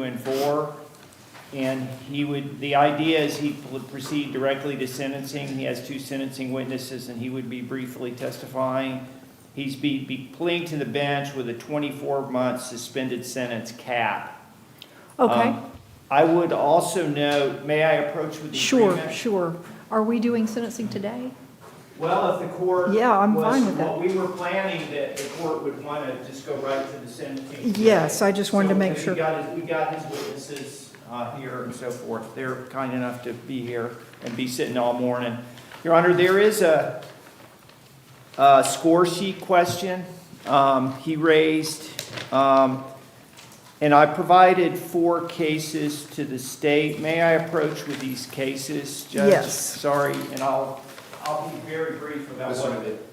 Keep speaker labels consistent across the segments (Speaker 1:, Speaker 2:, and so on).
Speaker 1: 2, and 4. And the idea is he would proceed directly to sentencing. He has 2 sentencing witnesses, and he would be briefly testifying. He's be pleading to the bench with a 24-month suspended sentence cap.
Speaker 2: Okay.
Speaker 1: I would also note, may I approach with the agreement?
Speaker 2: Sure. Are we doing sentencing today?
Speaker 1: Well, if the court
Speaker 2: Yeah, I'm
Speaker 1: was
Speaker 2: fine with that.
Speaker 1: what we were planning, that the court would want to just go right to the sentencing.
Speaker 2: Yes, I just wanted to make sure.
Speaker 1: We got his witnesses here and so forth. They're kind enough to be here and be sitting all morning. Your Honor, there is a score sheet question he raised, and I provided 4 cases to the state. May I approach with these cases, Judge?
Speaker 2: Yes.
Speaker 1: Sorry, and I'll be very brief about what of it.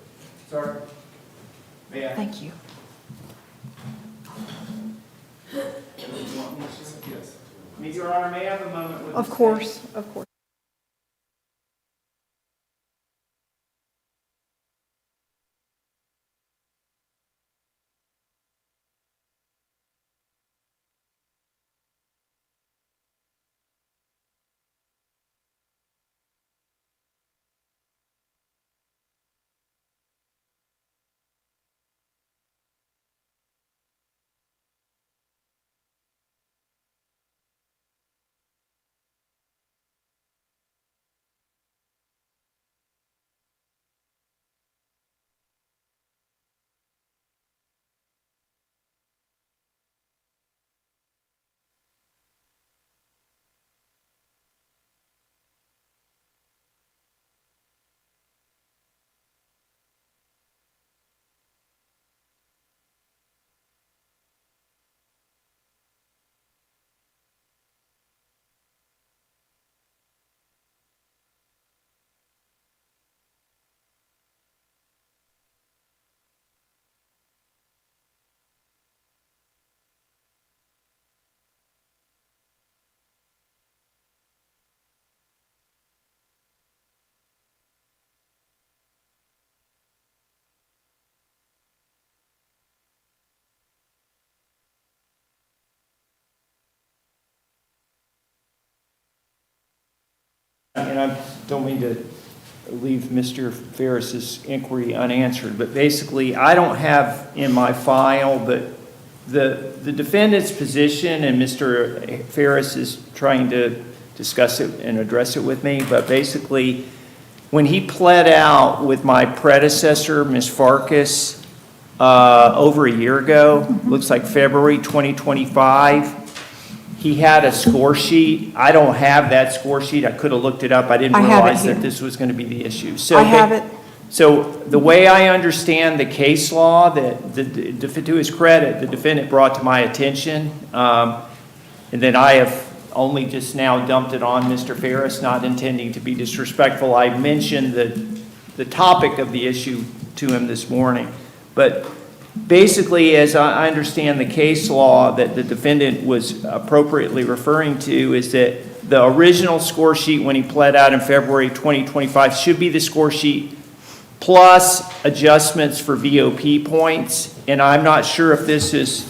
Speaker 1: Sorry. May I?
Speaker 2: Thank you.
Speaker 1: Yes. Your Honor, may I have a moment with
Speaker 2: Of course.
Speaker 1: And I don't mean to leave Mr. Ferris's inquiry unanswered, but basically I don't have in my file, but the defendant's position, and Mr. Ferris is trying to discuss it and address it with me, but basically when he pled out with my predecessor, Ms. Farkas, over a year ago, looks like February 2025, he had a score sheet. I don't have that score sheet. I could have looked it up. I didn't realize that this was going to be the issue. So
Speaker 2: I have it.
Speaker 1: So the way I understand the case law, that to his credit, the defendant brought to my attention, and then I have only just now dumped it on Mr. Ferris, not intending to be disrespectful. I mentioned the topic of the issue to him this morning. But basically, as I understand the case law that the defendant was appropriately referring to, is that the original score sheet when he pled out in February 2025 should be the score sheet plus adjustments for VOP points. And I'm not sure if this is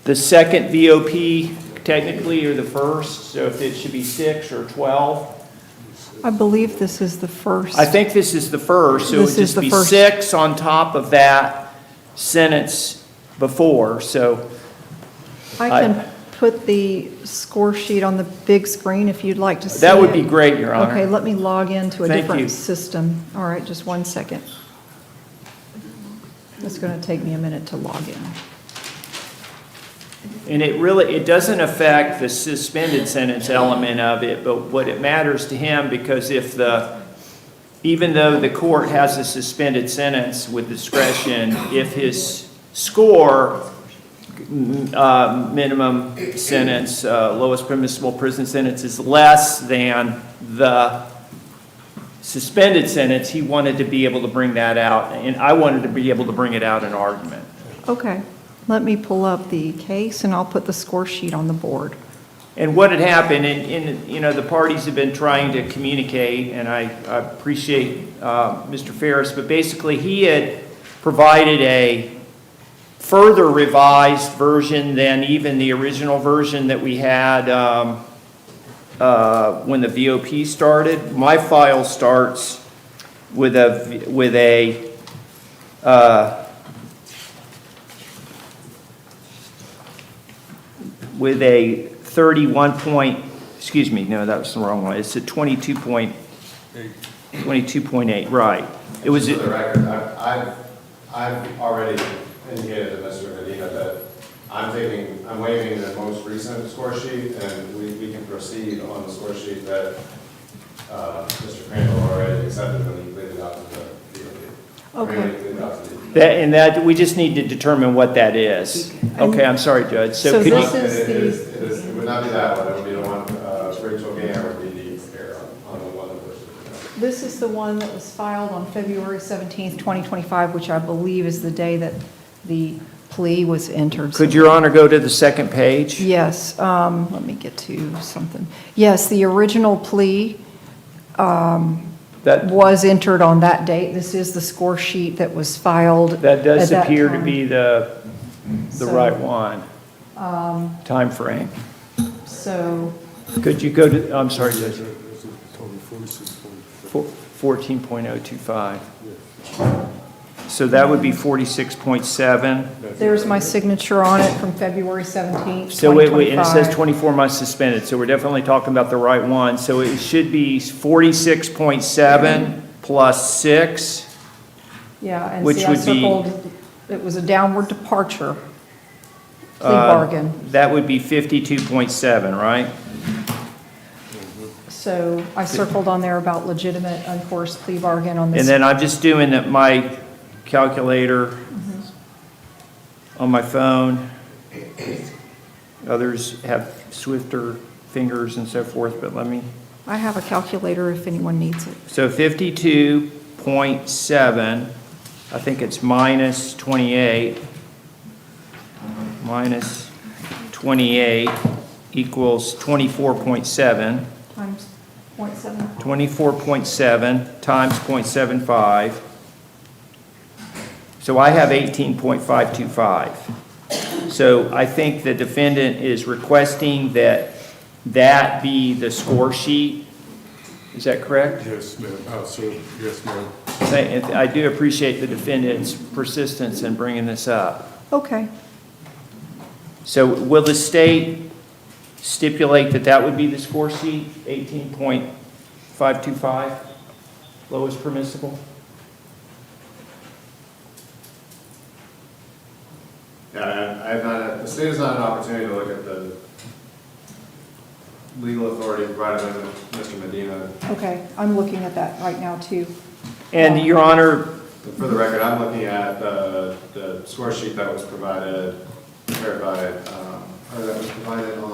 Speaker 1: the second VOP technically or the first, so if it should be 6 or 12.
Speaker 2: I believe this is the first.
Speaker 1: I think this is the first, so it would just be 6 on top of that sentence before. So
Speaker 2: I can put the score sheet on the big screen if you'd like to see it.
Speaker 1: That would be great, Your Honor.
Speaker 2: Okay, let me log into a
Speaker 1: Thank
Speaker 2: different
Speaker 1: you.
Speaker 2: system. All right, just 1 second. It's going to take me a minute to log in.
Speaker 1: And it doesn't affect the suspended sentence element of it, but what it matters to him, because even though the court has a suspended sentence with discretion, if his score, minimum sentence, lowest permissible prison sentence is less than the suspended sentence, he wanted to be able to bring that out, and I wanted to be able to bring it out in argument.
Speaker 2: Okay, let me pull up the case and I'll put the score sheet on the board.
Speaker 1: And what had happened, and you know, the parties have been trying to communicate, and I appreciate Mr. Ferris, but basically he had provided a further revised version than even the original version that we had when the VOP started. My file starts with a 31 point, excuse me, no, that was the wrong one. It's a 22.8, right. It was.
Speaker 3: For the record, I've already indicated to Mr. Medina that I'm waiving the most recent score sheet, and we can proceed on the score sheet that Mr. Crandall already accepted when he pleaded out to the DOP.
Speaker 2: Okay.
Speaker 1: That, we just need to determine what that is. Okay, I'm sorry, Judge.
Speaker 2: So
Speaker 1: could
Speaker 2: this
Speaker 1: you?
Speaker 3: It would not be that one, it would be the one, Rachel Gainer would be the error on the one that was.
Speaker 2: This is the one that was filed on February 17th, 2025, which I believe is the day that the plea was entered.
Speaker 1: Could Your Honor go to the second page?
Speaker 2: Yes, let me get to something. Yes, the original plea
Speaker 1: That,
Speaker 2: was entered on that date. This is the score sheet that was filed.
Speaker 1: that does
Speaker 2: at that
Speaker 1: appear to
Speaker 2: time.
Speaker 1: be the
Speaker 2: So,
Speaker 1: right one. Time frame.
Speaker 2: So,
Speaker 1: Could you go to, I'm sorry, Judge. 14.025. So that would be 46.7.
Speaker 2: there's my signature on it from February 17th,
Speaker 1: So wait, and it says
Speaker 2: 2025.
Speaker 1: 24 months suspended, so we're definitely talking about the right one. So it should be 46.7 plus 6.
Speaker 2: Yeah, and
Speaker 1: which
Speaker 2: see, I
Speaker 1: would be-
Speaker 2: circled, it was a downward departure plea bargain.
Speaker 1: That would be 52.7, right?
Speaker 2: So I circled on there about legitimate unforced plea bargain on this.
Speaker 1: And then I'm just doing my calculator on my phone. Others have swifter fingers and so forth, but let me.
Speaker 2: I have a calculator if anyone needs it.
Speaker 1: So 52.7, I think it's minus 28. Minus 28 equals 24.7.
Speaker 2: Times 0.7.
Speaker 1: 24.7 times 0.75. So I have 18.525. So I think the defendant is requesting that that be the score sheet. Is that correct?
Speaker 4: Yes, ma'am. Sir, yes, ma'am.
Speaker 1: I do appreciate the defendant's persistence in bringing this up.
Speaker 2: Okay.
Speaker 1: So will the state stipulate that that would be the score sheet, 18.525, lowest permissible?
Speaker 3: Yeah, I have not, the state has not had an opportunity to look at the legal authority provided by Mr. Medina.
Speaker 2: Okay, I'm looking at that right now too.
Speaker 1: And Your Honor,
Speaker 3: For the record, I'm looking at the score sheet that was provided, verified, or that was provided on.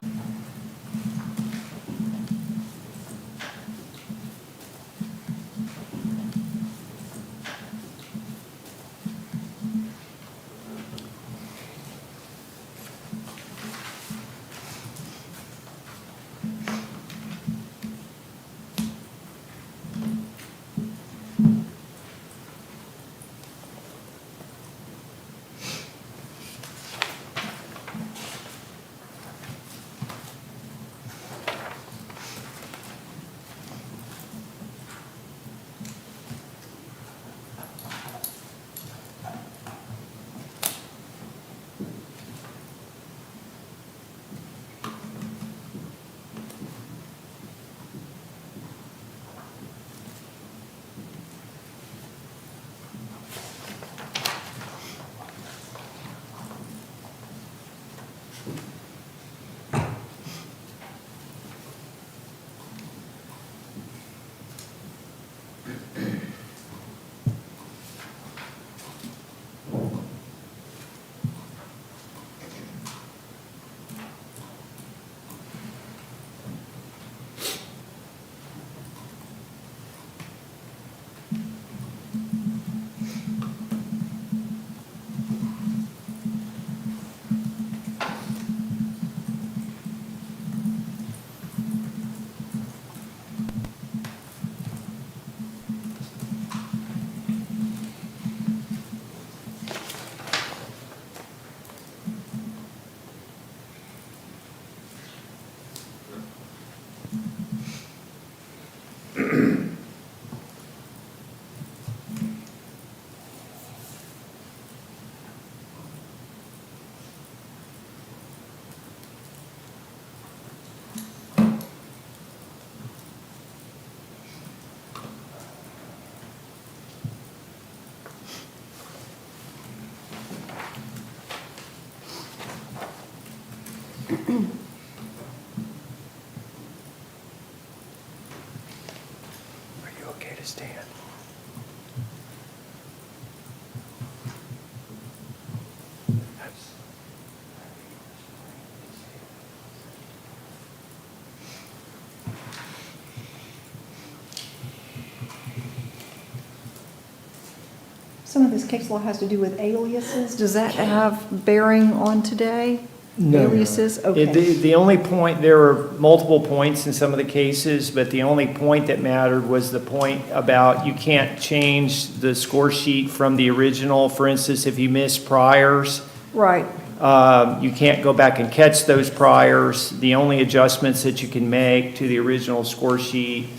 Speaker 2: Some of this case law has to do with aliases. Does that have bearing on today?
Speaker 1: No.
Speaker 2: Aliases? Okay.
Speaker 1: The only point, there were multiple points in some of the cases, but the only point that mattered was the point about you can't change the score sheet from the original. For instance, if you miss priors,
Speaker 2: Right.
Speaker 1: you can't go back and catch those priors. The only adjustments that you can make to the original score sheet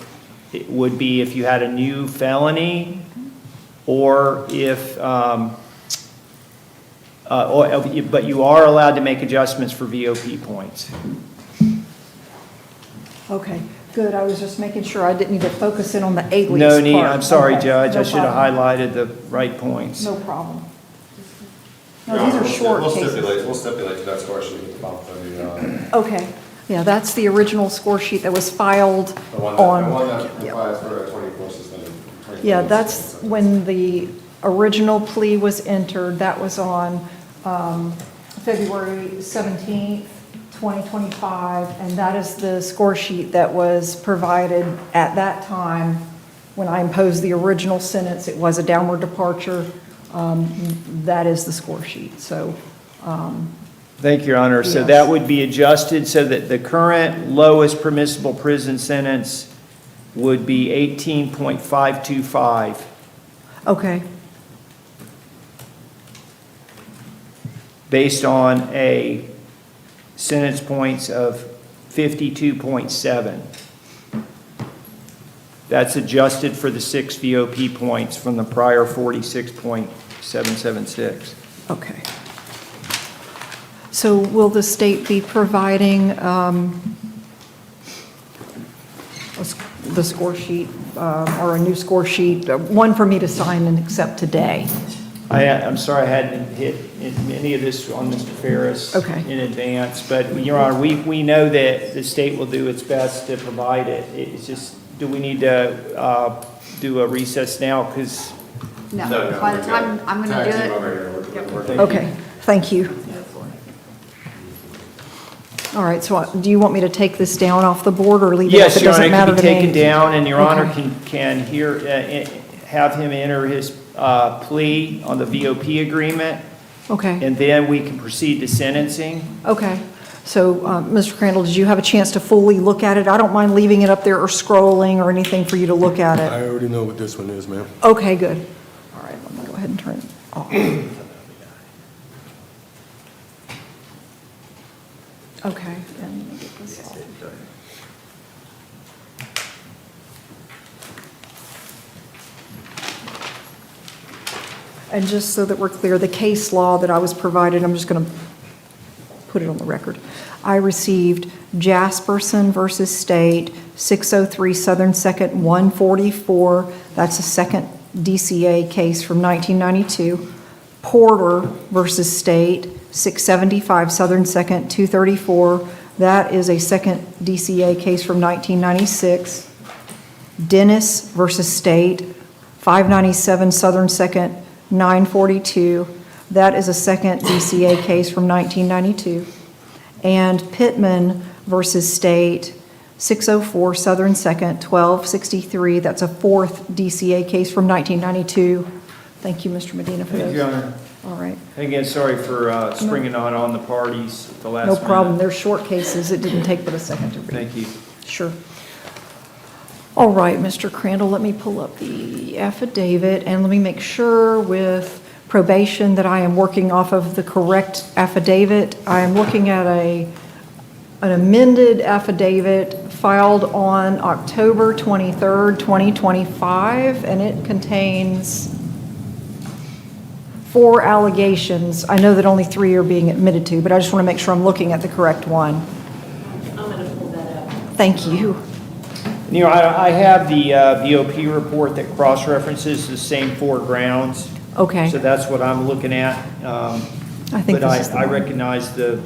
Speaker 1: would be if you had a new felony, or if, but you are allowed to make adjustments for VOP points.
Speaker 2: Okay, good. I was just making sure I didn't need to focus in on the alias
Speaker 1: No need,
Speaker 2: part.
Speaker 1: I'm sorry,
Speaker 2: Okay,
Speaker 1: Judge,
Speaker 2: no
Speaker 1: I should have
Speaker 2: problem.
Speaker 1: highlighted the right points.
Speaker 2: No problem. No,
Speaker 3: Your
Speaker 2: these
Speaker 3: Honor,
Speaker 2: are short
Speaker 3: we'll
Speaker 2: cases.
Speaker 3: We'll stipulate to that score sheet at the bottom of the,
Speaker 2: Okay, yeah, that's the original score sheet that was filed
Speaker 3: the one
Speaker 2: on.
Speaker 3: that
Speaker 2: Yeah.
Speaker 3: applies for a 24 suspended. 24
Speaker 2: Yeah, that's
Speaker 3: suspended
Speaker 2: when the original plea was entered. That was on February 17th, 2025, and that is the score sheet that was provided at that time when I imposed the original sentence. It was a downward departure. That is the score sheet, so.
Speaker 1: Thank you, Your Honor. So
Speaker 2: Yes.
Speaker 1: that would be adjusted so that the current lowest permissible prison sentence would be 18.525,
Speaker 2: Okay,
Speaker 1: based on a sentence points of 52.7. That's adjusted for the 6 VOP points from the prior 46.776.
Speaker 2: okay. So will the state be providing the score sheet, or a new score sheet, one for me to sign and accept today?
Speaker 1: I'm sorry I hadn't hit any of this on Mr. Ferris
Speaker 2: Okay.
Speaker 1: in advance, but Your Honor, we know that the state will do its best to provide it. It's just, do we need to do a recess now? Because,
Speaker 5: No,
Speaker 3: No,
Speaker 5: by the
Speaker 3: we're
Speaker 5: time
Speaker 3: good.
Speaker 5: I'm going
Speaker 3: Tag
Speaker 5: to do
Speaker 3: team
Speaker 5: it.
Speaker 3: over here. We're-
Speaker 1: Thank
Speaker 2: Okay, thank you. All right, so do you want me to take this down off the board or leave it
Speaker 1: yes,
Speaker 2: if it
Speaker 1: Your Honor,
Speaker 2: doesn't
Speaker 1: it
Speaker 2: matter
Speaker 1: can be
Speaker 2: to me?
Speaker 1: taken down, and Your Honor
Speaker 2: Okay.
Speaker 1: can have him enter his plea on the VOP agreement,
Speaker 2: Okay,
Speaker 1: and then we can proceed to sentencing.
Speaker 2: okay. So, Mr. Crandall, did you have a chance to fully look at it? I don't mind leaving it up there or scrolling or anything for you to look at it.
Speaker 4: I already know what this one is, ma'am.
Speaker 2: Okay, good. All right, let me go ahead and turn it off. Okay, and let me get this off. And just so that we're clear, the case law that I was provided, I'm just going to put it on the record. I received Jasperson versus State, 603 Southern 2nd, 144. That's a second DCA case from 1992. Porter versus State, 675 Southern 2nd, 234. That is a second DCA case from 1996. Dennis versus State, 597 Southern 2nd, 942. That is a second DCA case from 1992. And Pittman versus State, 604 Southern 2nd, 1263. That's a fourth DCA case from 1992. Thank you, Mr. Medina, for
Speaker 1: Thank
Speaker 2: those.
Speaker 1: you, Your Honor.
Speaker 2: All right.
Speaker 1: Again, sorry for springing on the parties at the last
Speaker 2: No
Speaker 1: minute.
Speaker 2: problem. They're short cases. It didn't take but a second to read.
Speaker 1: Thank you.
Speaker 2: Sure. All right, Mr. Crandall, let me pull up the affidavit, and let me make sure with probation that I am working off of the correct affidavit. I am looking at an amended affidavit filed on October 23rd, 2025, and it contains 4 allegations. I know that only 3 are being admitted to, but I just want to make sure I'm looking at the correct one.
Speaker 5: I'm going to pull that up.
Speaker 2: Thank you.
Speaker 1: You know, I have the VOP report that cross-references the same 4 grounds.
Speaker 2: Okay.
Speaker 1: So that's what I'm looking at.
Speaker 2: I think
Speaker 1: But
Speaker 2: this is the
Speaker 1: I
Speaker 2: one.
Speaker 1: recognize the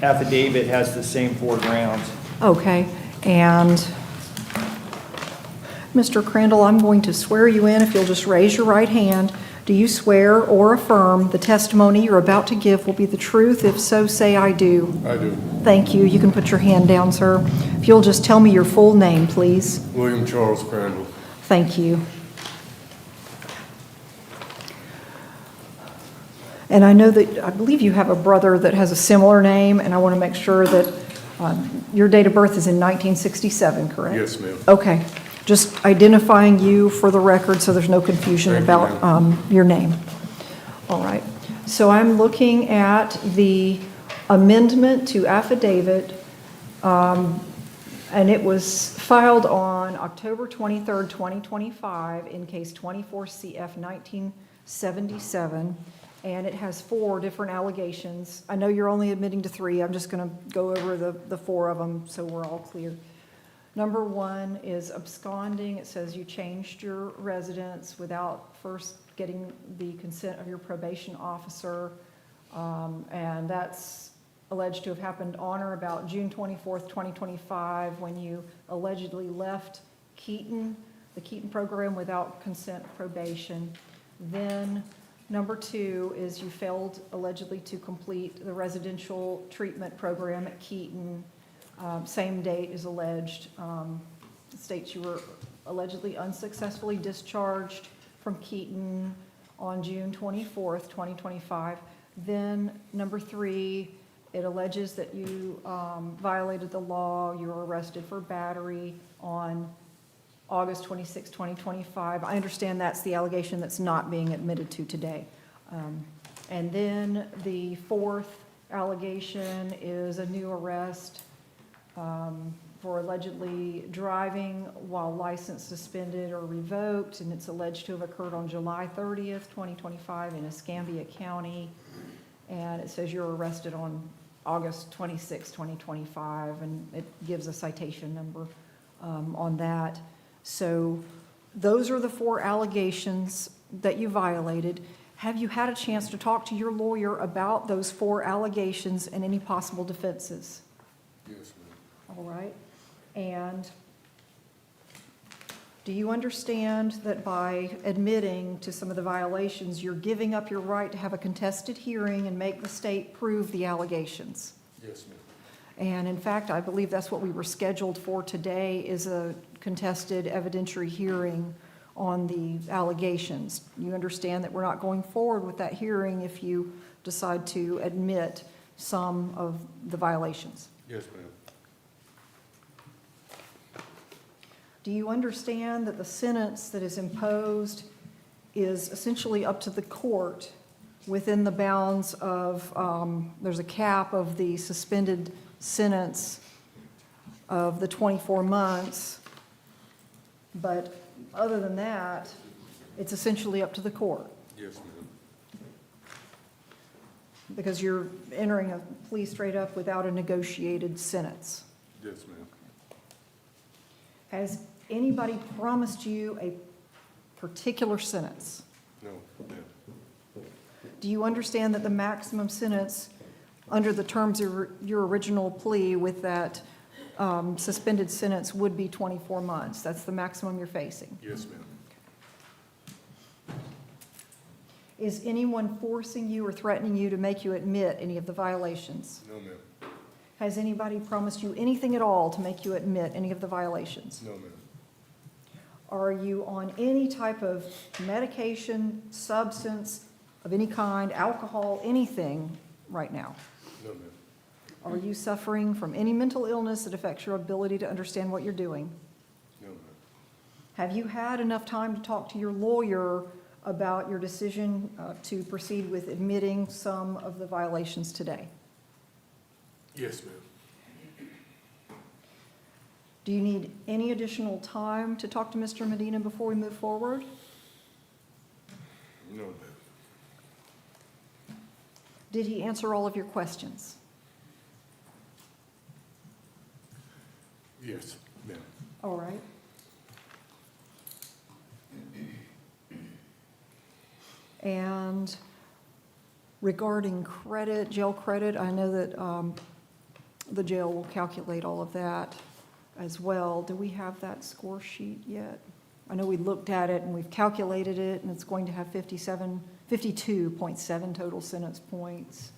Speaker 1: affidavit has the same 4 grounds.
Speaker 2: Okay, and Mr. Crandall, I'm going to swear you in if you'll just raise your right hand. Do you swear or affirm the testimony you're about to give will be the truth? If so, say I do.
Speaker 4: I do.
Speaker 2: Thank you. You can put your hand down, sir. If you'll just tell me your full name, please.
Speaker 4: William Charles Crandall.
Speaker 2: Thank you. And I know that, I believe you have a brother that has a similar name, and I want to make sure that your date of birth is in 1967, correct?
Speaker 4: Yes, ma'am.
Speaker 2: Okay, just identifying you for the record so there's no confusion
Speaker 4: Thank you,
Speaker 2: about your name. All right, so I'm looking at the amendment to affidavit, and it was filed on October 23rd, 2025, in case 24 CF 1977, and it has 4 different allegations. I know you're only admitting to 3. I'm just going to go over the 4 of them so we're all clear. Number 1 is absconding. It says you changed your residence without first getting the consent of your probation officer, and that's alleged to have happened on or about June 24th, 2025, when you allegedly left Keaton, the Keaton program, without consent of probation. Then number 2 is you failed allegedly to complete the residential treatment program at Keaton. Same date is alleged. It states you were allegedly unsuccessfully discharged from Keaton on June 24th, 2025. Then number 3, it alleges that you violated the law. You were arrested for battery on August 26, 2025. I understand that's the allegation that's not being admitted to today. And then the 4th allegation is a new arrest for allegedly driving while license suspended or revoked, and it's alleged to have occurred on July 30th, 2025 in Escambia County. And it says you're arrested on August 26, 2025, and it gives a citation number on that. So those are the 4 allegations that you violated. Have you had a chance to talk to your lawyer about those 4 allegations and any possible defenses?
Speaker 4: Yes, ma'am.
Speaker 2: All right. And do you understand that by admitting to some of the violations, you're giving up your right to have a contested hearing and make the state prove the allegations?
Speaker 4: Yes, ma'am.
Speaker 2: And in fact, I believe that's what we were scheduled for today, is a contested evidentiary hearing on the allegations. You understand that we're not going forward with that hearing if you decide to admit some of the violations?
Speaker 4: Yes, ma'am.
Speaker 2: Do you understand that the sentence that is imposed is essentially up to the court within the bounds of, there's a cap of the suspended sentence of the 24 months, but other than that, it's essentially up to the court?
Speaker 4: Yes, ma'am.
Speaker 2: Because you're entering a plea straight up without a negotiated sentence.
Speaker 4: Yes, ma'am.
Speaker 2: Has anybody promised you a particular sentence?
Speaker 4: No, ma'am.
Speaker 2: Do you understand that the maximum sentence under the terms of your original plea with that suspended sentence would be 24 months? That's the maximum you're facing.
Speaker 4: Yes, ma'am.
Speaker 2: Is anyone forcing you or threatening you to make you admit any of the violations?
Speaker 4: No, ma'am.
Speaker 2: Has anybody promised you anything at all to make you admit any of the violations?
Speaker 4: No, ma'am.
Speaker 2: Are you on any type of medication, substance of any kind, alcohol, anything right now?
Speaker 4: No, ma'am.
Speaker 2: Are you suffering from any mental illness that affects your ability to understand what you're doing?
Speaker 4: No, ma'am.
Speaker 2: Have you had enough time to talk to your lawyer about your decision to proceed with admitting some of the violations today?
Speaker 4: Yes, ma'am.
Speaker 2: Do you need any additional time to talk to Mr. Medina before we move forward?
Speaker 4: No, ma'am.
Speaker 2: Did he answer all of your questions?
Speaker 4: Yes, ma'am.
Speaker 2: All right. And regarding credit, jail credit, I know that the jail will calculate all of that as well. Do we have that score sheet yet? I know we looked at it and we've calculated it, and it's going to have 52.7 total sentence points.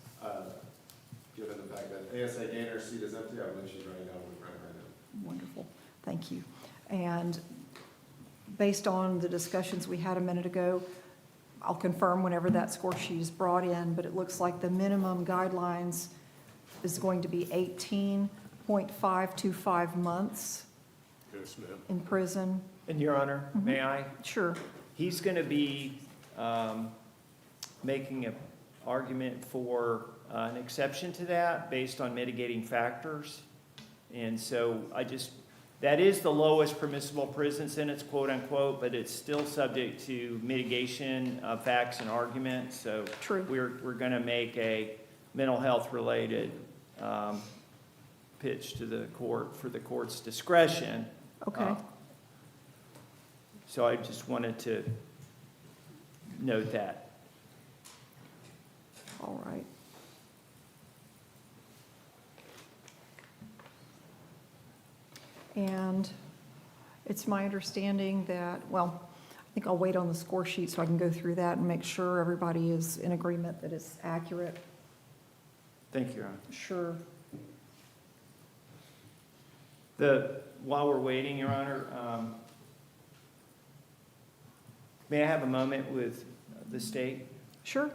Speaker 3: Given the fact that ASA Gainer's seat is empty, I believe she's writing down on the front right now.
Speaker 2: Wonderful, thank you. And based on the discussions we had a minute ago, I'll confirm whenever that score sheet is brought in, but it looks like the minimum guidelines is going to be 18.525 months
Speaker 4: Yes, ma'am.
Speaker 2: in prison.
Speaker 1: And Your Honor, may I?
Speaker 2: Sure.
Speaker 1: He's going to be making an argument for an exception to that based on mitigating factors. And so that is the lowest permissible prison sentence, quote unquote, but it's still subject to mitigation of facts and arguments. So
Speaker 2: True.
Speaker 1: we're going to make a mental health related pitch to the court for the court's discretion.
Speaker 2: Okay.
Speaker 1: So I just wanted to note that.
Speaker 2: All right. And it's my understanding that, well, I think I'll wait on the score sheet so I can go through that and make sure everybody is in agreement that it's accurate.
Speaker 1: Thank you, Your Honor.
Speaker 2: Sure.
Speaker 1: While we're waiting, Your Honor, may I have a moment with the state?
Speaker 2: Sure.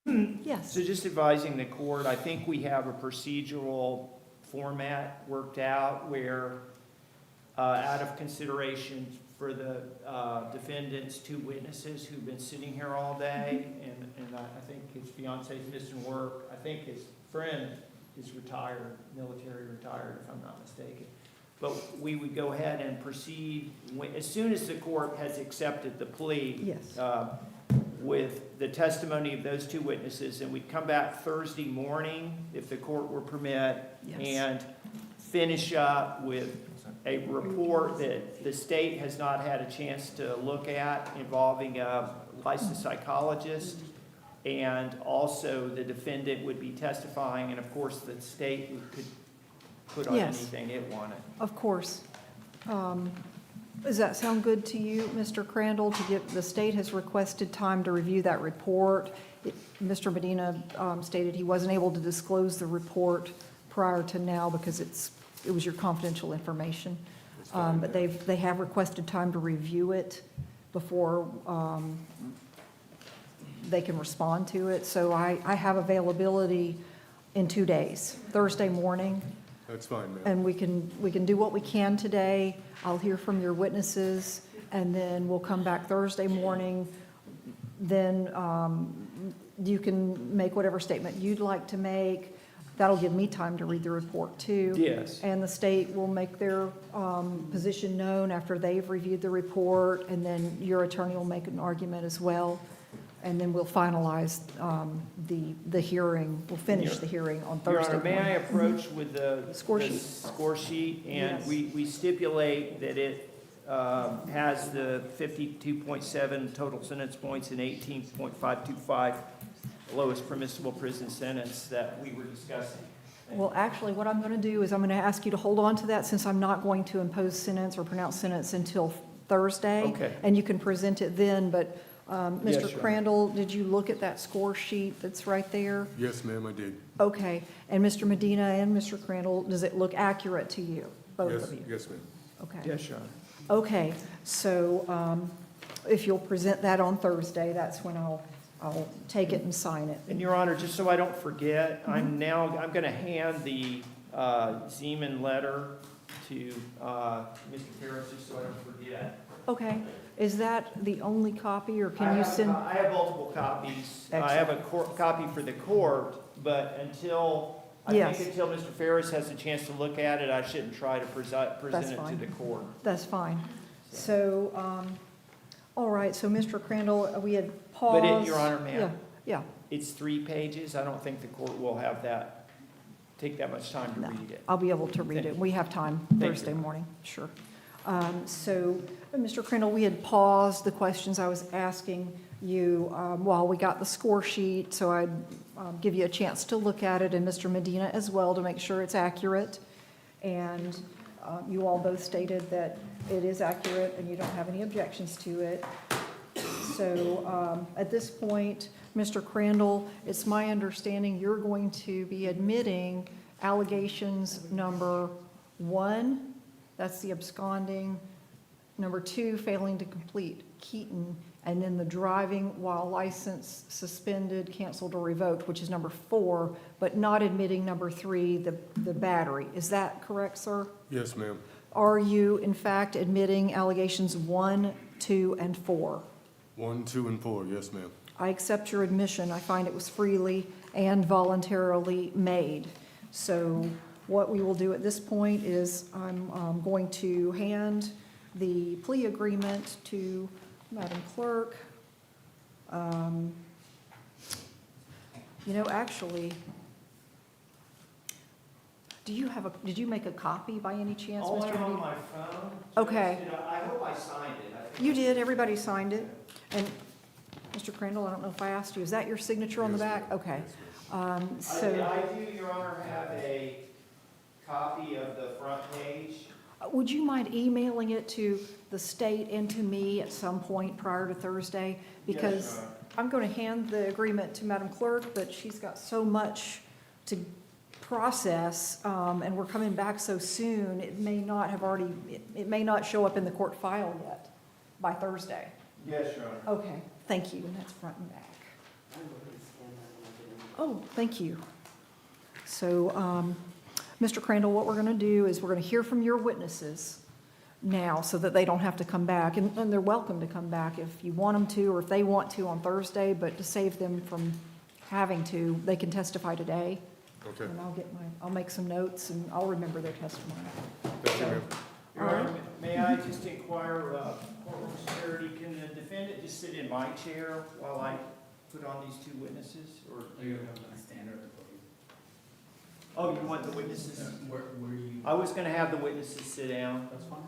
Speaker 2: Yes.
Speaker 1: So just advising the court, I think we have a procedural format worked out where, out of consideration for the defendant's two witnesses who've been sitting here all day, and I think his fiance's missing work, I think his friend is retired, military retired, if I'm not mistaken. But we would go ahead and proceed, as soon as the court has accepted the plea.
Speaker 2: Yes.
Speaker 1: With the testimony of those two witnesses, and we'd come back Thursday morning, if the court will permit,
Speaker 2: Yes.
Speaker 1: and finish up with a report that the state has not had a chance to look at involving a licensed psychologist, and also the defendant would be testifying, and of course, the state could put on
Speaker 2: Yes.
Speaker 1: anything it wanted.
Speaker 2: Of course. Does that sound good to you, Mr. Crandall, to get, the state has requested time to review that report. Mr. Medina stated he wasn't able to disclose the report prior to now because it was your confidential information. But they have requested time to review it before they can respond to it. So I have availability in 2 days, Thursday morning.
Speaker 4: That's fine, ma'am.
Speaker 2: And we can do what we can today. I'll hear from your witnesses, and then we'll come back Thursday morning. Then you can make whatever statement you'd like to make. That'll give me time to read the report, too.
Speaker 1: Yes.
Speaker 2: And the state will make their position known after they've reviewed the report, and then your attorney will make an argument as well. And then we'll finalize the hearing, we'll finish the hearing on
Speaker 1: Your
Speaker 2: Thursday
Speaker 1: Honor, may I
Speaker 2: morning.
Speaker 1: approach with the
Speaker 2: Score
Speaker 1: the
Speaker 2: sheet.
Speaker 1: score sheet? And
Speaker 2: Yes.
Speaker 1: we stipulate that it has the 52.7 total sentence points and 18.525 lowest permissible prison sentence that we were discussing.
Speaker 2: Well, actually, what I'm going to do is I'm going to ask you to hold on to that since I'm not going to impose sentence or pronounce sentence until Thursday.
Speaker 1: Okay.
Speaker 2: And you can present it then, but
Speaker 1: Yes,
Speaker 2: Mr.
Speaker 1: Your Honor.
Speaker 2: Crandall, did you look at that score sheet that's right there?
Speaker 4: Yes, ma'am, I did.
Speaker 2: Okay. And Mr. Medina and Mr. Crandall, does it look accurate to you, both
Speaker 4: Yes,
Speaker 2: of you?
Speaker 4: yes, ma'am.
Speaker 2: Okay.
Speaker 1: Yes, Your Honor.
Speaker 2: Okay, so if you'll present that on Thursday, that's when I'll take it and sign it.
Speaker 1: And Your Honor, just so I don't forget, I'm going to hand the Zeman letter to Mr. Harris, just so I don't forget.
Speaker 2: Okay, is that the only copy, or can you send?
Speaker 1: I have multiple copies. I have a copy for the court, but I
Speaker 2: Yes.
Speaker 1: think until Mr. Ferris has a chance to look at it, I shouldn't try to present it to
Speaker 2: fine.
Speaker 1: the court.
Speaker 2: That's fine. So, all right, so Mr. Crandall, we had paused.
Speaker 1: But Your Honor, ma'am.
Speaker 2: Yeah,
Speaker 1: It's 3 pages. I don't think the court will have take that much time to
Speaker 2: no,
Speaker 1: read it.
Speaker 2: I'll be able to read it. We have time
Speaker 1: you.
Speaker 2: Thursday morning, sure. So, Mr. Crandall, we had paused the questions I was asking you while we got the score sheet, so I'd give you a chance to look at it, and Mr. Medina as well, to make sure it's accurate. And you all both stated that it is accurate and you don't have any objections to it. So at this point, Mr. Crandall, it's my understanding you're going to be admitting allegations number 1, that's the absconding, number 2, failing to complete Keaton, and then the driving while license suspended, canceled, or revoked, which is number 4, but not admitting number 3, the battery. Is that correct, sir?
Speaker 4: Yes, ma'am.
Speaker 2: Are you, in fact, admitting allegations 1, 2, and 4?
Speaker 4: 1, 2, and 4, yes, ma'am.
Speaker 2: I accept your admission. I find it was freely and voluntarily made. So what we will do at this point is I'm going to hand the plea agreement to Madam Clerk. Actually, did you make a copy by any chance,
Speaker 1: All
Speaker 2: Mr.
Speaker 1: I'm on
Speaker 2: Medina?
Speaker 1: my phone.
Speaker 2: Okay.
Speaker 1: I hope I signed it. I think
Speaker 2: You did, everybody signed it. And Mr. Crandall, I don't know if I asked you, is that your signature on the
Speaker 4: Yes,
Speaker 2: back?
Speaker 4: ma'am.
Speaker 2: Okay.
Speaker 4: Yes,
Speaker 2: So,
Speaker 1: I do, Your Honor, have a copy of the front page.
Speaker 2: would you mind emailing it to the state and to me at some point prior to Thursday? Because
Speaker 1: Your Honor.
Speaker 2: I'm going to hand the agreement to Madam Clerk, but she's got so much to process, and we're coming back so soon, it may not show up in the court file yet by Thursday.
Speaker 1: Yes, Your Honor.
Speaker 2: Okay, thank you, and that's front and back. Oh, thank you. So, Mr. Crandall, what we're going to do is we're going to hear from your witnesses now so that they don't have to come back. And they're welcome to come back if you want them to or if they want to on Thursday, but to save them from having to, they can testify today.
Speaker 4: Okay.
Speaker 2: And I'll make some notes and I'll remember their testimony.
Speaker 4: Thank you, ma'am.
Speaker 1: Your Honor, may I just inquire, courtroom security, can the defendant just sit in my chair while I put on these two witnesses, or?
Speaker 6: You're gonna stand or the podium?
Speaker 1: Oh, you want the witnesses?
Speaker 6: Where you?
Speaker 1: I was gonna have the witnesses sit down.
Speaker 6: That's fine.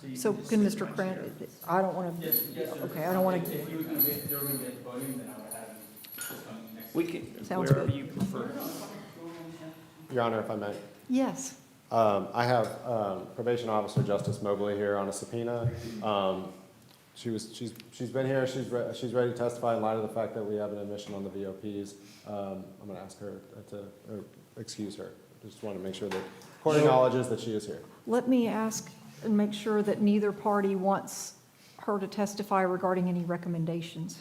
Speaker 1: You
Speaker 2: So
Speaker 1: just
Speaker 2: can
Speaker 1: sit in
Speaker 2: Mr.
Speaker 1: my
Speaker 2: Crandall,
Speaker 1: chair.
Speaker 2: I don't want to,
Speaker 6: Yes, sir.
Speaker 2: okay, I don't want to,
Speaker 6: If you were gonna be, they were gonna be at the podium, then I would have you just come next.
Speaker 1: We can,
Speaker 2: Sounds
Speaker 1: wherever
Speaker 2: good.
Speaker 1: you prefer.
Speaker 3: Your Honor, if I may.
Speaker 2: yes.
Speaker 3: I have Probation Officer Justice Mobley here on a subpoena. She's been here, she's ready to testify in light of the fact that we have an admission on the VOPs. I'm going to ask her or excuse her. Just want to make sure that court acknowledges that she is here.
Speaker 2: Let me ask and make sure that neither party wants her to testify regarding any recommendations.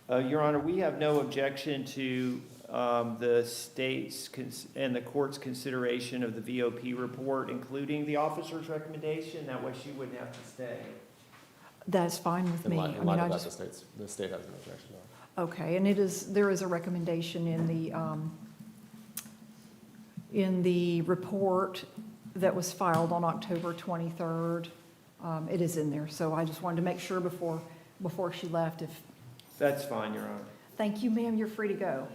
Speaker 1: Your Honor, we have no objection to the state's and the court's consideration of the VOP report, including the officer's recommendation. That way she wouldn't have to stay.
Speaker 2: That's fine with
Speaker 3: In
Speaker 2: me.
Speaker 3: light
Speaker 2: I
Speaker 3: of
Speaker 2: mean,
Speaker 3: that,
Speaker 2: I
Speaker 3: the
Speaker 2: just,
Speaker 3: state has an objection.
Speaker 2: okay, and there is a recommendation in the report that was filed on October 23rd. It is in there, so I just wanted to make sure before she left if,
Speaker 1: That's fine, Your Honor.
Speaker 2: thank you, ma'am, you're free to go.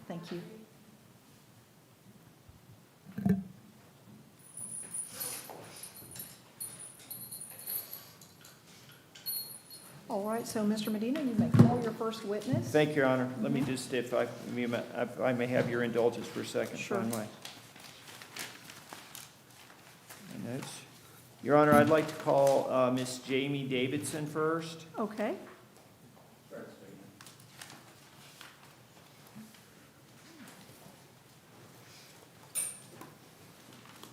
Speaker 2: Thank you. All right, so Mr. Medina, you may call your first witness.
Speaker 1: Thank you, Your Honor. Let me just, if I may have your indulgence for a second.
Speaker 2: Sure.
Speaker 1: Find my notes. Your Honor, I'd like to call Miss Jamie Davidson first.
Speaker 2: Okay.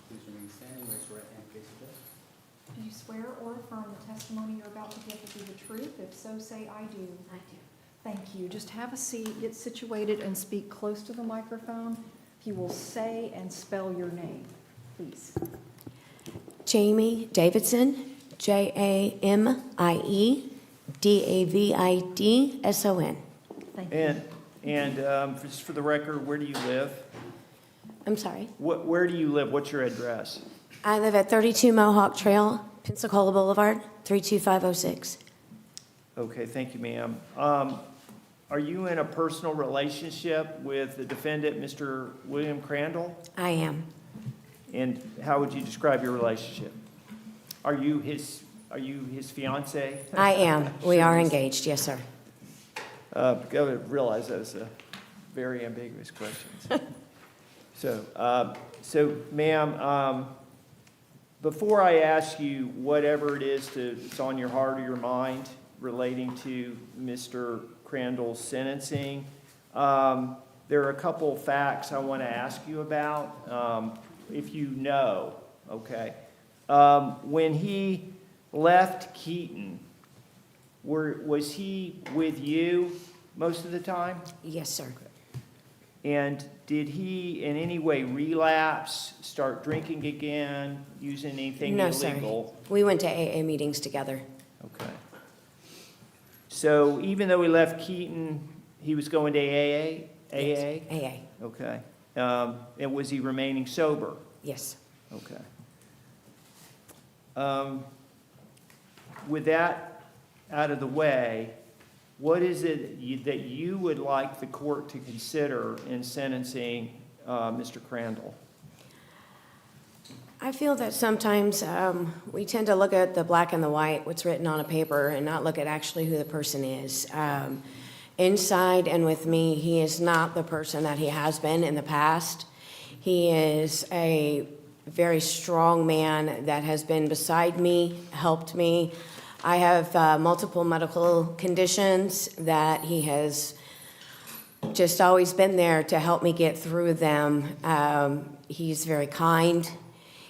Speaker 6: Please remain standing, raise your right hand, face the judge.
Speaker 2: Do you swear or affirm the testimony you're about to give to be the truth? If so, say, I do.
Speaker 5: I do.
Speaker 2: Thank you. Just have a seat, get situated, and speak close to the microphone. If you will say and spell your name, please.
Speaker 7: Jamie Davidson, JamieDavidson.
Speaker 2: Thank you.
Speaker 1: And just for the record, where do you live?
Speaker 7: I'm sorry.
Speaker 1: Where do you live? What's your address?
Speaker 7: I live at 32 Mohawk Trail, Pensacola Boulevard, 32506.
Speaker 1: Okay, thank you, ma'am. Are you in a personal relationship with the defendant, Mr. William Crandall?
Speaker 7: I am.
Speaker 1: And how would you describe your relationship? Are you his fiance?
Speaker 7: I am. We are engaged, yes, sir.
Speaker 1: I realize that was a very ambiguous question. So, ma'am, before I ask you whatever it is that's on your heart or your mind relating to Mr. Crandall's sentencing, there are a couple facts I want to ask you about, if you know, okay? When he left Keaton, was he with you most of the time?
Speaker 7: Yes, sir.
Speaker 1: And did he in any way relapse, start drinking again, using anything
Speaker 7: No,
Speaker 1: illegal?
Speaker 7: sir. We went to AA meetings together.
Speaker 1: Okay. So even though he left Keaton, he was going to AA?
Speaker 7: Yes.
Speaker 1: AA?
Speaker 7: AA.
Speaker 1: Okay. And was he remaining sober?
Speaker 7: Yes.
Speaker 1: Okay. With that out of the way, what is it that you would like the court to consider in sentencing Mr. Crandall?
Speaker 7: I feel that sometimes we tend to look at the black and the white, what's written on a paper, and not look at actually who the person is. Inside and with me, he is not the person that he has been in the past. He is a very strong man that has been beside me, helped me. I have multiple medical conditions that he has just always been there to help me get through them. He's very kind.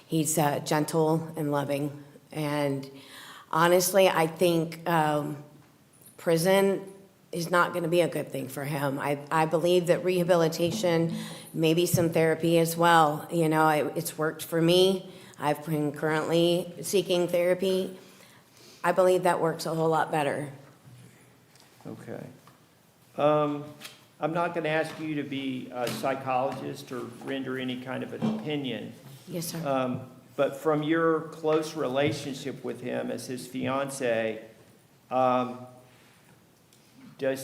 Speaker 7: He's gentle and loving. And honestly, I think prison is not going to be a good thing for him. I believe that rehabilitation, maybe some therapy as well. You know, it's worked for me. I've been currently seeking therapy. I believe that works a whole lot better.
Speaker 1: Okay. I'm not going to ask you to be a psychologist or render any kind of an opinion.
Speaker 7: Yes, sir.
Speaker 1: But from your close relationship with him as his fiance, does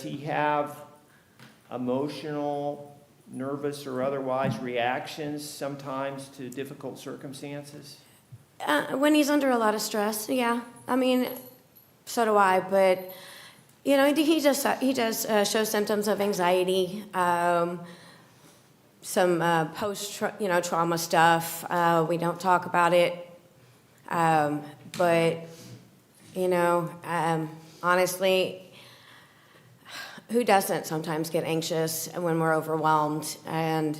Speaker 1: he have emotional, nervous, or otherwise reactions sometimes to difficult circumstances?
Speaker 7: When he's under a lot of stress, yeah. I mean, so do I. But you know, he does show symptoms of anxiety, some trauma stuff. We don't talk about it, but you know, honestly, who doesn't sometimes get anxious when we're overwhelmed? And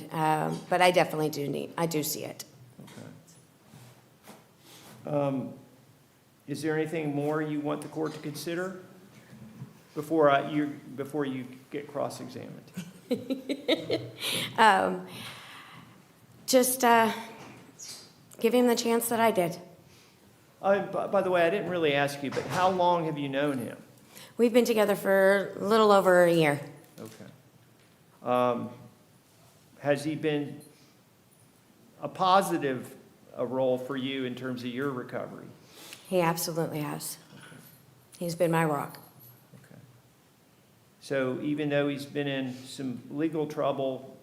Speaker 7: but I definitely do see it.
Speaker 1: Okay. Is there anything more you want the court to consider before you get cross-examined?
Speaker 7: Just give him the chance that I did.
Speaker 1: By the way, I didn't really ask you, but how long have you known him?
Speaker 7: We've been together for a little over a year.
Speaker 1: Okay. Has he been a positive role for you in terms of your recovery?
Speaker 7: He absolutely has. He's been my rock.
Speaker 1: Okay. So even though he's been in some legal trouble,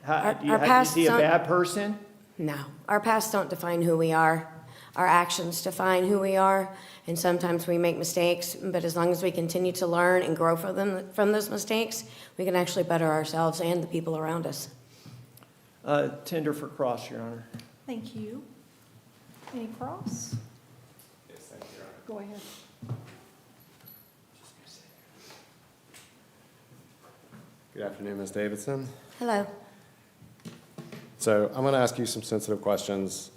Speaker 1: is he a bad person?
Speaker 7: No. Our past don't define who we are. Our actions define who we are, and sometimes we make mistakes, but as long as we continue to learn and grow from those mistakes, we can actually better ourselves and the people around us.
Speaker 1: Tender for cross, Your Honor.
Speaker 2: Thank you. Any cross?
Speaker 3: Yes, thank you, Your Honor.
Speaker 2: Go ahead.
Speaker 3: Good afternoon, Ms. Davidson.
Speaker 7: Hello.
Speaker 3: So I'm going to ask you some sensitive questions.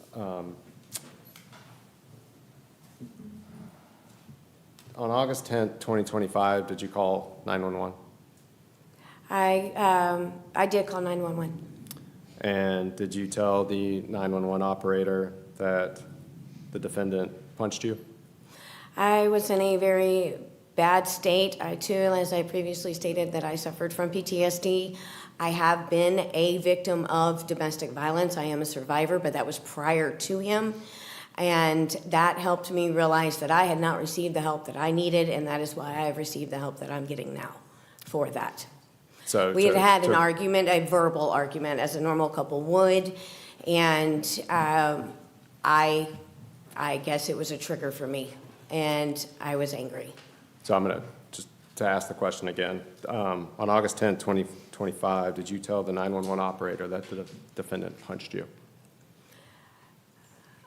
Speaker 3: On August 10th, 2025, did you call 911?
Speaker 7: I did call 911.
Speaker 3: And did you tell the 911 operator that the defendant punched you?
Speaker 7: I was in a very bad state. As I previously stated, that I suffered from PTSD. I have been a victim of domestic violence. I am a survivor, but that was prior to him. And that helped me realize that I had not received the help that I needed, and that is why I have received the help that I'm getting now for that.
Speaker 3: So
Speaker 7: We had an argument, a verbal argument, as a normal couple would, and I guess it was a trigger for me, and I was angry.
Speaker 3: So I'm going to ask the question again. On August 10th, 2025, did you tell the 911 operator that the defendant punched you?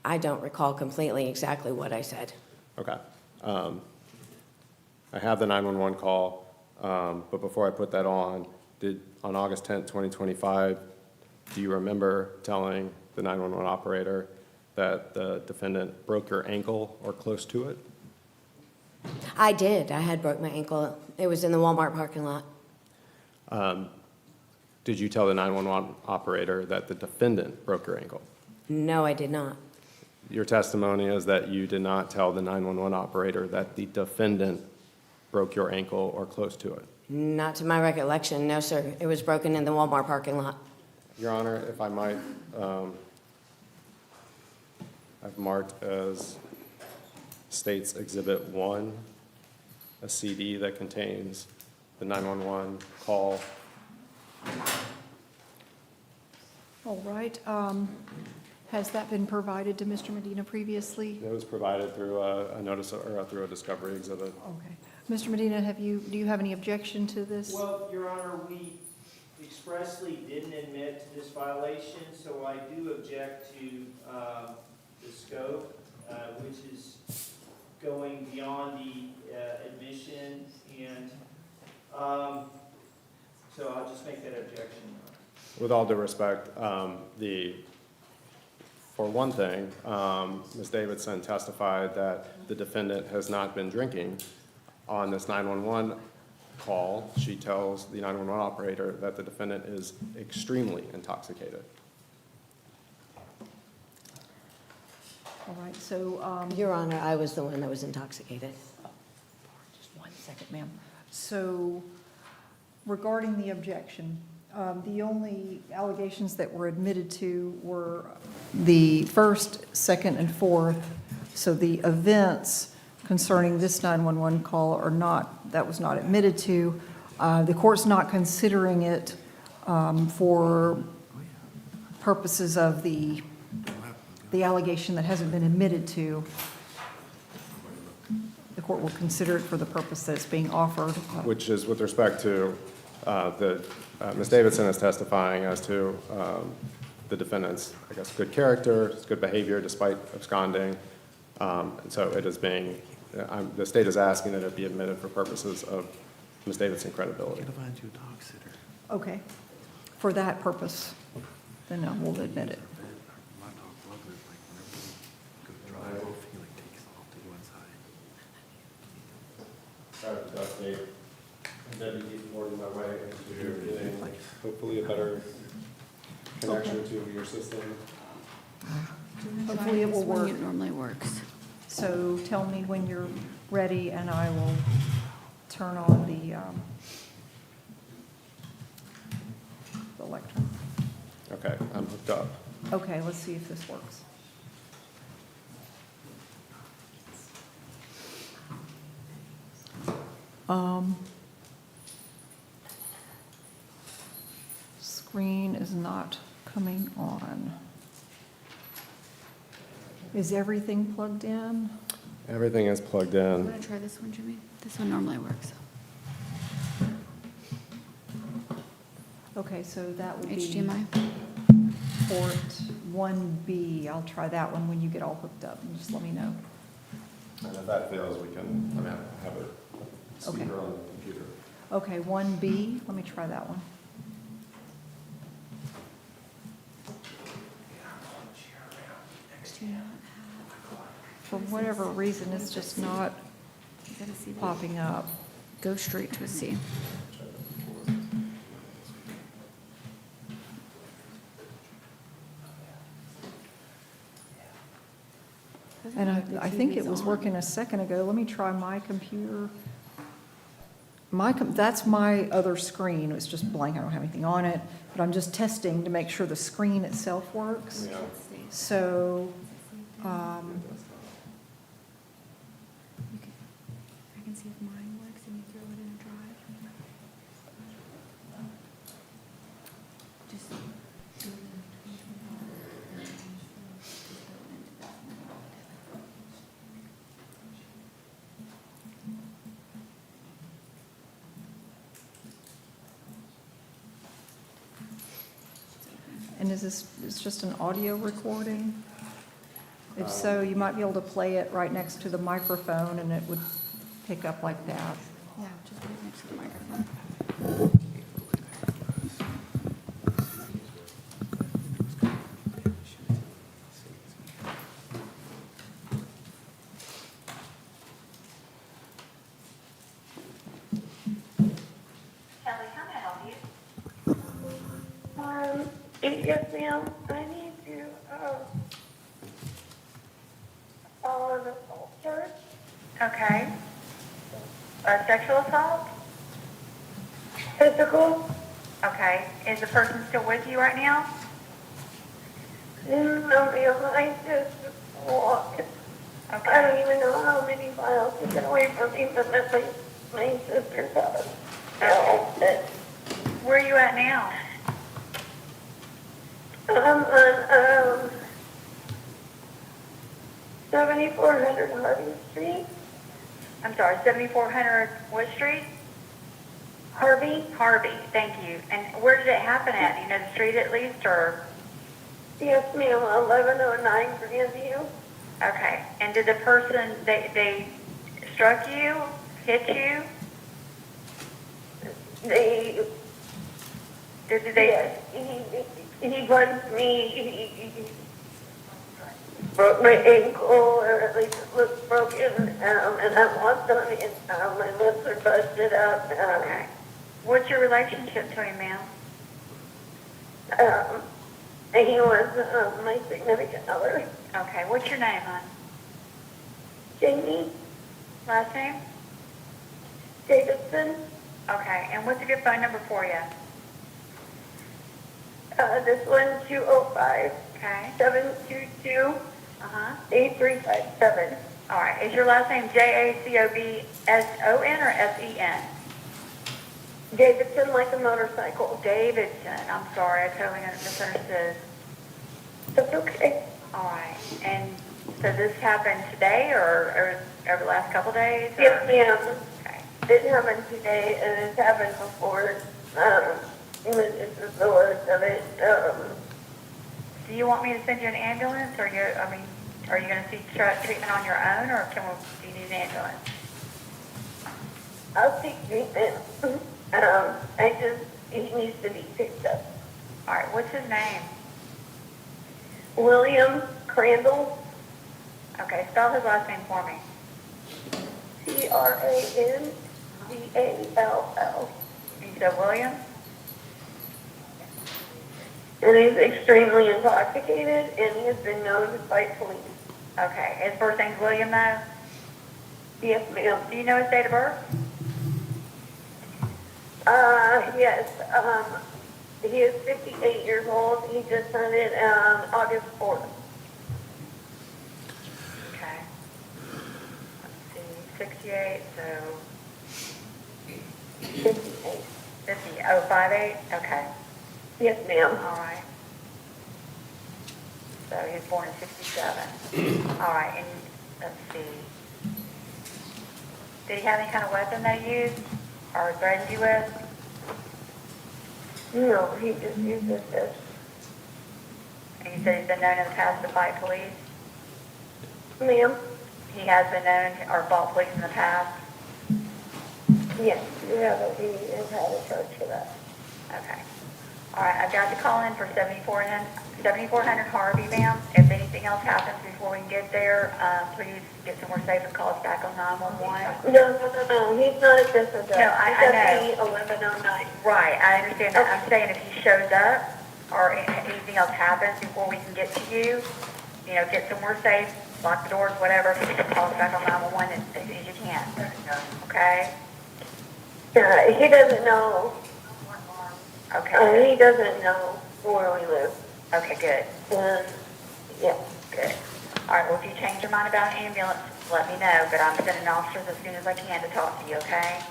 Speaker 7: I don't recall completely exactly what I said.
Speaker 3: Okay. I have the 911 call, but before I put that on August 10th, 2025, do you remember telling the 911 operator that the defendant broke your ankle or close to it?
Speaker 7: I did. I had broke my ankle. It was in the Walmart parking lot.
Speaker 3: Did you tell the 911 operator that the defendant broke your ankle?
Speaker 7: No, I did not.
Speaker 3: Your testimony is that you did not tell the 911 operator that the defendant broke your ankle or close to it.
Speaker 7: Not to my recollection, no, sir. It was broken in the Walmart parking lot.
Speaker 3: Your Honor, if I might, I've marked as State's Exhibit 1, a CD that contains the 911 call.
Speaker 2: All right. Has that been provided to Mr. Medina previously?
Speaker 3: It was provided through a notice or through a discovery exhibit.
Speaker 2: Okay. Mr. Medina, do you have any objection to this?
Speaker 1: Well, Your Honor, we expressly didn't admit to this violation, so I do object to the scope, which is going beyond the admission, and so I'll just make that objection.
Speaker 3: With all due respect, for one thing, Ms. Davidson testified that the defendant has not been drinking on this 911 call, she tells the 911 operator that the defendant is extremely intoxicated.
Speaker 2: All right, so,
Speaker 7: Your Honor, I was the one that was intoxicated.
Speaker 2: just one second, ma'am. So regarding the objection, the only allegations that were admitted to were the first, second, and fourth. So the events concerning this 911 call are not, that was not admitted to. The court's not considering it for purposes of the allegation that hasn't been admitted to. The court will consider it for the purpose that it's being offered.
Speaker 3: Which is with respect to Ms. Davidson is testifying as to the defendant's, I guess, good character, his good behavior despite absconding. And so it is being, the state is asking that it be admitted for purposes of Ms. Davidson's credibility.
Speaker 2: Okay, for that purpose, then no, we'll admit it.
Speaker 3: Sorry to update. Deputy working my way into getting hopefully a better connection to your system.
Speaker 2: Hopefully it will work.
Speaker 5: It normally works.
Speaker 2: So tell me when you're ready and I will turn on the lectern.
Speaker 3: Okay, I'm hooked up.
Speaker 2: Okay, let's see if this works. Screen is not coming on. Is everything plugged in?
Speaker 3: Everything is plugged
Speaker 5: I'm
Speaker 3: in.
Speaker 5: gonna try this one, Jimmy. This one normally works.
Speaker 2: Okay, so that will be
Speaker 5: HDMI.
Speaker 2: port 1B. I'll try that one when you get all hooked up, and just let me know.
Speaker 3: And if that fails, we can, I mean, have a
Speaker 2: Okay.
Speaker 3: speaker on the computer.
Speaker 2: Okay, 1B, let me try that one.
Speaker 5: Do you not
Speaker 2: For whatever reason, it's just not
Speaker 5: have, is that a C?
Speaker 2: popping up.
Speaker 5: Go straight to a C.
Speaker 2: And I think it was working a second ago. Let me try my computer. That's my other screen. It's just blank. I don't have anything on it. But I'm just testing to make sure the screen itself works.
Speaker 3: Yeah.
Speaker 2: So,
Speaker 5: I can see if mine works and you throw it in a drive. Just do it in
Speaker 2: and is this, it's just an audio recording? If so, you might be able to play it right next to the microphone and it would pick up like that.
Speaker 5: Yeah, just right next to the microphone.
Speaker 8: Kelly, how may I help you? Yes, ma'am. I need to, follow an assault charge. Okay. Sexual assault? Physical? Okay. Is the person still with you right now? No, ma'am. I just walked. Okay. I don't even know how many miles to get away from me, but that's my sister's house. Okay. Where are you at now? I'm on 7400 Harvey Street. I'm sorry, 7400 what street? Harvey. Harvey, thank you. And where did it happen at? Do you know the street at least, or? Yes, ma'am, 1109 Grandview. Okay. And did the person, they struck you, hit you? They He punched me.
Speaker 9: broke my ankle, or at least it looks broken, and I've lost on it. My lips are busted up.
Speaker 8: Okay. What's your relationship to him, ma'am?
Speaker 9: He was my significant other.
Speaker 8: Okay, what's your name, hon?
Speaker 9: Jamie
Speaker 8: Last name?
Speaker 9: Davidson.
Speaker 8: Okay, and what's a good phone number for you?
Speaker 9: This one, 205
Speaker 8: Okay.
Speaker 9: 722
Speaker 8: Uh-huh.
Speaker 9: 8357.
Speaker 8: All right, is your last name Jacobson or Sen?
Speaker 9: Davidson like a motorcycle.
Speaker 8: Davidson, I'm sorry, I totally misunderstood.
Speaker 9: That's okay.
Speaker 8: All right, and so this happened today or over the last couple days? or-
Speaker 9: Yes, ma'am.
Speaker 8: Okay.
Speaker 9: Didn't happen today, and it's happened before. This is the worst of it.
Speaker 8: Do you want me to send you an ambulance, or are you going to seek treatment on your own, or do you need an ambulance?
Speaker 9: I'll seek treatment. He needs to be picked up.
Speaker 8: All right, what's his name?
Speaker 9: William Crandall,
Speaker 8: Okay, spell his last name for me.
Speaker 9: Crandall.
Speaker 8: You said William?
Speaker 9: And he's extremely intoxicated, and he has been known to fight police.
Speaker 8: Okay, his first name's William, though?
Speaker 9: Yes, ma'am.
Speaker 8: Do you know his date of birth?
Speaker 9: Yes. He is 58 years old. He just turned it August 4th.
Speaker 8: Okay. Let's see, 68, so
Speaker 9: 58.
Speaker 8: 58, okay.
Speaker 9: Yes, ma'am.
Speaker 8: All right. So he was born in 67. All right, and let's see. Did he have any kind of weapon that he used or threatened you with?
Speaker 9: No, he just uses this.
Speaker 8: And you said he's been known in the past to fight police?
Speaker 9: Ma'am?
Speaker 8: He has been known or fought police in the past?
Speaker 9: Yes, he has had a charge for that.
Speaker 8: Okay. All right, I've got to call in for 7400 Harvey, ma'am. If anything else happens before we can get there, please get somewhere safe and call us back on 911.
Speaker 9: No. He's not at this address.
Speaker 8: No, I
Speaker 9: He's at the 1109.
Speaker 8: Right, I understand that. I'm saying if he shows up or anything else happens before we can get to you, get somewhere safe, lock the doors, whatever, call us back on 911 as soon as you can. Okay?
Speaker 9: He doesn't know.
Speaker 8: Okay.
Speaker 9: He doesn't know where we live.
Speaker 8: Okay, good.
Speaker 9: Yeah.
Speaker 8: Good. All right, well, if you change your mind about an ambulance, let me know, but I'm sending officers as soon as I can to talk to you, okay?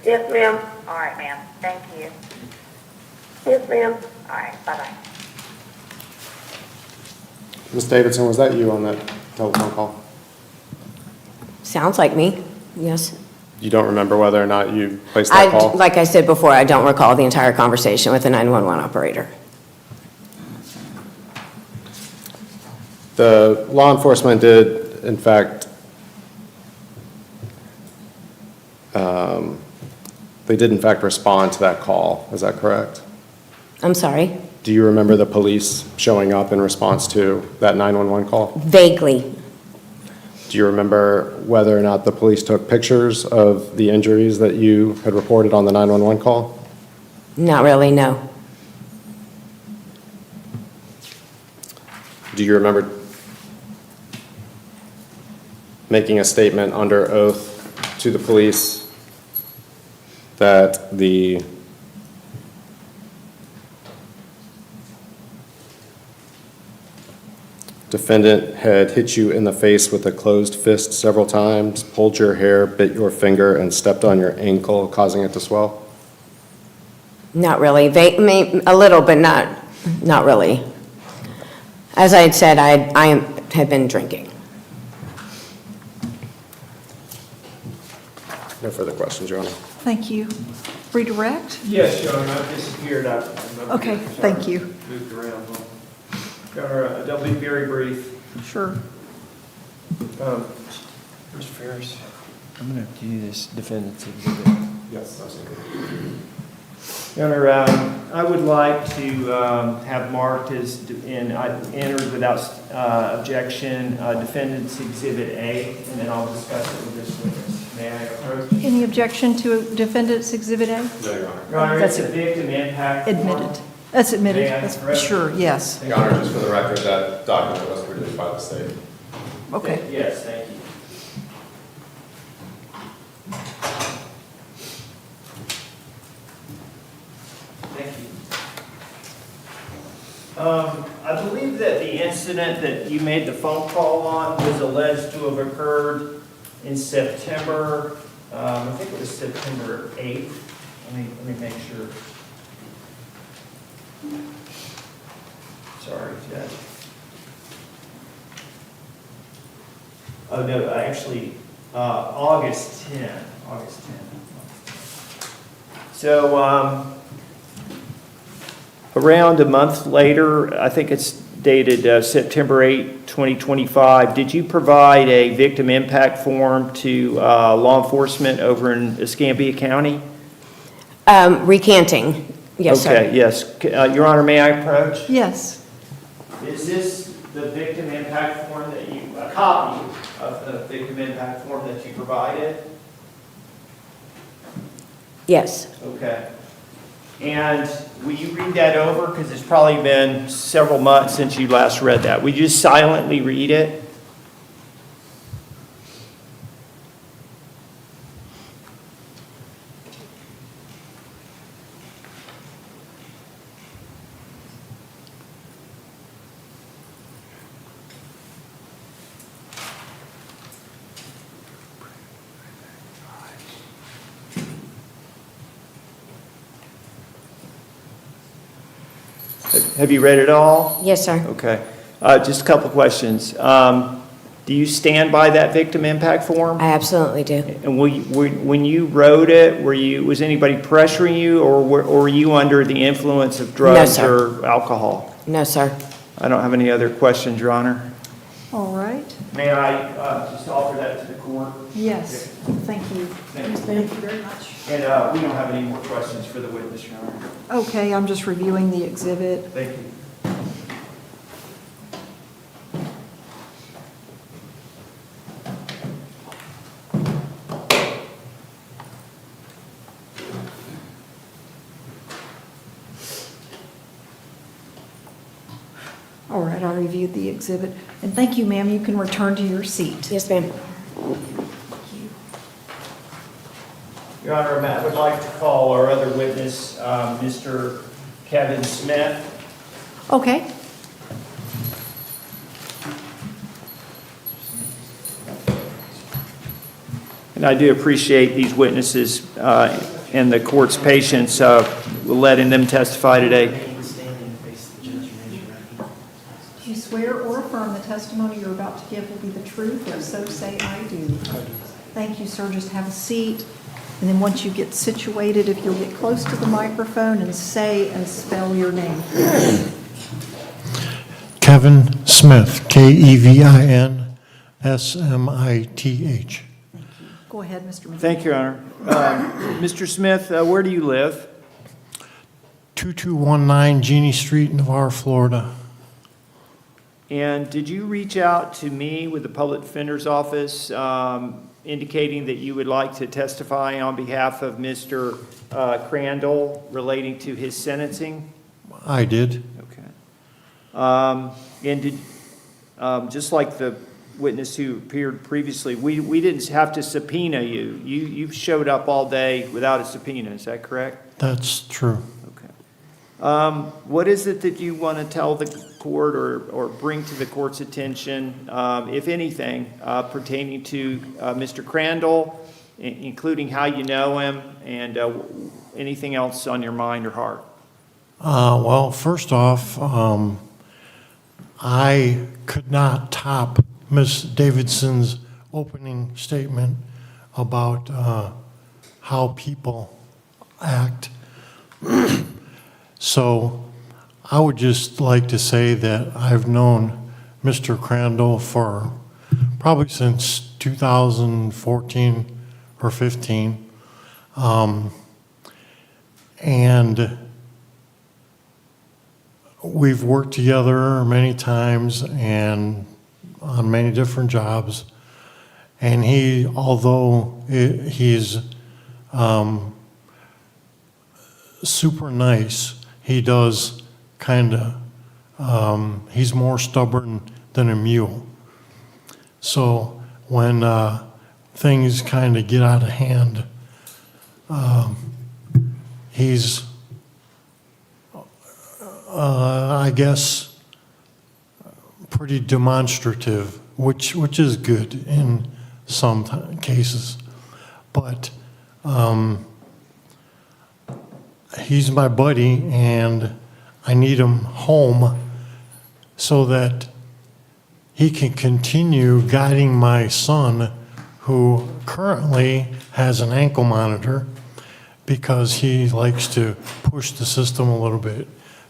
Speaker 9: Yes, ma'am.
Speaker 8: All right, ma'am. Thank you.
Speaker 9: Yes, ma'am.
Speaker 8: All right, bye-bye.
Speaker 3: Ms. Davidson, was that you on that telephone call?
Speaker 7: Sounds like me, yes.
Speaker 3: You don't remember whether or not you placed that call?
Speaker 7: Like I said before, I don't recall the entire conversation with the 911 operator.
Speaker 3: The law enforcement did, in fact, they did in fact respond to that call. Is that correct?
Speaker 7: I'm sorry?
Speaker 3: Do you remember the police showing up in response to that 911 call?
Speaker 7: Vaguely.
Speaker 3: Do you remember whether or not the police took pictures of the injuries that you had reported on the 911 call?
Speaker 7: Not really, no.
Speaker 3: Do you remember making a statement under oath to the police that the defendant had hit you in the face with a closed fist several times, pulled your hair, bit your finger, and stepped on your ankle, causing it to swell?
Speaker 7: Not really. A little, but not really. As I had said, I had been drinking.
Speaker 3: No further questions, Your Honor.
Speaker 2: Thank you. Redirect?
Speaker 1: Yes, Your Honor, I disappeared.
Speaker 2: Okay, thank you.
Speaker 1: Moved around. Your Honor, they'll be very brief.
Speaker 2: Sure.
Speaker 1: Mr. Ferris, I'm going to do this defendant's exhibit.
Speaker 3: Yes, absolutely.
Speaker 1: Your Honor, I would like to have marked as, and I entered without objection, Defendants Exhibit A, and then I'll discuss it with this witness. May I approach?
Speaker 2: Any objection to Defendant's Exhibit A?
Speaker 3: No, Your Honor.
Speaker 1: Your Honor, it's
Speaker 2: That's
Speaker 1: a victim impact form.
Speaker 2: Admitted. That's admitted.
Speaker 1: May I
Speaker 2: That's-
Speaker 1: correct?
Speaker 2: Sure, yes.
Speaker 3: Your Honor, just for the record, that document was produced by the state.
Speaker 2: Okay.
Speaker 1: Yes, thank you. Thank you. I believe that the incident that you made the phone call on was alleged to have occurred in September, I think it was September 8th. Let me make sure. Sorry, Judge. Oh, no, actually, August 10. So, around a month later, I think it's dated September 8, 2025, did you provide a victim impact form to law enforcement over in Escambia County?
Speaker 7: Recanting, yes, sir.
Speaker 1: Okay, yes. Your Honor, may I approach?
Speaker 2: Yes.
Speaker 1: Is this the victim impact form that a copy of the victim impact form that you provided?
Speaker 7: Yes.
Speaker 1: Okay. And will you read that over? Because it's probably been several months since you last read that. Will you just silently read it? Have you read it all?
Speaker 7: Yes, sir.
Speaker 1: Okay. Just a couple questions. Do you stand by that victim impact form?
Speaker 7: I absolutely do.
Speaker 1: And when you wrote it, was anybody pressuring you, or were you under the influence of drugs
Speaker 2: sir.
Speaker 1: or alcohol?
Speaker 7: No, sir.
Speaker 1: I don't have any other questions, Your Honor.
Speaker 2: All right.
Speaker 1: May I just offer that to the court?
Speaker 2: Yes. Thank you.
Speaker 1: Thank you.
Speaker 2: Thank you very much.
Speaker 1: And we don't have any more questions for the witness, Your Honor.
Speaker 2: Okay, I'm just reviewing the exhibit.
Speaker 1: Thank you.
Speaker 2: All right, I reviewed the exhibit. And thank you, ma'am. You can return to your seat.
Speaker 7: Yes, ma'am.
Speaker 1: Your Honor, I would like to call our other witness, Mr. Kevin Smith.
Speaker 2: Okay.
Speaker 1: And I do appreciate these witnesses and the court's patience letting them testify today.
Speaker 2: Do you swear or affirm the testimony you're about to give will be the truth, or so say I do? Thank you, sir. Just have a seat. And then once you get situated, if you'll get close to the microphone and say and spell your name.
Speaker 10: Kevin Smith, Kevinsmith.
Speaker 2: Go ahead, Mr. McGee.
Speaker 1: Thank you, Your Honor. Mr. Smith, where do you live?
Speaker 10: 2219 Jeannie Street, Navarre, Florida.
Speaker 1: And did you reach out to me with the Public Defender's Office indicating that you would like to testify on behalf of Mr. Crandall relating to his sentencing?
Speaker 10: I did.
Speaker 1: Okay. And did, just like the witness who appeared previously, we didn't have to subpoena you. You showed up all day without a subpoena, is that correct?
Speaker 10: That's true.
Speaker 1: Okay. What is it that you want to tell the court or bring to the court's attention, if anything, pertaining to Mr. Crandall, including how you know him and anything else on your mind or heart?
Speaker 10: Well, first off, I could not top Ms. Davidson's opening statement about how people act. So I would just like to say that I've known Mr. Crandall for probably since 2014 or 15. And we've worked together many times and on many different jobs. And he, although he's super nice, he does kind of, he's more stubborn than a mule. So when things kind of get out of hand, he's, I guess, pretty demonstrative, which is good in some cases. But he's my buddy, and I need him home so that he can continue guiding my son, who currently has an ankle monitor because he likes to push the system a little bit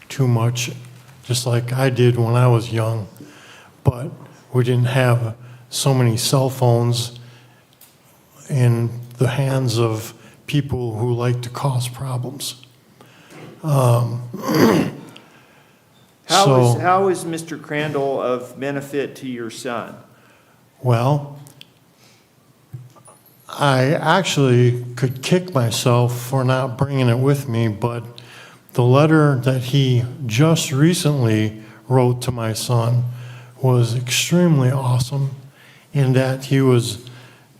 Speaker 10: too much, just like I did when I was young. But we didn't have so many cell phones in the hands of people who like to cause problems.
Speaker 1: How is Mr. Crandall of benefit to your son?
Speaker 10: Well, I actually could kick myself for not bringing it with me, but the letter that he just recently wrote to my son was extremely awesome in that he was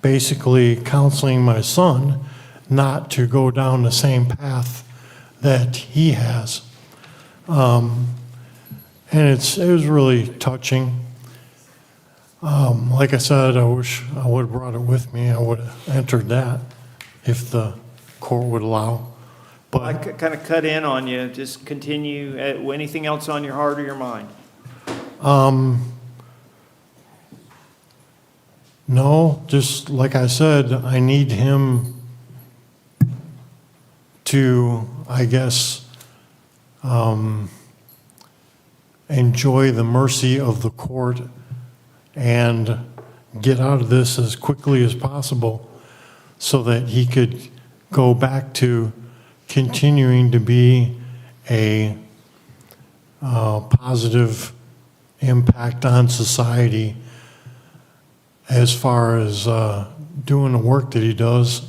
Speaker 10: basically counseling my son not to go down the same path that he has. And it was really touching. Like I said, I wish I would have brought it with me. I would have entered that if the court would allow.
Speaker 1: I
Speaker 10: But
Speaker 1: kind of cut in on you. Just continue. Anything else on your heart or your mind?
Speaker 10: no, just like I said, I need him to, I guess, enjoy the mercy of the court and get out of this as quickly as possible so that he could go back to continuing to be a positive impact on society as far as doing the work that he does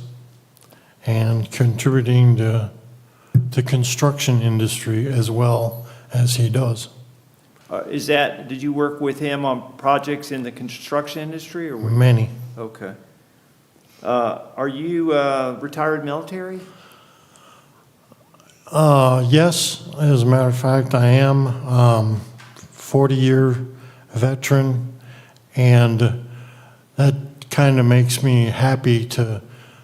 Speaker 10: and contributing to the construction industry as well as he does.
Speaker 1: Did you work with him on projects in the construction industry or?
Speaker 10: Many.
Speaker 1: Okay. Are you retired military?
Speaker 10: Yes, as a matter of fact, I am 40-year veteran, and that kind of makes me happy to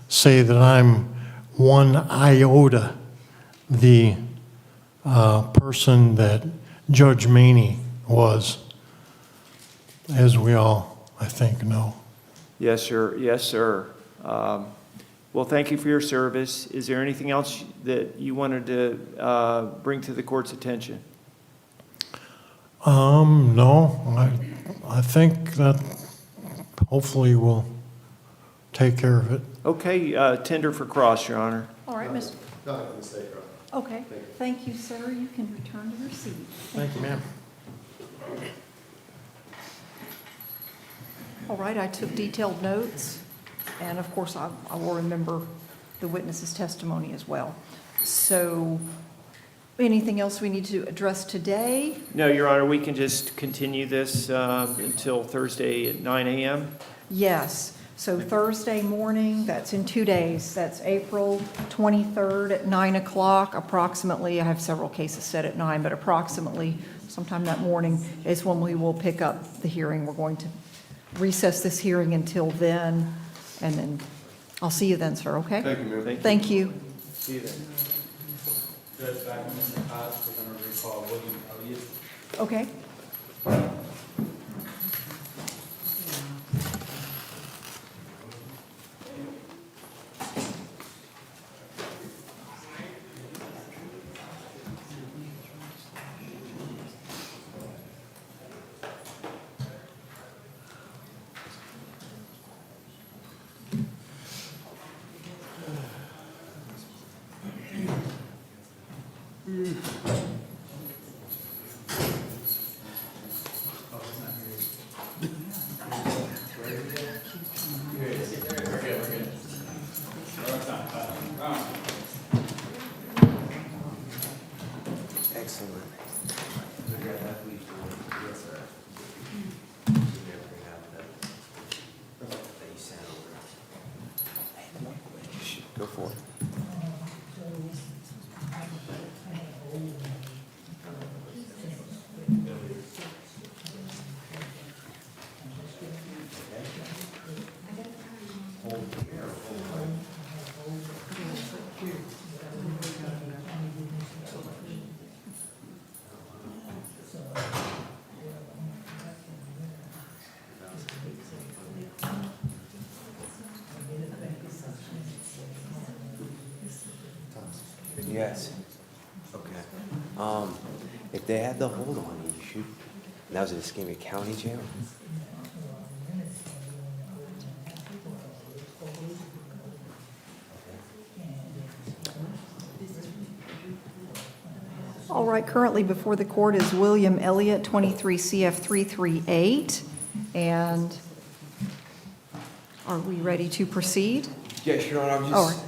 Speaker 10: say that I'm one iota the person that Judge Maney was, as we all, I think, know.
Speaker 1: Yes, sir. Yes, sir. Well, thank you for your service. Is there anything else that you wanted to bring to the court's attention?
Speaker 10: No, I think that hopefully we'll take care of it.
Speaker 1: Okay, tender for cross, Your Honor.
Speaker 2: All right, Miss.
Speaker 3: No, mistake, Rob.
Speaker 2: Okay, thank you, sir. You can return to your seat.
Speaker 10: Thank you, ma'am.
Speaker 2: All right, I took detailed notes, and of course, I will remember the witness's testimony as well. So, anything else we need to address today?
Speaker 1: No, Your Honor, we can just continue this until Thursday at 9 a.m.?
Speaker 2: Yes, so Thursday morning, that's in 2 days. That's April 23rd at 9 o'clock approximately. I have several cases set at 9, but approximately sometime that morning is when we will pick up the hearing. We're going to recess this hearing until then, and then I'll see you then, sir, okay?
Speaker 4: Thank you, ma'am.
Speaker 2: Thank you.
Speaker 1: See you then.
Speaker 6: Judge, back in Mr. Cox, we're going to recall William Elliot.
Speaker 2: Okay.
Speaker 11: Go for it. Yes. Okay. If they had the hold on you, you should, and that was in Escambia County Jail?
Speaker 2: All right, currently before the court is William Elliot, 23 CF 338. And are we ready to proceed?
Speaker 11: Yes, Your Honor, I'm
Speaker 2: All
Speaker 11: just,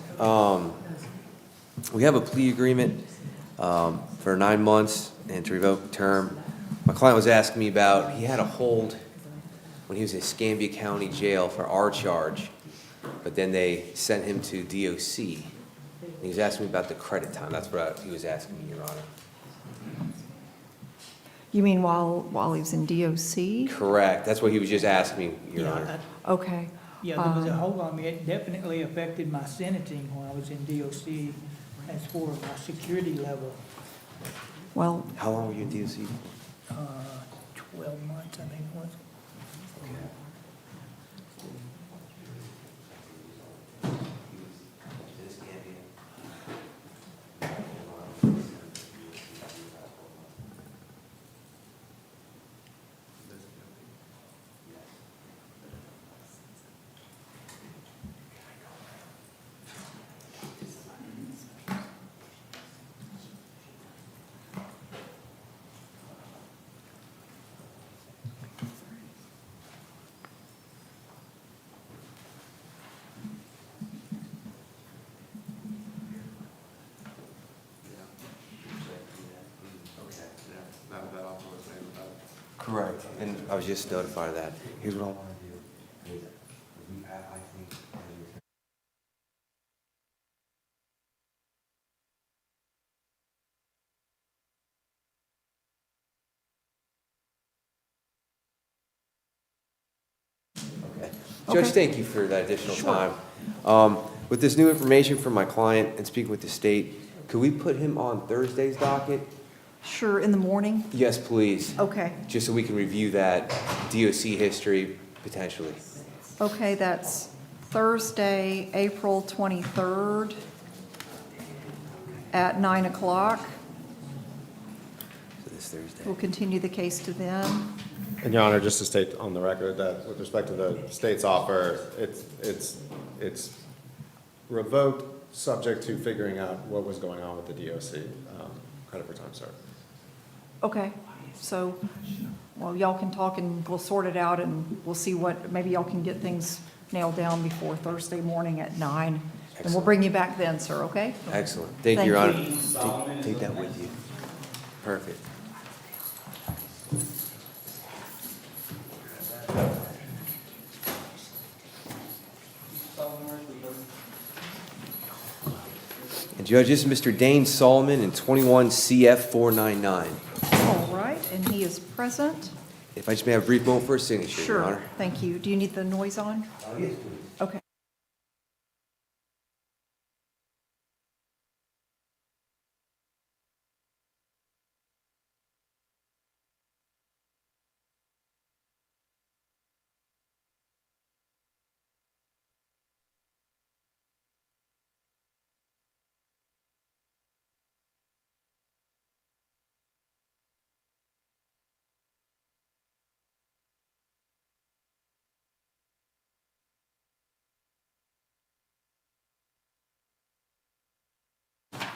Speaker 11: we have a plea agreement for 9 months and to revoke the term. My client was asking me about, he had a hold when he was in Escambia County Jail for our charge, but then they sent him to DOC. And he was asking me about the credit time. That's what he was asking me, Your Honor.
Speaker 2: You mean while he was in DOC?
Speaker 11: Correct. That's what he was just asking me, Your
Speaker 12: Yeah,
Speaker 11: Honor.
Speaker 2: Okay.
Speaker 12: Yeah, there was a hold on me. It definitely affected my sentencing when I was in DOC as for my security level.
Speaker 2: Well,
Speaker 11: How long were you in DOC?
Speaker 12: 12 months, I think it was.
Speaker 11: Correct. And I was just notified of that. Here's what I want to do. I think. Okay. Judge, thank you for that additional time. With this new information from my client and speaking with the state, could we put him on Thursday's docket?
Speaker 2: sure, in the morning?
Speaker 11: Yes, please.
Speaker 2: Okay.
Speaker 11: Just so we can review that DOC history potentially.
Speaker 2: Okay, that's Thursday, April 23rd at 9 o'clock.
Speaker 11: So this Thursday.
Speaker 2: We'll continue the case to then.
Speaker 3: And Your Honor, just to state on the record that with respect to the state's offer, it's revoked subject to figuring out what was going on with the DOC. Credit for time, sir.
Speaker 2: Okay, so, well, y'all can talk and we'll sort it out and we'll see what, maybe y'all can get things nailed down before Thursday morning at 9. And we'll bring you back then, sir, okay?
Speaker 11: Excellent. Thank you, Your Honor.
Speaker 2: Thank you.
Speaker 11: Take that with you. Perfect. And Judge, this is Mr. Dane Solomon in 21 CF 499.
Speaker 2: All right, and he is present.
Speaker 11: If I just may have a brief moment for a signature, Your
Speaker 2: Sure,
Speaker 11: Honor.
Speaker 2: thank you. Do you need the noise on?
Speaker 11: Yes, please.
Speaker 2: Okay.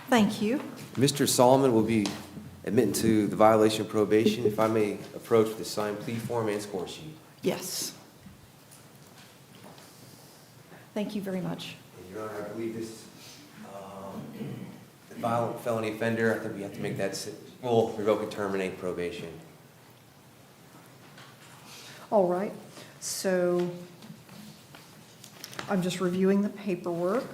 Speaker 2: Thank you.
Speaker 11: Mr. Solomon will be admitted to the violation of probation. If I may approach with the signed plea form and score sheet.
Speaker 2: Yes. Thank you very much.
Speaker 11: And Your Honor, I believe this, the violent felony offender, I think we have to make that, we'll revoke and terminate probation.
Speaker 2: All right, so I'm just reviewing the paperwork.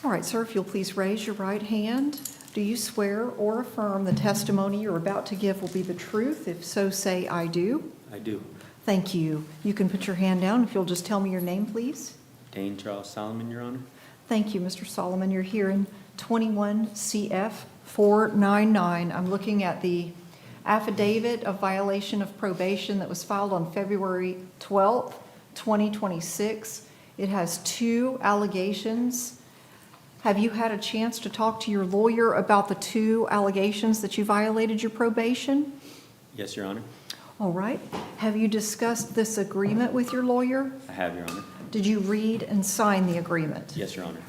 Speaker 2: All right, sir, if you'll please raise your right hand. Do you swear or affirm the testimony you're about to give will be the truth? If so, say, "I do."
Speaker 13: I do.
Speaker 2: Thank you. You can put your hand down if you'll just tell me your name, please.
Speaker 13: Dane Solomon, Your Honor.
Speaker 2: Thank you, Mr. Solomon. You're here in 21 CF 499. I'm looking at the affidavit of violation of probation that was filed on February 12th, 2026. It has 2 allegations. Have you had a chance to talk to your lawyer about the 2 allegations that you violated your probation?
Speaker 13: Yes, Your Honor.
Speaker 2: All right. Have you discussed this agreement with your lawyer?
Speaker 13: I have, Your Honor.
Speaker 2: Did you read and sign the agreement?
Speaker 13: Yes, Your Honor.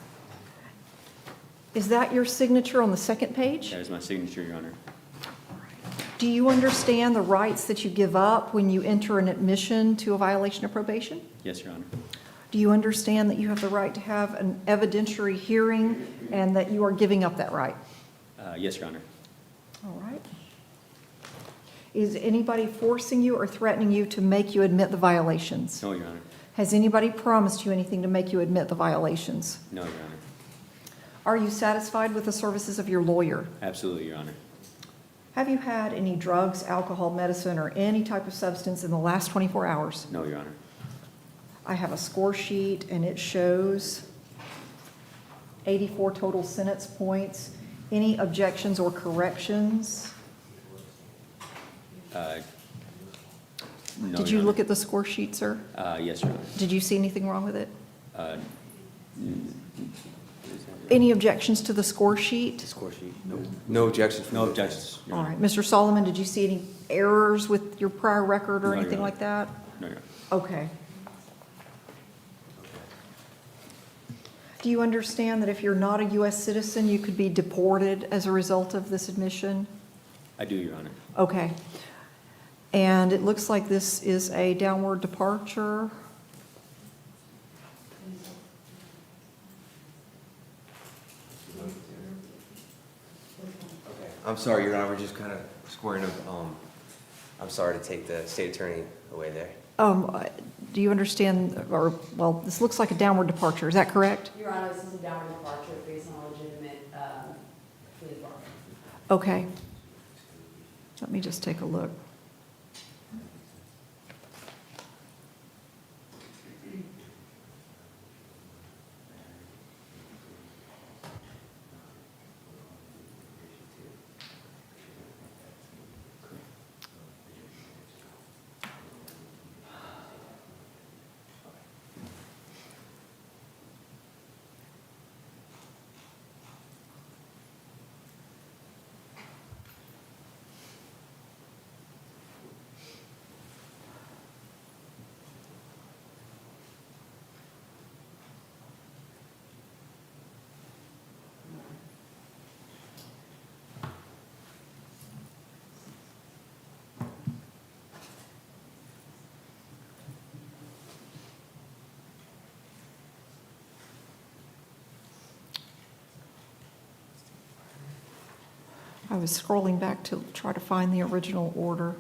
Speaker 2: Is that your signature on the second page?
Speaker 13: That is my signature, Your Honor.
Speaker 2: Do you understand the rights that you give up when you enter an admission to a violation of probation?
Speaker 13: Yes, Your Honor.
Speaker 2: Do you understand that you have the right to have an evidentiary hearing and that you are giving up that right?
Speaker 13: Yes, Your Honor.
Speaker 2: All right. Is anybody forcing you or threatening you to make you admit the violations?
Speaker 13: No, Your Honor.
Speaker 2: Has anybody promised you anything to make you admit the violations?
Speaker 13: No, Your Honor.
Speaker 2: Are you satisfied with the services of your lawyer?
Speaker 13: Absolutely, Your Honor.
Speaker 2: Have you had any drugs, alcohol, medicine, or any type of substance in the last 24 hours?
Speaker 13: No, Your Honor.
Speaker 2: I have a score sheet and it shows 84 total sentence points. Any objections or corrections?
Speaker 13: No,
Speaker 2: Did
Speaker 13: Your
Speaker 2: you look
Speaker 13: Honor.
Speaker 2: at the score sheet, sir?
Speaker 13: Yes, Your Honor.
Speaker 2: Did you see anything wrong with it?
Speaker 13: Uh,
Speaker 2: Any objections to the score sheet?
Speaker 11: Score sheet? No. No objections?
Speaker 13: No objections, Your
Speaker 2: All
Speaker 13: Honor.
Speaker 2: right. Mr. Solomon, did you see any errors with your prior record or
Speaker 13: No, Your
Speaker 2: anything
Speaker 13: Honor.
Speaker 2: like that?
Speaker 13: No, Your Honor.
Speaker 2: Okay. Do you understand that if you're not a U.S. citizen, you could be deported as a result of this admission?
Speaker 13: I do, Your Honor.
Speaker 2: Okay. And it looks like this is a downward departure.
Speaker 11: I'm sorry, Your Honor, we're just kind of squaring up. I'm sorry to take the state attorney away there.
Speaker 2: Do you understand, or, well, this looks like a downward departure, is that correct?
Speaker 14: Your Honor, this is a downward departure based on a legitimate plea bargain.
Speaker 2: Okay. Let me just take a look. I was scrolling back to try to find the original order.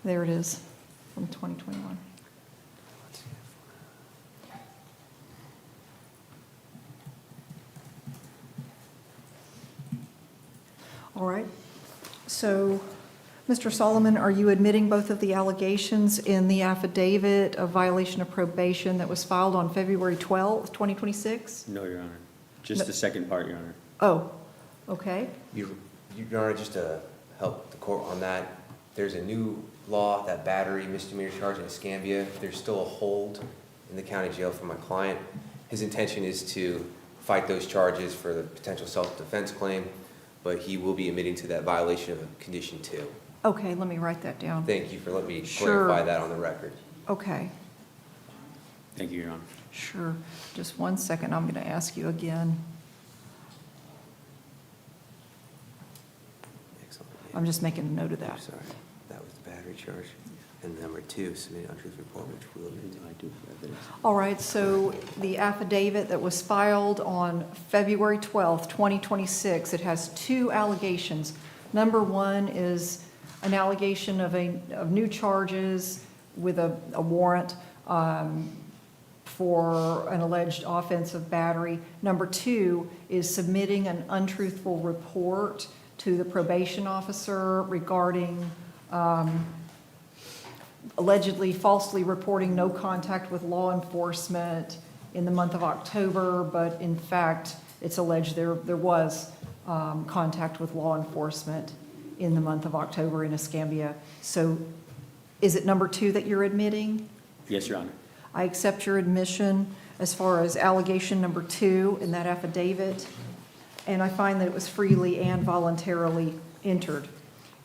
Speaker 2: There it is, from 2021. All right. So, Mr. Solomon, are you admitting both of the allegations in the affidavit of violation of probation that was filed on February 12th, 2026?
Speaker 13: No, Your Honor. Just
Speaker 2: No.
Speaker 13: the second part, Your Honor.
Speaker 2: Oh, okay.
Speaker 11: Your Honor, just to help the court on that, there's a new law, that battery misdemeanor charge in Escambia. There's still a hold in the county jail for my client. His intention is to fight those charges for the potential self-defense claim, but he will be admitting to that violation of Condition 2.
Speaker 2: Okay, let me write that down.
Speaker 11: Thank you for letting me
Speaker 2: Sure.
Speaker 11: clarify that on the record.
Speaker 2: Okay,
Speaker 13: Thank you, Your Honor.
Speaker 2: sure. Just one second, I'm going to ask you again.
Speaker 11: Excellent.
Speaker 2: I'm just making a note of that.
Speaker 11: Sorry, that was the battery charge. And number 2, submit untruth report, which will be.
Speaker 13: I do have evidence.
Speaker 2: All right, so the affidavit that was filed on February 12th, 2026, it has 2 allegations. Number 1 is an allegation of new charges with a warrant. for an alleged offensive battery. Number 2 is submitting an untruthful report to the probation officer regarding allegedly falsely reporting no contact with law enforcement in the month of October, but in fact, it's alleged there was contact with law enforcement in the month of October in Escambia. So is it number 2 that you're admitting?
Speaker 13: Yes, Your Honor.
Speaker 2: I accept your admission as far as allegation number 2 in that affidavit, and I find that it was freely and voluntarily entered.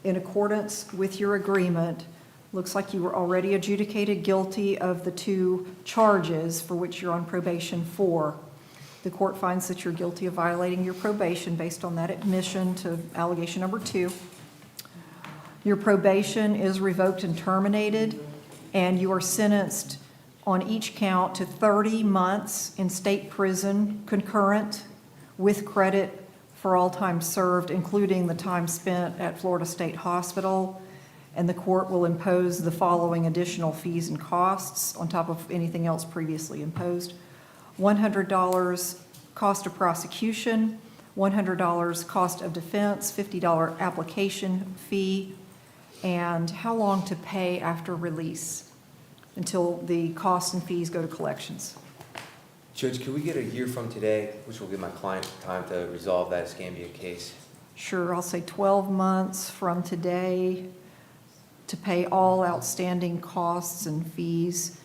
Speaker 2: In accordance with your agreement, looks like you were already adjudicated guilty of the 2 charges for which you're on probation for. The court finds that you're guilty of violating your probation based on that admission to allegation number 2. Your probation is revoked and terminated, and you are sentenced on each count to 30 months in state prison concurrent with credit for all time served, including the time spent at Florida State Hospital. And the court will impose the following additional fees and costs on top of anything else previously imposed. $100 cost of prosecution, $100 cost of defense, $50 application fee, and how long to pay after release until the costs and fees go to collections.
Speaker 11: Judge, can we get a year from today, which will give my client time to resolve that Escambia case?
Speaker 2: Sure, I'll say 12 months from today to pay all outstanding costs and fees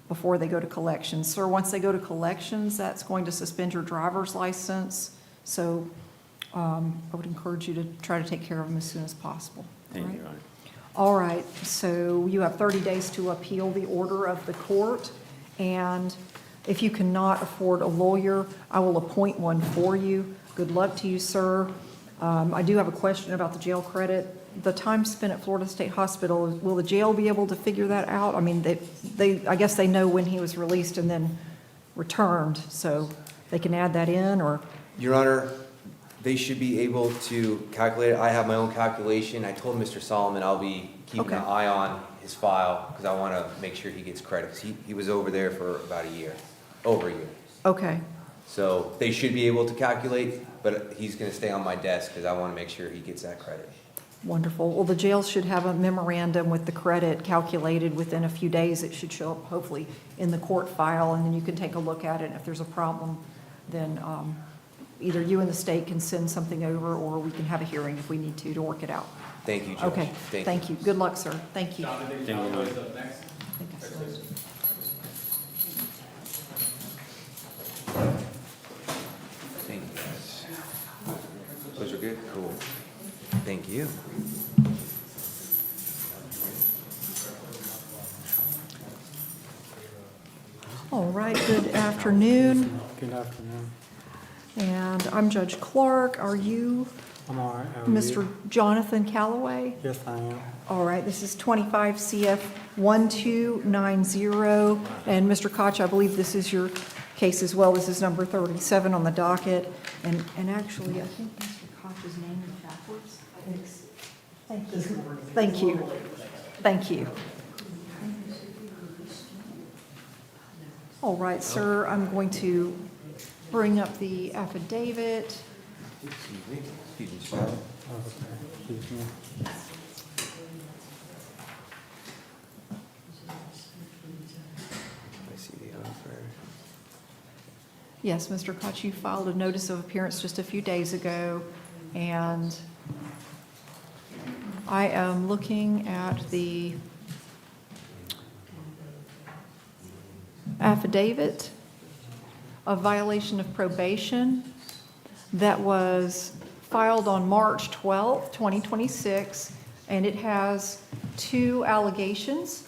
Speaker 2: before they go to collections. Sir, once they go to collections, that's going to suspend your driver's license. So I would encourage you to try to take care of them as soon as possible.
Speaker 13: Thank
Speaker 2: All
Speaker 13: you,
Speaker 2: right?
Speaker 13: Your Honor.
Speaker 2: All right, so you have 30 days to appeal the order of the court, and if you cannot afford a lawyer, I will appoint one for you. Good luck to you, sir. I do have a question about the jail credit. The time spent at Florida State Hospital, will the jail be able to figure that out? I mean, I guess they know when he was released and then returned, so they can add that in, or?
Speaker 11: Your Honor, they should be able to calculate it. I have my own calculation. I told Mr. Solomon I'll be keeping an eye on his file because I want to make sure he gets credit. 'Cause he was over there for about a year, over a year.
Speaker 2: Okay,
Speaker 11: So they should be able to calculate, but he's going to stay on my desk because I want to make sure he gets that credit.
Speaker 2: wonderful. Well, the jail should have a memorandum with the credit calculated within a few days. It should show up hopefully in the court file, and then you can take a look at it. If there's a problem, then either you and the state can send something over, or we can have a hearing if we need to work it out.
Speaker 11: Thank you, Judge.
Speaker 2: Okay, thank you. Good luck, sir. Thank you.
Speaker 6: Jonathan,
Speaker 13: Thank you, Your Honor.
Speaker 6: is up next.
Speaker 11: Thank you, guys. Those are good? Cool. Thank you.
Speaker 2: All right, good afternoon.
Speaker 15: Good afternoon.
Speaker 2: And I'm Judge Clark. Are you
Speaker 15: I'm all right. How are you?
Speaker 2: Mr. Jonathan Callaway?
Speaker 15: Yes, I am.
Speaker 2: All right, this is 25 CF 1290. And Mr. Koch, I believe this is your case as well. This is number 37 on the docket. And actually, I think Mr. Koch's name is backwards. Thank you. Thank you. Thank you. All right, sir, I'm going to bring up the affidavit.
Speaker 11: Excuse me, sir.
Speaker 15: Oh, okay. Excuse me.
Speaker 11: I see the offer.
Speaker 2: Yes, Mr. Koch, you filed a notice of appearance just a few days ago, and I am looking at the affidavit of violation of probation that was filed on March 12th, 2026, and it has 2 allegations.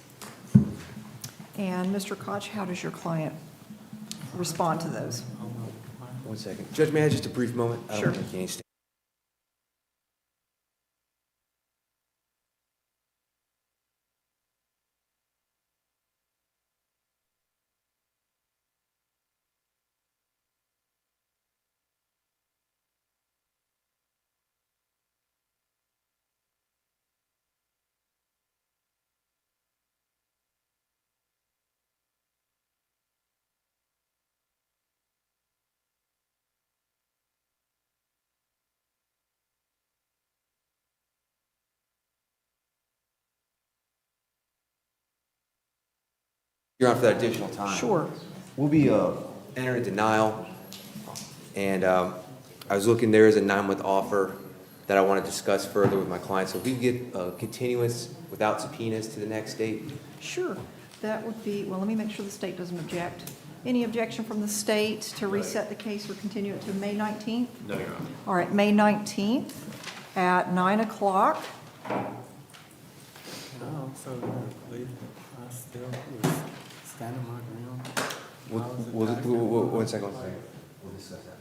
Speaker 2: And Mr. Koch, how does your client respond to those?
Speaker 11: 1 second. Judge, may I have just a brief moment? I don't
Speaker 2: Sure.
Speaker 11: think you need to stay. Your Honor, for that additional time.
Speaker 2: Sure.
Speaker 11: We'll be entering denial, and I was looking, there is a 9-month offer that I want to discuss further with my client. So if we can get a continuance without subpoenas to the next date?
Speaker 2: Sure. That would be, well, let me make sure the state doesn't object. Any objection from the state to reset the case or continue it to May 19th?
Speaker 3: No, Your Honor.
Speaker 2: All right, May 19th at 9 o'clock.
Speaker 15: No, so, please, I still was standing my ground.
Speaker 11: One second. We'll discuss that.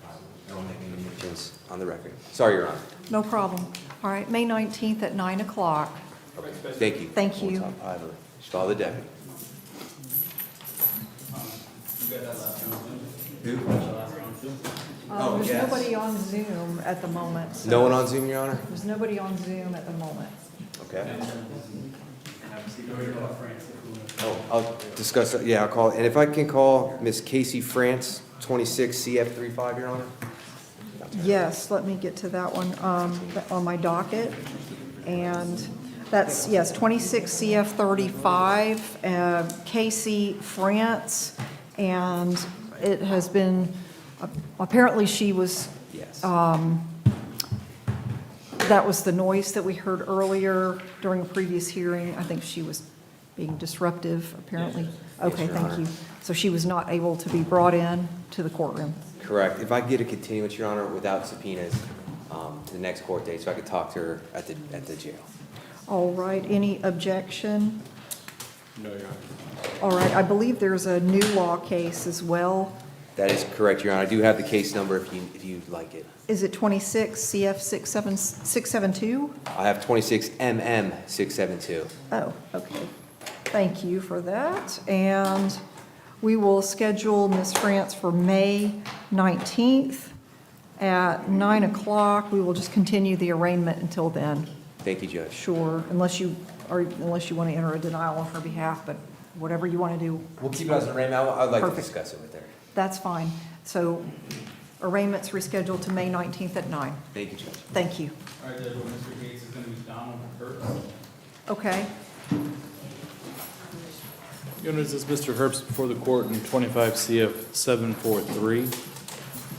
Speaker 11: I don't make any mentions on the record. Sorry, Your Honor.
Speaker 2: No problem. All right, May 19th at 9 o'clock.
Speaker 11: Thank you.
Speaker 2: Thank you.
Speaker 11: Just follow the deputy.
Speaker 6: You got that last one?
Speaker 11: Who?
Speaker 6: That last one too?
Speaker 2: There's
Speaker 11: yes.
Speaker 2: nobody on Zoom at the moment. so-
Speaker 11: No one on Zoom, Your Honor?
Speaker 2: There's nobody on Zoom at the moment.
Speaker 11: Okay.
Speaker 6: Go to France if you want.
Speaker 11: Oh, I'll discuss, yeah, I'll call, and if I can call Miss Casey France, 26 CF35, Your Honor?
Speaker 2: Yes, let me get to that one on my docket. And that's, yes, 26 CF 35, Casey France. And it has been, apparently she was,
Speaker 11: Yes.
Speaker 2: that was the noise that we heard earlier during a previous hearing. I think she was being disruptive, apparently. Okay,
Speaker 11: Your
Speaker 2: thank
Speaker 11: Honor.
Speaker 2: you. So she was not able to be brought in to the courtroom.
Speaker 11: Correct. If I could get a continuance, Your Honor, without subpoenas, to the next court date, so I could talk to her at the jail.
Speaker 2: All right, any objection?
Speaker 4: No, Your Honor.
Speaker 2: All right, I believe there's a new law case as well.
Speaker 11: That is correct, Your Honor. I do have the case number if you'd like it.
Speaker 2: Is it 26 CF 672?
Speaker 11: I have 26 MM 672.
Speaker 2: Oh, okay. Thank you for that. And we will schedule Ms. France for May 19th at 9 o'clock. We will just continue the arraignment until then.
Speaker 11: Thank you, Judge.
Speaker 2: Sure, unless you want to enter a denial on her behalf, but whatever you want to do.
Speaker 11: We'll keep it as an arraignment. I'd like to
Speaker 2: Perfect.
Speaker 11: discuss it with her.
Speaker 2: That's fine. So arraignment's rescheduled to May 19th at 9.
Speaker 11: Thank you, Judge.
Speaker 2: Thank you.
Speaker 6: All right, Judge, well, Mr. Gates is going to be Donald Herps.
Speaker 2: Okay.
Speaker 16: Your Honor, this is Mr. Herps before the court in 25 CF 743.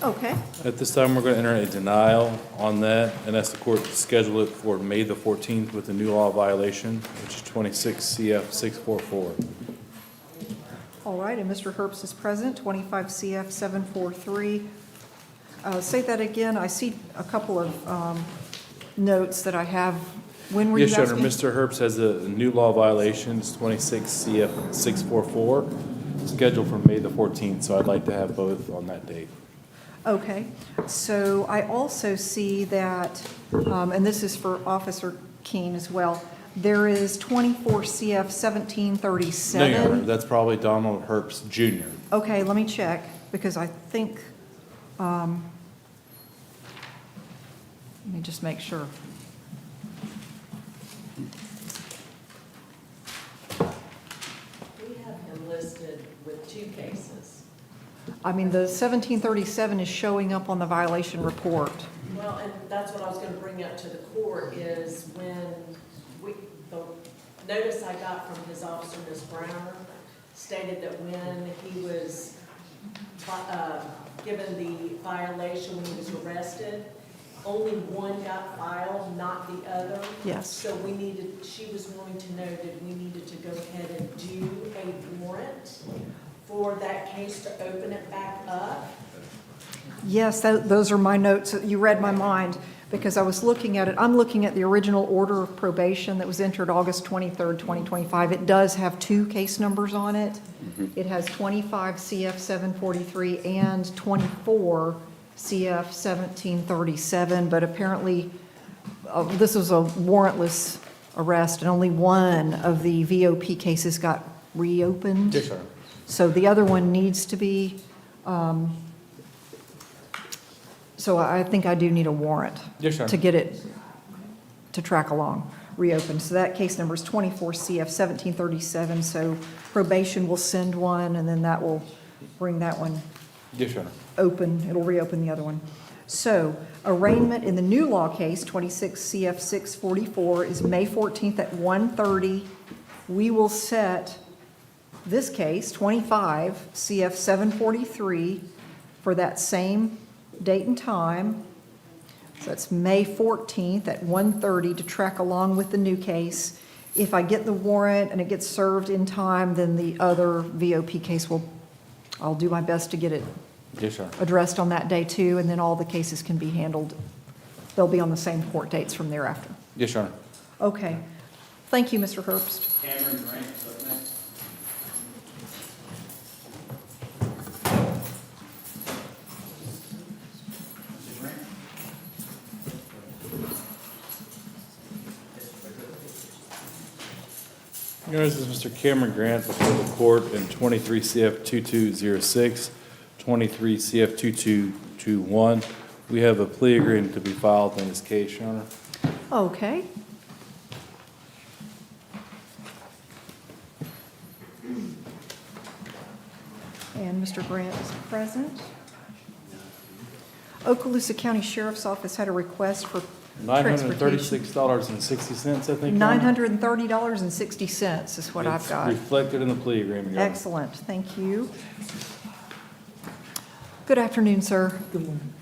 Speaker 2: Okay.
Speaker 16: At this time, we're going to enter a denial on that and ask the court to schedule it for May the 14th with a new law violation, which is 26 CF 644.
Speaker 2: All right, and Mr. Herps is present, 25 CF 743. Say that again. I see a couple of notes that I have. When were you
Speaker 16: Yes, Your
Speaker 2: asking?
Speaker 16: Honor, Mr. Herps has a new law violation, it's 26 CF 644, scheduled for May the 14th, so I'd like to have both on that date.
Speaker 2: Okay, so I also see that, and this is for Officer Keene as well, there is 24 CF 1737.
Speaker 16: No, Your Honor, that's probably Donald Herps Jr.
Speaker 2: Okay, let me check, because I think, let me just make sure.
Speaker 14: We have him listed with 2 cases.
Speaker 2: I mean, the 1737 is showing up on the violation report.
Speaker 14: Well, and that's what I was gonna bring up to the court is when the notice I got from his officer, Ms. Browner, stated that when he was, given the violation when he was arrested, only one got filed, not the other.
Speaker 2: Yes.
Speaker 14: So she was wanting to know that we needed to go ahead and do a warrant for that case to open it back up.
Speaker 2: Yes, those are my notes. You read my mind, because I was looking at it. I'm looking at the original order of probation that was entered August 23rd, 2025. It does have 2 case numbers on it. It has 25 CF 743 and 24 CF 1737, but apparently this was a warrantless arrest, and only one of the VOP cases got reopened.
Speaker 16: Yes, sir.
Speaker 2: So the other one needs to be, so I think I do need a warrant.
Speaker 16: Yes, sir.
Speaker 2: To get it, to track along, reopened. So that case number is 24 CF 1737, so probation will send one, and then that will bring that one
Speaker 16: Yes, Your Honor.
Speaker 2: open, it'll reopen the other one. So arraignment in the new law case, 26 CF 644, is May 14th at 1:30. We will set this case, 25 CF 743, for that same date and time. So it's May 14th at 1:30 to track along with the new case. If I get the warrant and it gets served in time, then the other VOP case I'll do my best to get it
Speaker 16: Yes, sir.
Speaker 2: addressed on that day too, and then all the cases can be handled. They'll be on the same court dates from thereafter.
Speaker 16: Yes, Your Honor.
Speaker 2: Okay. Thank you, Mr. Herbst.
Speaker 6: Cameron Grant is up next. Mr. Grant?
Speaker 16: Your Honor, this is Mr. Cameron Grant before the court in 23 CF 2206, 23 CF 2221. We have a plea agreement to be filed in this case, Your Honor.
Speaker 2: Okay. And Mr. Grant is present. Okaloosa County Sheriff's Office had a request for transportation.
Speaker 16: $936.60, I think. Your Honor.
Speaker 2: $930.60 is what I've got.
Speaker 16: It's reflected in the plea agreement, Your Honor.
Speaker 2: Excellent, thank you. Good afternoon, sir.
Speaker 12: Good morning.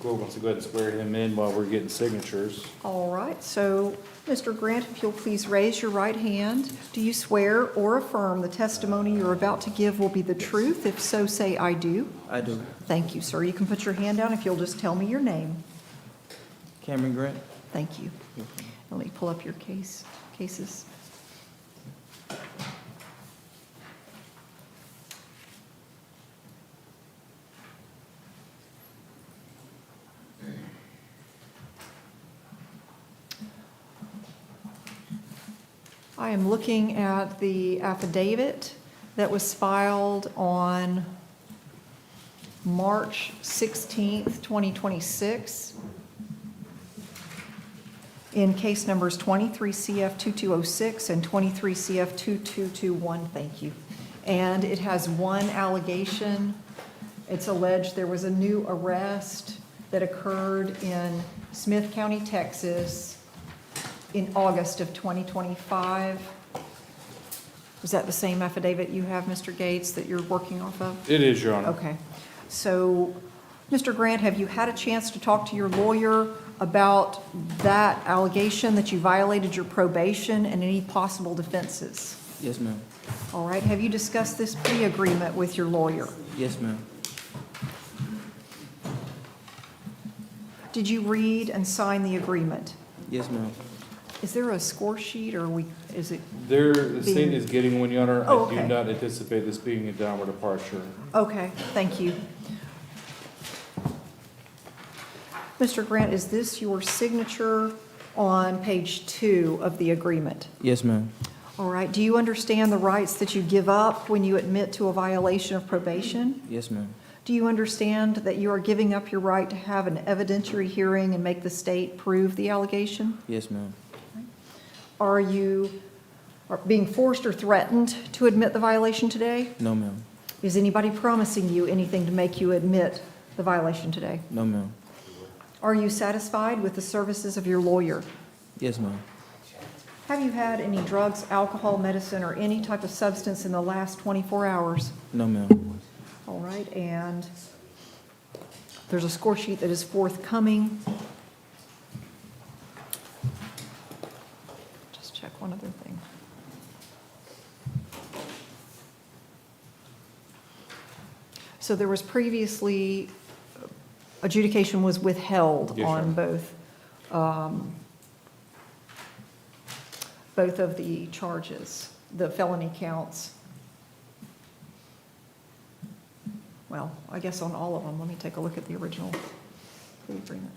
Speaker 16: Court wants to go ahead and swear him in while we're getting signatures.
Speaker 2: All right, so, Mr. Grant, if you'll please raise your right hand. Do you swear or affirm the testimony you're about to give will be the truth? If so, say, "I do."
Speaker 17: I do.
Speaker 2: Thank you, sir. You can put your hand down if you'll just tell me your name.
Speaker 17: Cameron Grant.
Speaker 2: Thank you. Let me pull up your cases. I am looking at the affidavit that was filed on March 16th, 2026, in case numbers 23 CF 2206 and 23 CF 2221. Thank you. And it has one allegation. It's alleged there was a new arrest that occurred in Smith County, Texas, in August of 2025. Is that the same affidavit you have, Mr. Gates, that you're working off of?
Speaker 16: It is, Your Honor.
Speaker 2: Okay. So, Mr. Grant, have you had a chance to talk to your lawyer about that allegation that you violated your probation and any possible defenses?
Speaker 17: Yes, ma'am.
Speaker 2: All right. Have you discussed this plea agreement with your lawyer?
Speaker 17: Yes, ma'am.
Speaker 2: Did you read and sign the agreement?
Speaker 17: Yes, ma'am.
Speaker 2: Is there a score sheet, or is it?
Speaker 16: The state is getting one, Your Honor.
Speaker 2: Oh,
Speaker 16: I do
Speaker 2: okay.
Speaker 16: not anticipate this being a downward departure.
Speaker 2: Okay, thank you. Mr. Grant, is this your signature on page 2 of the agreement?
Speaker 17: Yes, ma'am.
Speaker 2: All right. Do you understand the rights that you give up when you admit to a violation of probation?
Speaker 17: Yes, ma'am.
Speaker 2: Do you understand that you are giving up your right to have an evidentiary hearing and make the state prove the allegation?
Speaker 17: Yes, ma'am.
Speaker 2: Are you being forced or threatened to admit the violation today?
Speaker 17: No, ma'am.
Speaker 2: Is anybody promising you anything to make you admit the violation today?
Speaker 17: No, ma'am.
Speaker 2: Are you satisfied with the services of your lawyer?
Speaker 17: Yes, ma'am.
Speaker 2: Have you had any drugs, alcohol, medicine, or any type of substance in the last 24 hours?
Speaker 17: No, ma'am.
Speaker 2: All right, and there's a score sheet that is forthcoming. Just check one other thing. So there was previously, adjudication was withheld
Speaker 16: Yes,
Speaker 2: on
Speaker 16: sir.
Speaker 2: both of the charges, the felony counts. Well, I guess on all of them. Let me take a look at the original plea agreement.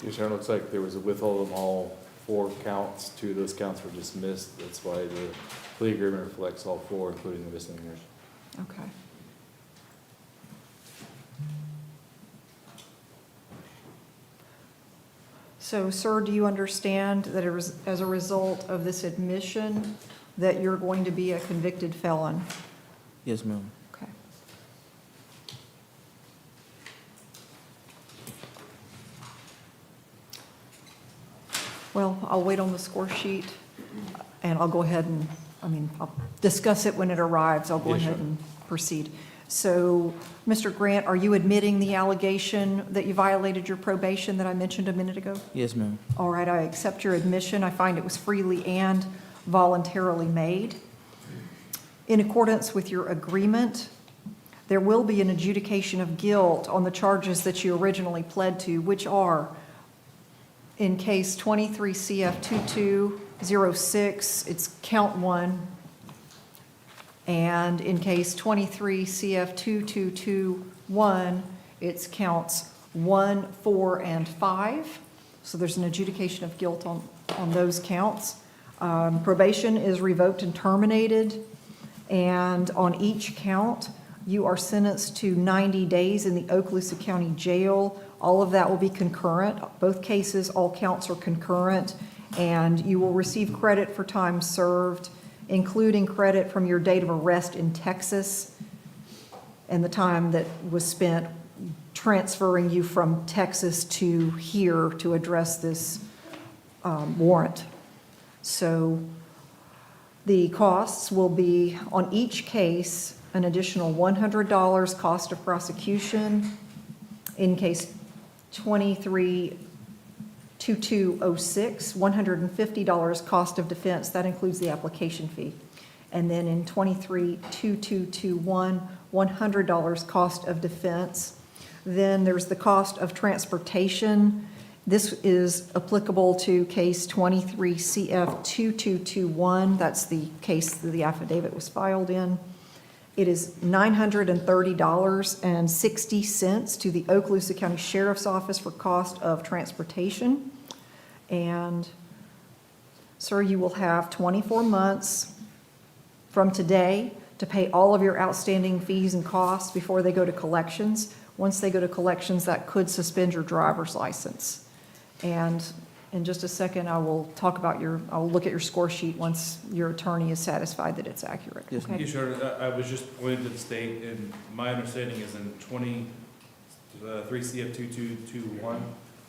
Speaker 16: Yes, Your Honor, it looks like there was a withhold of all 4 counts. 2 of those counts were dismissed. That's why the plea agreement reflects all 4, including the misdemeanors.
Speaker 2: Okay. So, sir, do you understand that as a result of this admission that you're going to be a convicted felon?
Speaker 17: Yes, ma'am.
Speaker 2: Okay. Well, I'll wait on the score sheet And I'll go ahead and, I'll discuss it when it arrives. I'll go
Speaker 16: Yes,
Speaker 2: ahead
Speaker 16: sure.
Speaker 2: and proceed. So, Mr. Grant, are you admitting the allegation that you violated your probation that I mentioned a minute ago?
Speaker 17: Yes, ma'am.
Speaker 2: All right, I accept your admission. I find it was freely and voluntarily made. In accordance with your agreement, there will be an adjudication of guilt on the charges that you originally pled to, which are, in case 23 CF 2206, it's count 1. And in case 23 CF 2221, it's counts 1, 4, and 5. So there's an adjudication of guilt on those counts. Probation is revoked and terminated. And on each count, you are sentenced to 90 days in the Okaloosa County Jail. All of that will be concurrent. Both cases, all counts are concurrent. And you will receive credit for time served, including credit from your date of arrest in Texas and the time that was spent transferring you from Texas to here to address this warrant. So the costs will be, on each case, an additional $100 cost of prosecution. In case 23-2206, $150 cost of defense. That includes the application fee. And then in 23-2221, $100 cost of defense. Then there's the cost of transportation. This is applicable to case 23 CF 2221. That's the case that the affidavit was filed in. It is $930.60 to the Okaloosa County Sheriff's Office for cost of transportation. And, sir, you will have 24 months from today to pay all of your outstanding fees and costs before they go to collections. Once they go to collections, that could suspend your driver's license. And in just a second, I will talk about I'll look at your score sheet once your attorney is satisfied that it's accurate.
Speaker 17: Yes,
Speaker 2: Okay?
Speaker 16: Yeah, sure. I was just pointing to the state, and my understanding is in 23 CF 2221,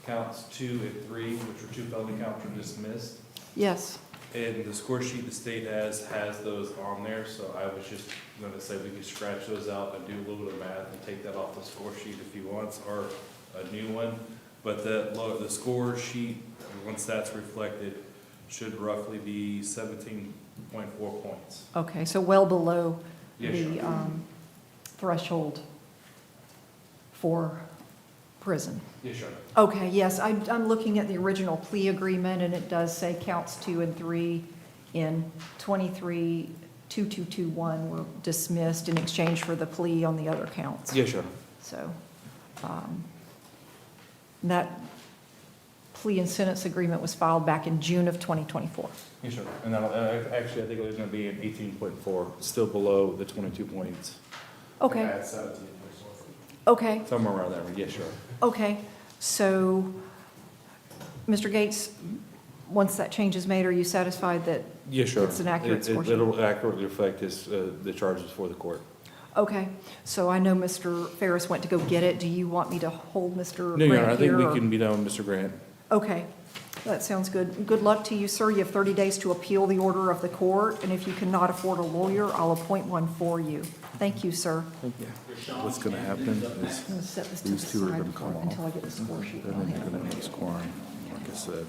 Speaker 16: counts 2 and 3, which were 2 felony counts, were dismissed.
Speaker 2: Yes.
Speaker 16: And the score sheet the state has those on there, so I was just gonna say we could scratch those out and do a little bit of math and take that off the score sheet if you want, or a new one. But the score sheet, once that's reflected, should roughly be 17.4 points.
Speaker 2: Okay, so well below
Speaker 16: Yeah,
Speaker 2: the
Speaker 16: sure.
Speaker 2: threshold for prison.
Speaker 16: Yeah, sure.
Speaker 2: Okay, yes, I'm looking at the original plea agreement, and it does say counts 2 and 3 in 23-2221 were dismissed in exchange for the plea on the other counts.
Speaker 16: Yeah, sure.
Speaker 2: So, that plea and sentence agreement was filed back in June of 2024.
Speaker 16: Yeah, sure. And actually, I think it was gonna be an 18.4, still below the 22 points.
Speaker 2: Okay.
Speaker 16: At 17.
Speaker 2: Okay.
Speaker 16: Somewhere around there, yeah, sure.
Speaker 2: Okay, so, Mr. Gates, once that change is made, are you satisfied that
Speaker 16: Yeah, sure.
Speaker 2: it's an accurate score sheet?
Speaker 16: It'll accurately reflect the charges for the court.
Speaker 2: Okay, so I know Mr. Ferris went to go get it. Do you want me to hold Mr.
Speaker 16: No, Your Honor,
Speaker 2: Grant
Speaker 16: I think
Speaker 2: here?
Speaker 16: we
Speaker 2: or-
Speaker 16: can be done with Mr. Grant.
Speaker 2: Okay, that sounds good. Good luck to you, sir. You have 30 days to appeal the order of the court, and if you cannot afford a lawyer, I'll appoint one for you. Thank you, sir.
Speaker 16: What's gonna happen is
Speaker 2: I'm gonna set this to the
Speaker 16: these two are
Speaker 2: side
Speaker 16: gonna come off.
Speaker 2: until I get the score sheet
Speaker 16: And
Speaker 2: on
Speaker 16: then you're
Speaker 2: it.
Speaker 16: gonna end up scoring, like I said,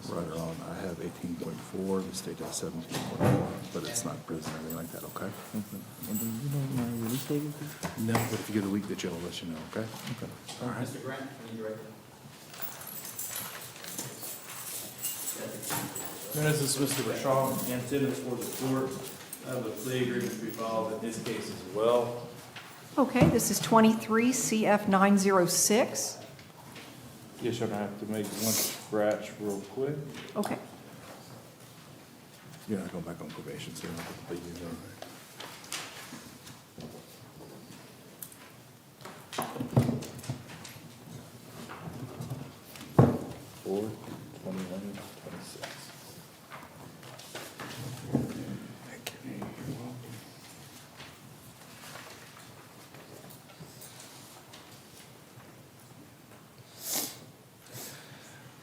Speaker 16: right around, I have 18.4, the state has 17.4, but it's not prison or anything like that, okay?
Speaker 17: And then you know my release date is?
Speaker 16: No, but if you get a week, the jail will let you know, okay? Okay. All right.
Speaker 6: Mr. Grant, I need you right
Speaker 16: This is Mr. Rasham Hampton for the court. I have a plea agreement to be filed in this case as well.
Speaker 2: Okay, this is 23 CF 906.
Speaker 16: Yes, sir, I have to make one scratch real quick.
Speaker 2: Okay.
Speaker 16: You're not going back on probation, so you don't have to pay you there. 4/21/26.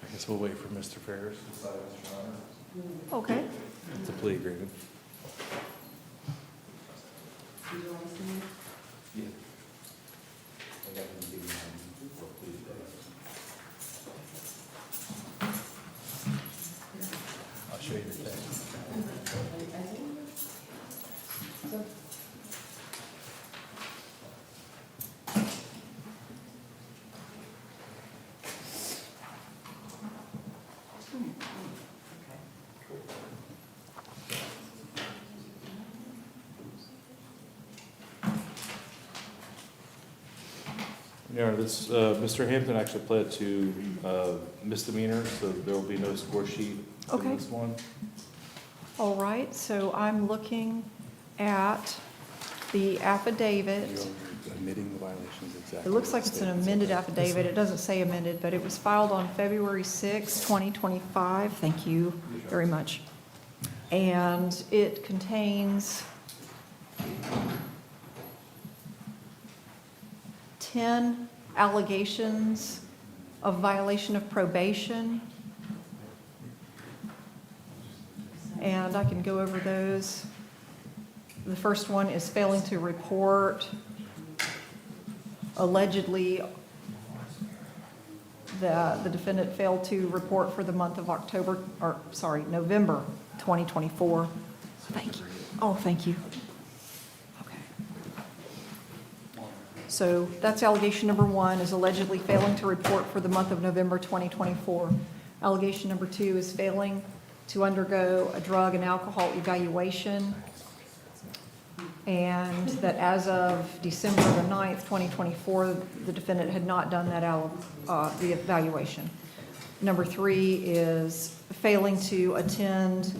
Speaker 16: I guess we'll wait for Mr. Ferris to decide, Mr. Honor.
Speaker 2: Okay.
Speaker 16: It's a plea agreement. I'll show you the text. Your Honor, this, Mr. Hampton actually pled to misdemeanor, so there will be no score sheet in
Speaker 2: Okay.
Speaker 16: this one.
Speaker 2: All right, so I'm looking at the affidavit.
Speaker 16: You're omitting the violations exactly.
Speaker 2: It looks like it's an
Speaker 16: Statements.
Speaker 2: amended affidavit. It doesn't say amended, but it was filed on February 6, 2025. Thank you very much. And it contains 10 allegations of violation of probation. And I can go over those. The first one is failing to report allegedly that the defendant failed to report for the month of November 2024. Thank you. Oh, thank you. Okay. So that's allegation number 1, is allegedly failing to report for the month of November 2024. Allegation number 2 is failing to undergo a drug and alcohol evaluation, and that as of December the 9th, 2024, the defendant had not done that the evaluation. Number 3 is failing to attend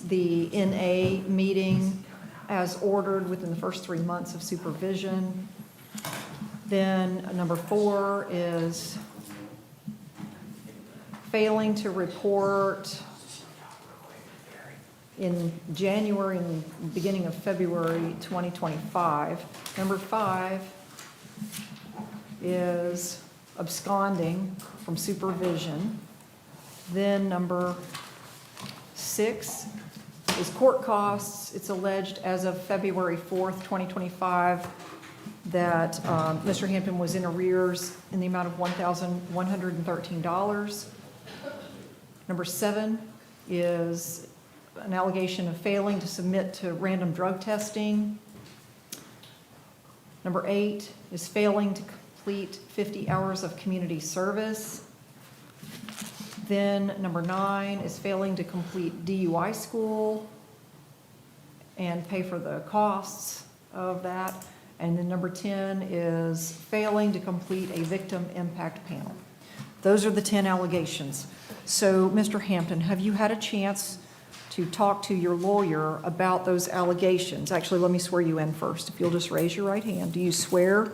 Speaker 2: the NA meeting as ordered within the first 3 months of supervision. Then number 4 is failing to report in January and beginning of February 2025. Number 5 is absconding from supervision. Then number 6 is court costs. It's alleged as of February 4th, 2025, that Mr. Hampton was in arrears in the amount of $1,113. Number 7 is an allegation of failing to submit to random drug testing. Number 8 is failing to complete 50 hours of community service. Then number 9 is failing to complete DUI school and pay for the costs of that. And then number 10 is failing to complete a victim impact panel. Those are the 10 allegations. So, Mr. Hampton, have you had a chance to talk to your lawyer about those allegations? Actually, let me swear you in first. If you'll just raise your right hand. Do you swear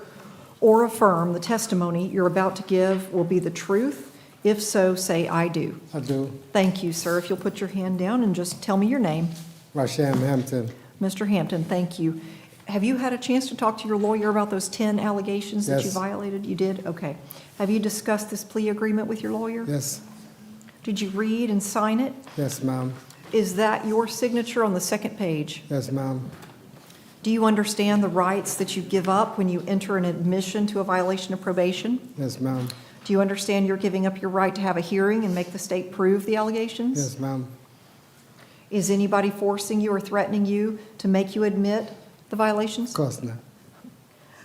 Speaker 2: or affirm the testimony you're about to give will be the truth? If so, say, I do.
Speaker 15: I do.
Speaker 2: Thank you, sir. If you'll put your hand down and just tell me your name.
Speaker 15: Rasham Hampton.
Speaker 2: Mr. Hampton, thank you. Have you had a chance to talk to your lawyer about those 10 allegations that you
Speaker 15: Yes.
Speaker 2: violated? You did? Okay. Have you discussed this plea agreement with your lawyer?
Speaker 15: Yes.
Speaker 2: Did you read and sign it?
Speaker 15: Yes, ma'am.
Speaker 2: Is that your signature on the second page?
Speaker 15: Yes, ma'am.
Speaker 2: Do you understand the rights that you give up when you enter an admission to a violation of probation?
Speaker 15: Yes, ma'am.
Speaker 2: Do you understand you're giving up your right to have a hearing and make the state prove the allegations?
Speaker 15: Yes, ma'am.
Speaker 2: Is anybody forcing you or threatening you to make you admit the violations?
Speaker 15: Of course not.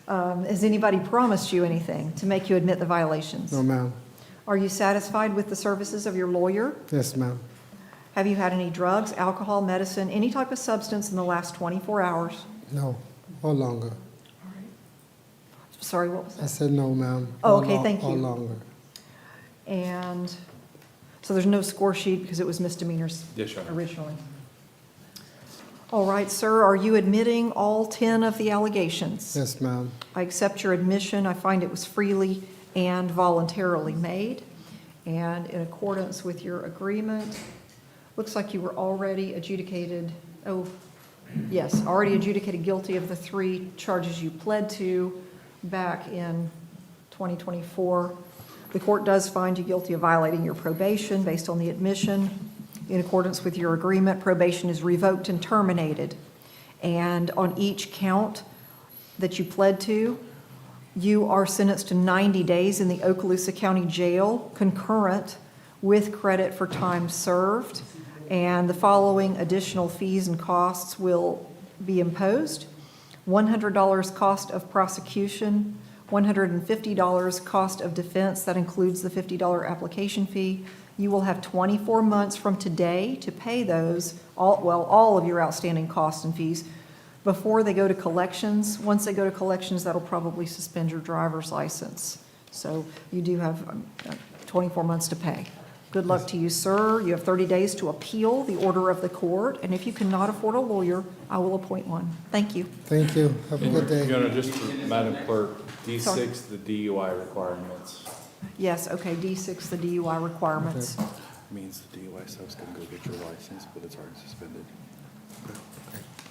Speaker 2: Has anybody promised you anything to make you admit the violations?
Speaker 15: No, ma'am.
Speaker 2: Are you satisfied with the services of your lawyer?
Speaker 15: Yes, ma'am.
Speaker 2: Have you had any drugs, alcohol, medicine, any type of substance in the last 24 hours?
Speaker 15: No, or longer.
Speaker 2: Sorry, what was
Speaker 15: I
Speaker 2: that?
Speaker 15: said no, ma'am.
Speaker 2: Oh,
Speaker 15: Or
Speaker 2: okay,
Speaker 15: lo-
Speaker 2: thank
Speaker 15: Or
Speaker 2: you.
Speaker 15: longer.
Speaker 2: And so there's no score sheet because it was misdemeanors
Speaker 16: Yes, Your Honor.
Speaker 2: originally. All right, sir, are you admitting all 10 of the allegations?
Speaker 15: Yes, ma'am.
Speaker 2: I accept your admission. I find it was freely and voluntarily made. And in accordance with your agreement, looks like you were already adjudicated, already adjudicated guilty of the 3 charges you pled to back in 2024. The court does find you guilty of violating your probation based on the admission. In accordance with your agreement, probation is revoked and terminated. And on each count that you pled to, you are sentenced to 90 days in the Okaloosa County Jail, concurrent with credit for time served. And the following additional fees and costs will be imposed: $100 cost of prosecution, $150 cost of defense, that includes the $50 application fee. You will have 24 months from today to pay those, all of your outstanding costs and fees before they go to collections. Once they go to collections, that'll probably suspend your driver's license. So you do have 24 months to pay. Good luck to you, sir. You have 30 days to appeal the order of the court, and if you cannot afford a lawyer, I will appoint one. Thank you.
Speaker 15: Thank you. Have a good day.
Speaker 16: Your Honor, just for Madam Clerk,
Speaker 2: Sorry.
Speaker 16: D6, the DUI requirements.
Speaker 2: Yes, okay, D6, the DUI requirements.
Speaker 16: Means the DUI stuff's gonna go get your license, but it's already suspended.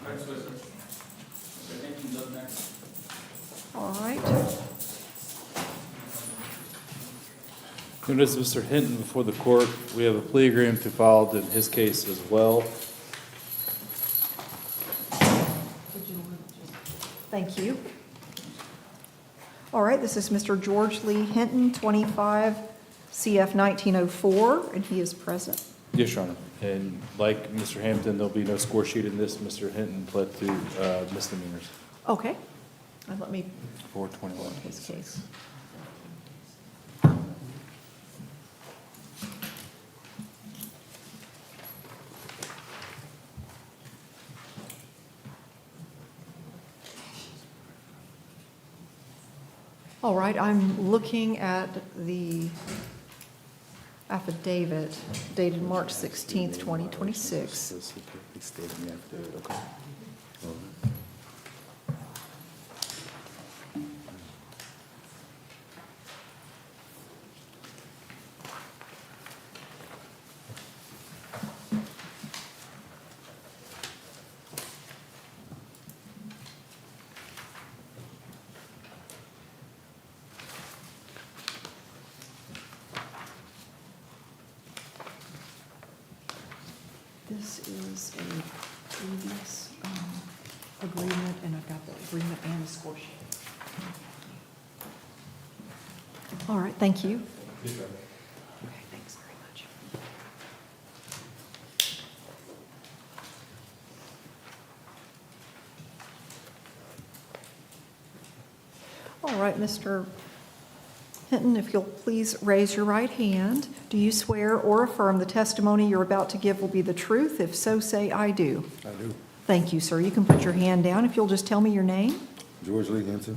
Speaker 6: Next witness. Mr. Hinton's up next.
Speaker 2: All right.
Speaker 16: Notice Mr. Hinton before the court. We have a plea agreement to file in his case as well.
Speaker 2: Thank you. All right, this is Mr. George Lee Hinton, 25 CF 1904, and he is present.
Speaker 16: Yes, Your Honor. And like Mr. Hampton, there'll be no score sheet in this. Mr. Hinton pled to misdemeanors.
Speaker 2: Okay. And let me
Speaker 16: 421.
Speaker 2: his case. All right, I'm looking at the affidavit dated March 16th, 2026.
Speaker 16: It's stated in the affidavit, okay.
Speaker 2: This is a previous agreement, and I've got the agreement and the score sheet. All right, thank you. Okay, thanks very much. All right, Mr. Hinton, if you'll please raise your right hand. Do you swear or affirm the testimony you're about to give will be the truth? If so, say I do.
Speaker 4: I do.
Speaker 2: Thank you, sir. You can put your hand down if you'll just tell me your name.
Speaker 4: George Lee Hinton.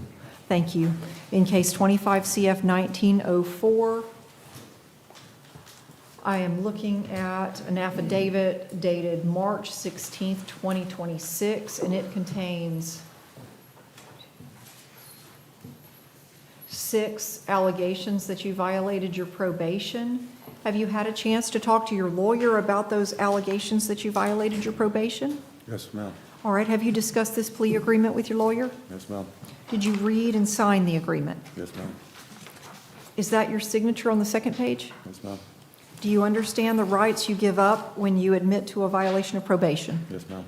Speaker 2: Thank you. In case 25 CF 1904, I am looking at an affidavit dated March 16th, 2026, and it contains 6 allegations that you violated your probation. Have you had a chance to talk to your lawyer about those allegations that you violated your probation?
Speaker 4: Yes, ma'am.
Speaker 2: All right, have you discussed this plea agreement with your lawyer?
Speaker 4: Yes, ma'am.
Speaker 2: Did you read and sign the agreement?
Speaker 4: Yes, ma'am.
Speaker 2: Is that your signature on the second page?
Speaker 4: Yes, ma'am.
Speaker 2: Do you understand the rights you give up when you admit to a violation of probation?
Speaker 4: Yes, ma'am.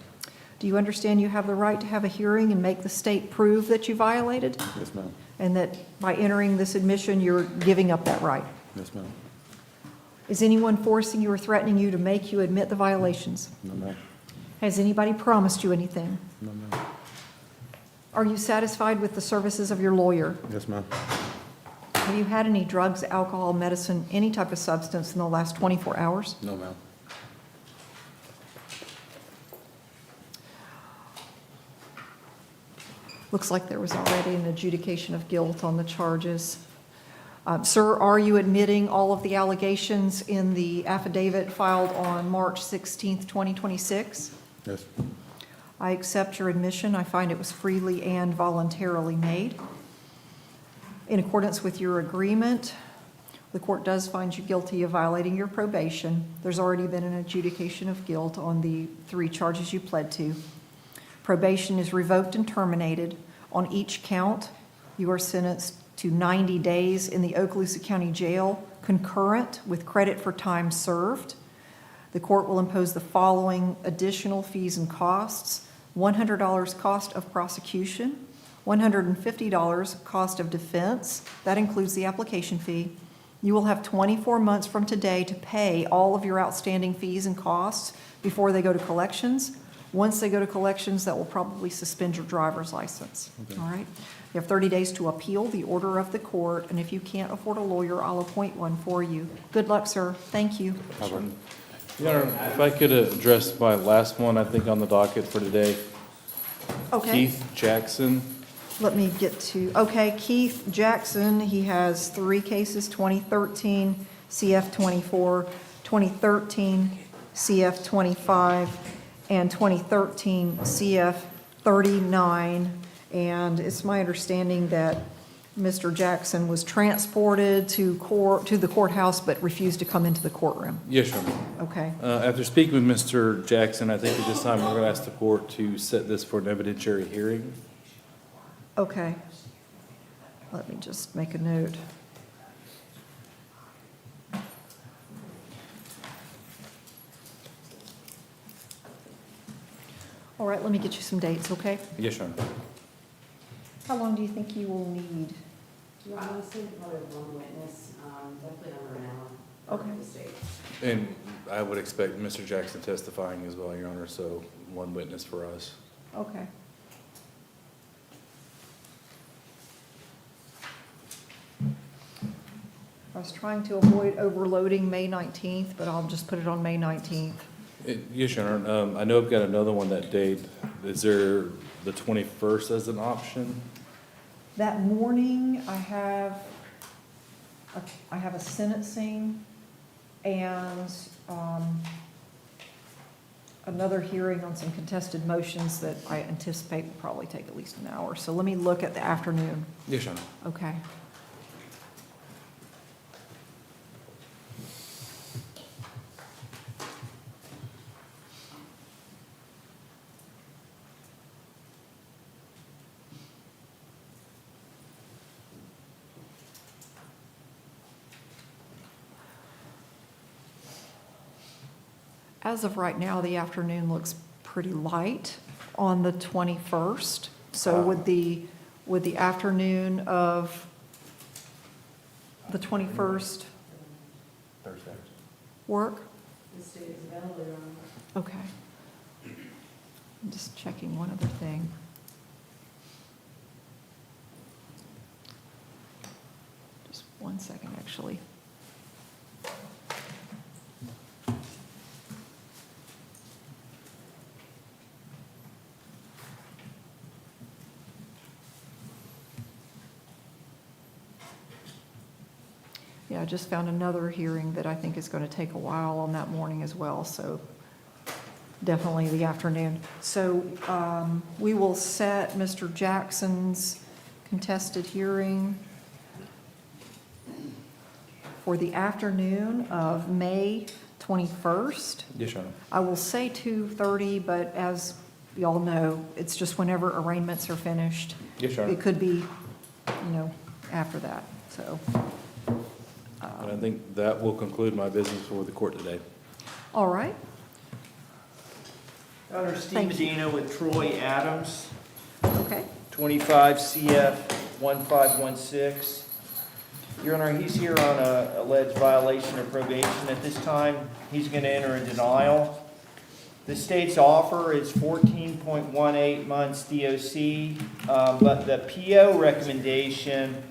Speaker 2: Do you understand you have the right to have a hearing and make the state prove that you violated?
Speaker 4: Yes, ma'am.
Speaker 2: And that by entering this admission, you're giving up that right?
Speaker 4: Yes, ma'am.
Speaker 2: Is anyone forcing you or threatening you to make you admit the violations?
Speaker 4: No, ma'am.
Speaker 2: Has anybody promised you anything?
Speaker 4: No, ma'am.
Speaker 2: Are you satisfied with the services of your lawyer?
Speaker 4: Yes, ma'am.
Speaker 2: Have you had any drugs, alcohol, medicine, any type of substance in the last 24 hours?
Speaker 4: No, ma'am.
Speaker 2: Looks like there was already an adjudication of guilt on the charges. Sir, are you admitting all of the allegations in the affidavit filed on March 16th, 2026?
Speaker 4: Yes.
Speaker 2: I accept your admission. I find it was freely and voluntarily made. In accordance with your agreement, the court does find you guilty of violating your probation. There's already been an adjudication of guilt on the 3 charges you pled to. Probation is revoked and terminated. On each count, you are sentenced to 90 days in the Okaloosa County Jail, concurrent with credit for time served. The court will impose the following additional fees and costs: $100 cost of prosecution, $150 cost of defense. That includes the application fee. You will have 24 months from today to pay all of your outstanding fees and costs before they go to collections. Once they go to collections, that will probably suspend your driver's license.
Speaker 16: Okay.
Speaker 2: All right? You have 30 days to appeal the order of the court, and if you can't afford a lawyer, I'll appoint one for you. Good luck, sir. Thank you.
Speaker 16: Your Honor, if I could address my last one, I think, on the docket for today.
Speaker 2: Okay.
Speaker 16: Keith Jackson.
Speaker 2: Let me get to, okay, Keith Jackson, he has 3 cases, 2013 CF 24, 2013 CF 25, and 2013 CF 39. And it's my understanding that Mr. Jackson was transported to the courthouse but refused to come into the courtroom.
Speaker 16: Yes, Your Honor.
Speaker 2: Okay.
Speaker 16: After speaking with Mr. Jackson, I think at this time we're going to ask the court to set this for an evidentiary hearing.
Speaker 2: Okay. Let me just make a note. All right, let me get you some dates, okay?
Speaker 16: Yes, Your Honor.
Speaker 2: How long do you think you will need?
Speaker 18: I was thinking probably one witness, definitely under an hour.
Speaker 2: Okay.
Speaker 18: The state.
Speaker 16: And I would expect Mr. Jackson testifying as well, Your Honor, so one witness for us.
Speaker 2: Okay. I was trying to avoid overloading May 19th, but I'll just put it on May 19th.
Speaker 16: Yes, Your Honor. I know I've got another one that date. Is there the 21st as an option?
Speaker 2: That morning, I have a sentencing and another hearing on some contested motions that I anticipate will probably take at least an hour. So let me look at the afternoon.
Speaker 16: Yes, Your Honor.
Speaker 2: Okay. As of right now, the afternoon looks pretty light on the 21st. So would the afternoon of the 21st
Speaker 16: Thursday
Speaker 2: work?
Speaker 14: This date is available, Your Honor.
Speaker 2: Okay. I'm just checking one other thing. Just 1 second, actually. Yeah, I just found another hearing that I think is going to take a while on that morning as well, so definitely the afternoon. So we will set Mr. Jackson's contested hearing for the afternoon of May 21st.
Speaker 16: Yes, Your Honor.
Speaker 2: I will say 2:30, but as y'all know, it's just whenever arraignments are finished.
Speaker 16: Yes, Your Honor.
Speaker 2: It could be, after that, so.
Speaker 16: And I think that will conclude my business for the court today.
Speaker 2: All right.
Speaker 1: Honor, Steve
Speaker 2: Thank you.
Speaker 1: Medina with Troy Adams,
Speaker 2: Okay.
Speaker 1: 25 CF 1516. Your Honor, he's here on a alleged violation of probation. At this time, he's going to enter a denial. The state's offer is 14.18 months DOC, but the PO recommendation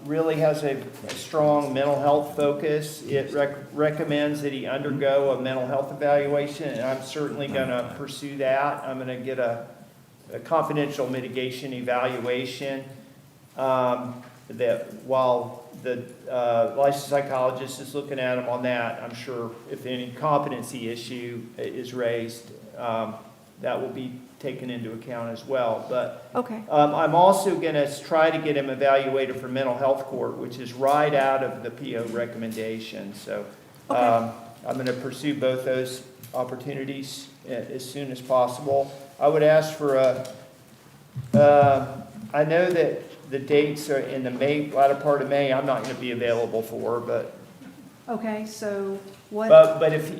Speaker 1: really has a strong mental health focus. It recommends that he undergo a mental health evaluation, and I'm certainly going to pursue that. I'm going to get a confidential mitigation evaluation that while the licensed psychologist is looking at him on that, I'm sure if any competency issue is raised, that will be taken into account as well. But
Speaker 2: Okay.
Speaker 1: I'm also going to try to get him evaluated for mental health court, which is right out of the PO recommendation. So I'm going to pursue both those opportunities as soon as possible. I would ask for I know that the dates are in the latter part of May, I'm not going to be available for, but
Speaker 2: Okay, so what?
Speaker 1: But if,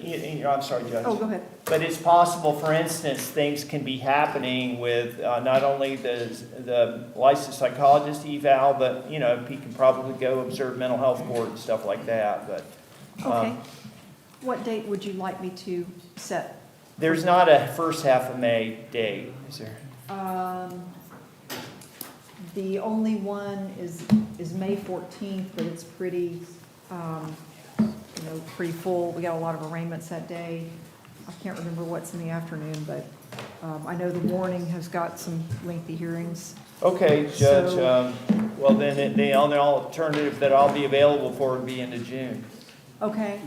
Speaker 1: I'm sorry, Judge.
Speaker 2: Oh, go ahead.
Speaker 1: But it's possible, for instance, things can be happening with not only the licensed psychologist eval, but, he can probably go observe mental health court and stuff like that, but.
Speaker 2: Okay. What date would you like me to set?
Speaker 1: There's not a first half of May date, is there?
Speaker 2: The only one is May 14th, but it's pretty, pretty full. We got a lot of arraignments that day. I can't remember what's in the afternoon, but I know the morning has got some lengthy hearings.
Speaker 1: Okay, Judge,
Speaker 2: So-
Speaker 1: well, then the only alternative that I'll be available for would be into June.
Speaker 2: Okay,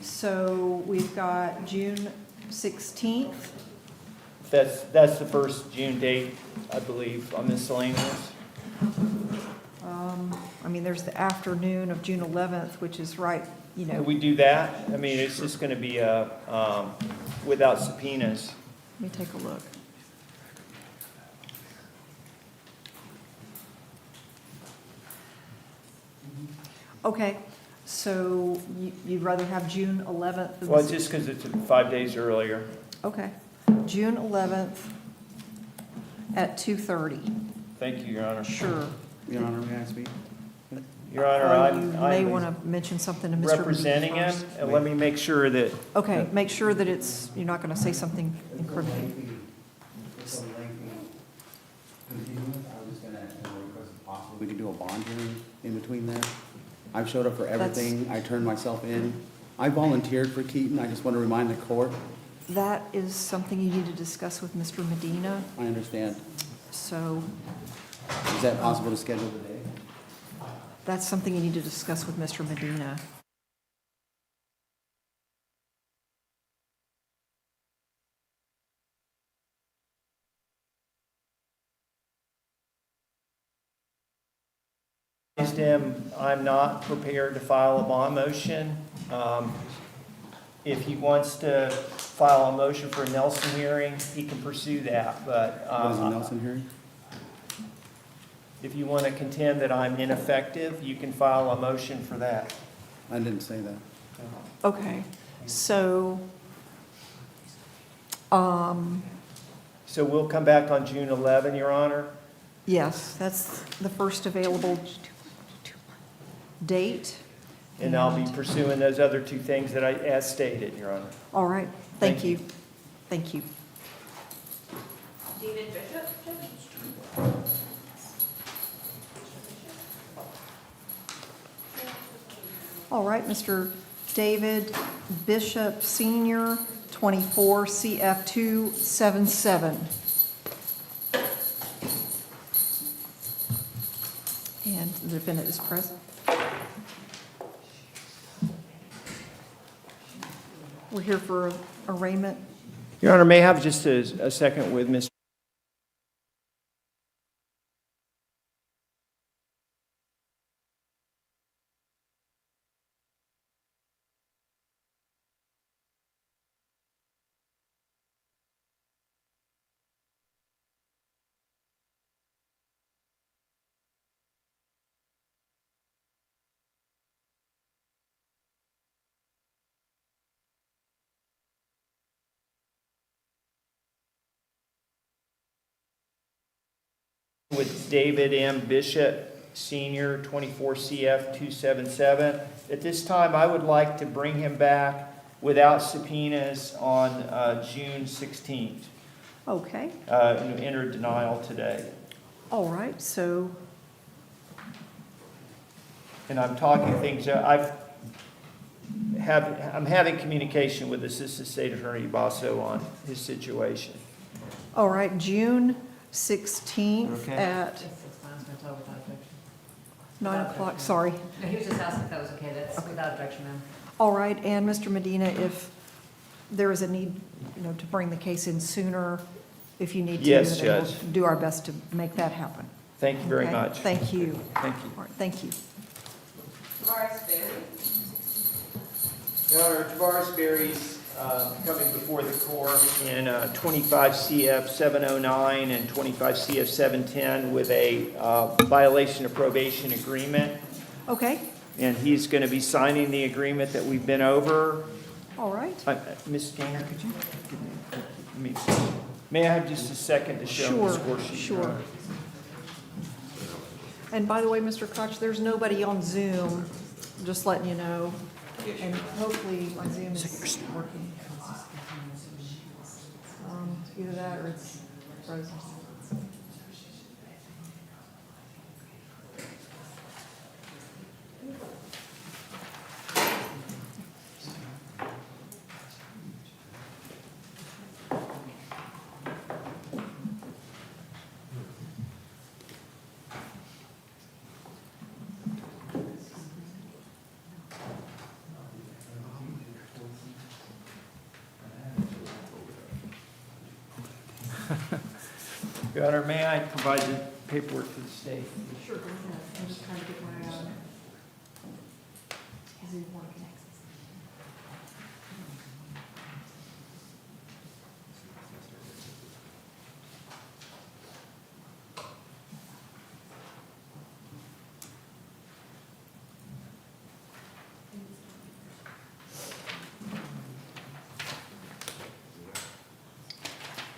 Speaker 2: so we've got June 16th.
Speaker 1: That's the first June date, I believe, on miscellaneous.
Speaker 2: There's the afternoon of June 11th, which is right,
Speaker 1: Can we do that? It's just going to be without subpoenas.
Speaker 2: let me take a look. Okay, so you'd rather have June 11th? than-
Speaker 1: Well, just because it's 5 days earlier.
Speaker 2: Okay, June 11th at 2:30.
Speaker 1: Thank you, Your Honor.
Speaker 2: Sure.
Speaker 15: Your Honor, may I speak?
Speaker 1: Your Honor,
Speaker 2: You may
Speaker 1: I'm
Speaker 2: want to mention something to Mr.
Speaker 1: representing him,
Speaker 2: first.
Speaker 1: and let me make sure that,
Speaker 2: Okay, make sure that you're not going to say something incriminating.
Speaker 15: It's a lengthy continuance. I was just gonna request if possible, we could do a bond hearing in between there. I've showed up for everything. I turned myself in. I volunteered for Keaton. I just want to remind the court.
Speaker 2: That is something you need to discuss with Mr. Medina,
Speaker 15: I understand.
Speaker 2: so
Speaker 15: Is that possible to schedule today?
Speaker 2: that's something you need to discuss with Mr. Medina.
Speaker 1: I'm not prepared to file a bond motion. If he wants to file a motion for a Nelson hearing, he can pursue that, but
Speaker 15: What is a Nelson hearing?
Speaker 1: if you want to contend that I'm ineffective, you can file a motion for that.
Speaker 15: I didn't say that.
Speaker 2: Okay, so,
Speaker 1: So we'll come back on June 11, Your Honor?
Speaker 2: yes, that's the first available date.
Speaker 1: And I'll be pursuing those other two things that as stated, Your Honor.
Speaker 2: All right, thank you. Thank you.
Speaker 14: David Bishop?
Speaker 2: All right, Mr. David Bishop Senior, 24 CF 277. And the defendant is present. We're here for arraignment.
Speaker 1: Your Honor, may I have just a second with Mr. with David M. Bishop Senior, 24 CF 277. At this time, I would like to bring him back without subpoenas on June 16th.
Speaker 2: Okay,
Speaker 1: And enter denial today.
Speaker 2: all right, so,
Speaker 1: And I'm talking things, I'm having communication with Assistant State Attorney Basso on his situation.
Speaker 2: all right, June 16th
Speaker 1: Okay.
Speaker 2: at 9 o'clock, sorry.
Speaker 18: No, he was just asking if that was okay, that's without objection, ma'am.
Speaker 2: All right, and Mr. Medina, if there is a need, to bring the case in sooner, if you need to.
Speaker 1: Yes,
Speaker 2: then we'll
Speaker 1: Judge.
Speaker 2: do our best to make that happen.
Speaker 1: Thank you very
Speaker 2: Okay?
Speaker 1: much.
Speaker 2: Thank you.
Speaker 1: Thank you.
Speaker 2: All right, thank you.
Speaker 14: Javaris Berry?
Speaker 1: Your Honor, Javaris Berry's coming before the court in 25 CF 709 and 25 CF 710 with a violation of probation agreement.
Speaker 2: Okay,
Speaker 1: and he's going to be signing the agreement that we've been over.
Speaker 2: All right.
Speaker 1: Ms. Gainer, could you, let me, may I have just a second to show the score sheet?
Speaker 2: Sure. And by the way, Mr. Koch, there's nobody on Zoom, just letting you know. And hopefully my Zoom is working. Either that or it's frozen.
Speaker 1: Your Honor, may I provide the paperwork to the state?
Speaker 2: Sure, go ahead. I'm just trying to get my, Zoom working.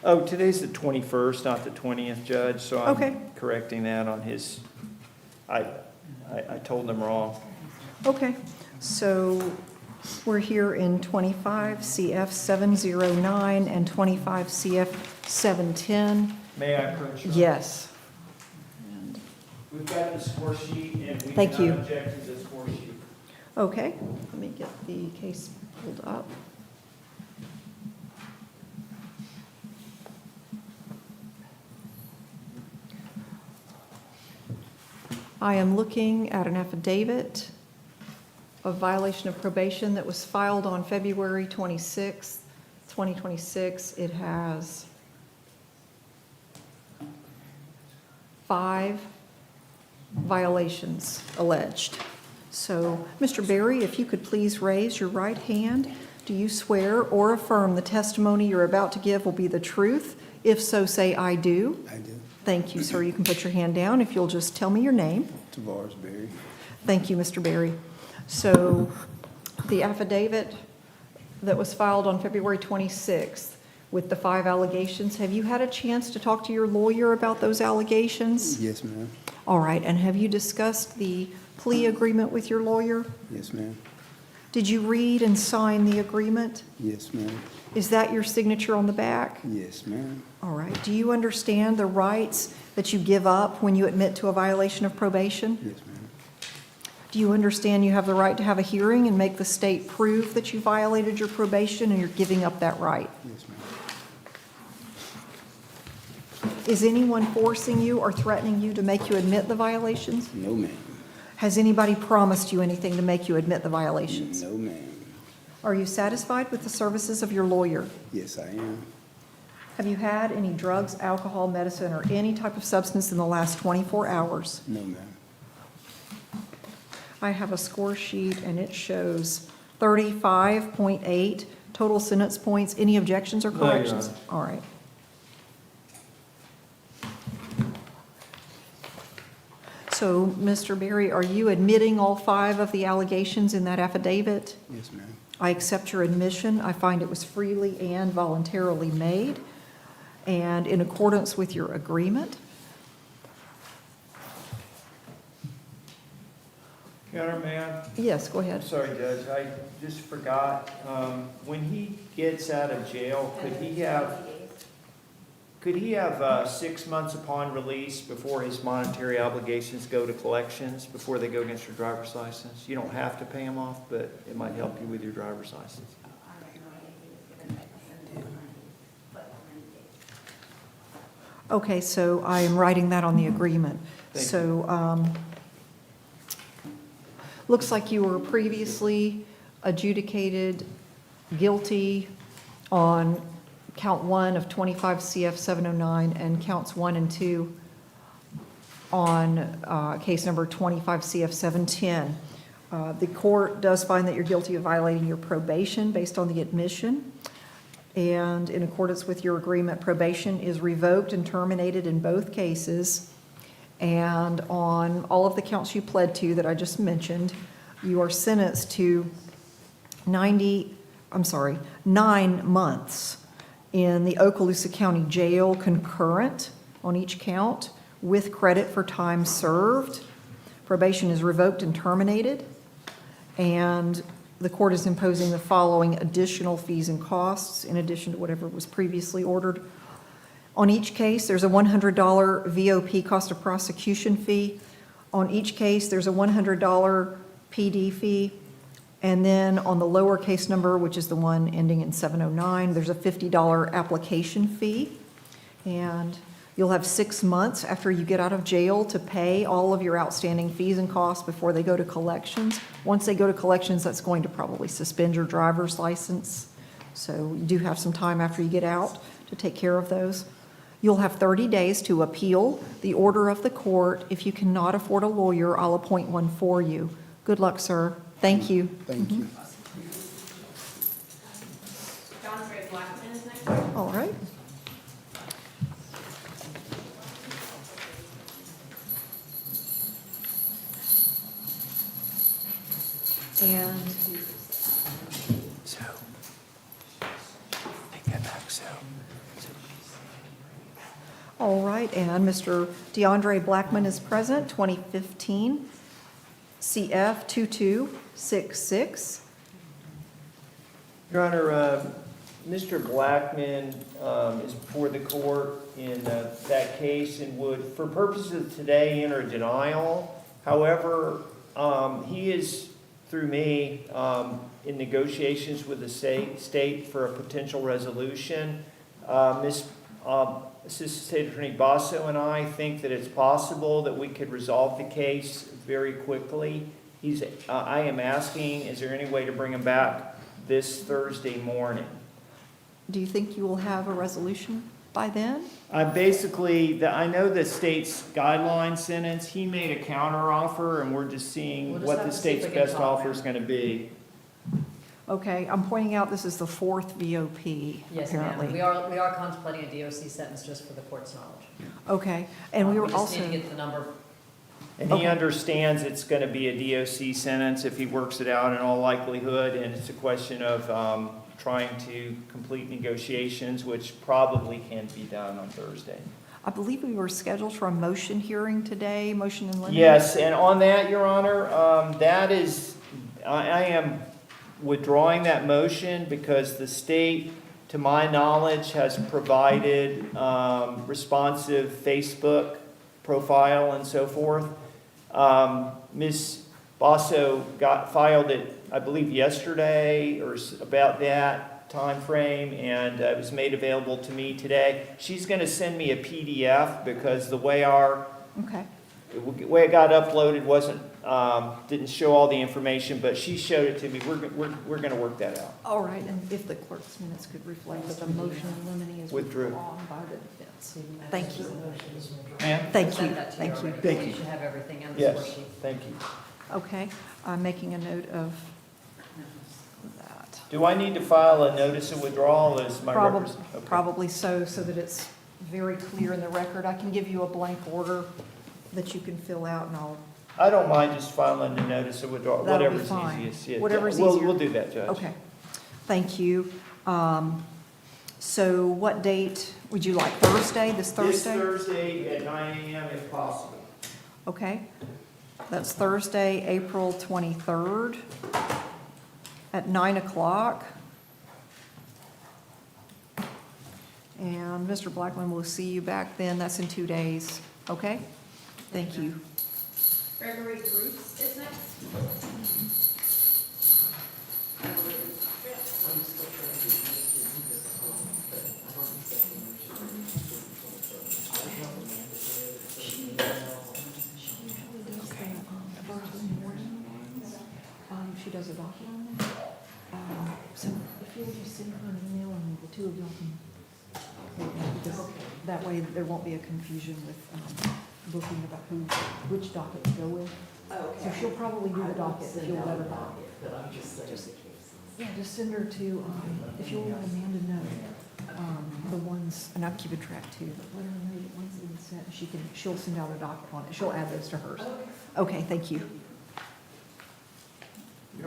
Speaker 1: Oh, today's the 21st, not the 20th, Judge, so
Speaker 2: Okay.
Speaker 1: I'm correcting that on his, I told him wrong.
Speaker 2: Okay, so we're here in 25 CF 709 and 25 CF 710.
Speaker 1: May I approach? Your Honor?
Speaker 2: Yes.
Speaker 1: We've got the score sheet, and we
Speaker 2: Thank
Speaker 1: do
Speaker 2: you.
Speaker 1: not object to the score sheet.
Speaker 2: Okay, let me get the case pulled up. I am looking at an affidavit of violation of probation that was filed on February 26th, 2026. It has 5 violations alleged. So, Mr. Berry, if you could please raise your right hand. Do you swear or affirm the testimony you're about to give will be the truth? If so, say, "I do."
Speaker 15: I do.
Speaker 2: Thank you, sir. You can put your hand down if you'll just tell me your name.
Speaker 15: Javaris Berry.
Speaker 2: Thank you, Mr. Berry. So the affidavit that was filed on February 26th with the 5 allegations, have you had a chance to talk to your lawyer about those allegations?
Speaker 15: Yes, ma'am.
Speaker 2: All right, and have you discussed the plea agreement with your lawyer?
Speaker 15: Yes, ma'am.
Speaker 2: Did you read and sign the agreement?
Speaker 15: Yes, ma'am.
Speaker 2: Is that your signature on the back?
Speaker 15: Yes, ma'am.
Speaker 2: All right. Do you understand the rights that you give up when you admit to a violation of probation?
Speaker 15: Yes, ma'am.
Speaker 2: Do you understand you have the right to have a hearing and make the state prove that you violated your probation and you're giving up that right?
Speaker 15: Yes, ma'am.
Speaker 2: Is anyone forcing you or threatening you to make you admit the violations?
Speaker 15: No, ma'am.
Speaker 2: Has anybody promised you anything to make you admit the violations?
Speaker 15: No, ma'am.
Speaker 2: Are you satisfied with the services of your lawyer?
Speaker 15: Yes, I am.
Speaker 2: Have you had any drugs, alcohol, medicine, or any type of substance in the last 24 hours?
Speaker 15: No, ma'am.
Speaker 2: I have a score sheet and it shows 35.8 total sentence points. Any objections or
Speaker 1: No, Your
Speaker 2: corrections?
Speaker 1: Honor.
Speaker 2: All right. So, Mr. Berry, are you admitting all 5 of the allegations in that affidavit?
Speaker 15: Yes, ma'am.
Speaker 2: I accept your admission. I find it was freely and voluntarily made and in accordance with your agreement.
Speaker 1: Your Honor, may I?
Speaker 2: Yes, go ahead.
Speaker 1: Sorry, Judge, I just forgot, when he gets out of jail, could he have 6 months upon release before his monetary obligations go to collections, before they go against your driver's license? You don't have to pay him off, but it might help you with your driver's license.
Speaker 2: Okay, so I am writing that on the agreement.
Speaker 1: Thank you.
Speaker 2: So, looks like you were previously adjudicated guilty on count 1 of 25 CF 709 and counts 1 and 2 on case number 25 CF 710. The court does find that you're guilty of violating your probation based on the admission. And in accordance with your agreement, probation is revoked and terminated in both cases. And on all of the counts you pled to that I just mentioned, you are sentenced to 9 months in the Okaloosa County Jail concurrent on each count with credit for time served. Probation is revoked and terminated. And the court is imposing the following additional fees and costs in addition to whatever was previously ordered. On each case, there's a $100 VOP cost of prosecution fee. On each case, there's a $100 PD fee. And then on the lower case number, which is the one ending in 709, there's a $50 application fee. And you'll have 6 months after you get out of jail to pay all of your outstanding fees and costs before they go to collections. Once they go to collections, that's going to probably suspend your driver's license. So you do have some time after you get out to take care of those. You'll have 30 days to appeal the order of the court. If you cannot afford a lawyer, I'll appoint one for you. Good luck, sir. Thank you.
Speaker 15: Thank you.
Speaker 2: All right. And
Speaker 1: So, take that back, so.
Speaker 2: all right, and Mr. DeAndre Blackman is present, 2015 CF 2266.
Speaker 1: Your Honor, Mr. Blackman is before the court in that case and would, for purposes of today, enter a denial. However, he is, through me, in negotiations with the state for a potential resolution. Assistant State Attorney Basso and I think that it's possible that we could resolve the case very quickly. I am asking, is there any way to bring him back this Thursday morning?
Speaker 2: Do you think you will have a resolution by then?
Speaker 1: I know the state's guideline sentence. He made a counteroffer, and we're just seeing
Speaker 18: We'll just
Speaker 1: what
Speaker 18: have
Speaker 1: the
Speaker 18: to see if
Speaker 1: state's
Speaker 18: we can
Speaker 1: best
Speaker 18: talk
Speaker 1: offer is
Speaker 18: now.
Speaker 1: going to be.
Speaker 2: Okay, I'm pointing out this is the fourth VOP,
Speaker 18: Yes,
Speaker 2: apparently.
Speaker 18: ma'am. We are contemplating a DOC sentence just for the court's knowledge.
Speaker 2: Okay, and we were
Speaker 18: just
Speaker 2: also.
Speaker 18: need to get the number.
Speaker 1: And he understands it's going to be a DOC sentence if he works it out in all likelihood, and it's a question of trying to complete negotiations, which probably can be done on Thursday.
Speaker 2: I believe we were scheduled for a motion hearing today, motion in limine.
Speaker 1: Yes, and on that, Your Honor, I am withdrawing that motion because the state, to my knowledge, has provided responsive Facebook profile and so forth. Ms. Basso filed it, I believe, yesterday or about that time frame, and it was made available to me today. She's going to send me a PDF because the way the way it got uploaded didn't show all the information, but she showed it to me. We're going to work that out.
Speaker 2: All right, and if the clerk's minutes could reflect that the motion in limine is
Speaker 1: Withdrew.
Speaker 2: withdrawn by the defense. Thank you.
Speaker 1: Ma'am?
Speaker 2: Thank you,
Speaker 18: Send that to you
Speaker 2: thank you.
Speaker 18: already.
Speaker 1: Thank you.
Speaker 18: You should have everything in the
Speaker 1: Yes,
Speaker 18: spreadsheet.
Speaker 1: thank you.
Speaker 2: Okay, I'm making a note of that.
Speaker 1: Do I need to file a notice of withdrawal as my representative? Okay.
Speaker 2: Probably so that it's very clear in the record. I can give you a blank order that you can fill out, and
Speaker 1: I don't mind just filing the notice of withdrawal,
Speaker 2: that'll be
Speaker 1: whatever's
Speaker 2: fine.
Speaker 1: easiest. Yeah,
Speaker 2: Whatever's
Speaker 1: we'll-
Speaker 2: easier.
Speaker 1: We'll do that, Judge.
Speaker 2: Okay, thank you. So what date would you like? Thursday, this Thursday?
Speaker 1: This Thursday at 9 a.m. if possible.
Speaker 2: Okay, that's Thursday, April 23rd at 9 o'clock. And Mr. Blackman, we'll see you back then. That's in 2 days. Okay? Thank you.
Speaker 5: Gregory Bruce is next.
Speaker 2: She does a docket on them. So if you'll just send her an email and the two of y'all can, because that way there won't be a confusion with booking about which docket to go with. So she'll probably do the docket if you'll let her know. Yeah, just send her to, if you'll let Amanda know, the ones, and I'm keeping track too, but let her know the ones that have been sent, she'll send out a docket on it. She'll add those to hers. Okay, thank you.